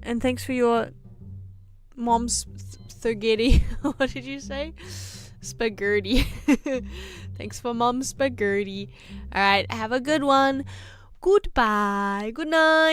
And thanks for your mom's spaghetti. What did you say? Spaghetti. Thanks for mom's spaghetti. Alright, have a good one. Goodbye. Good night.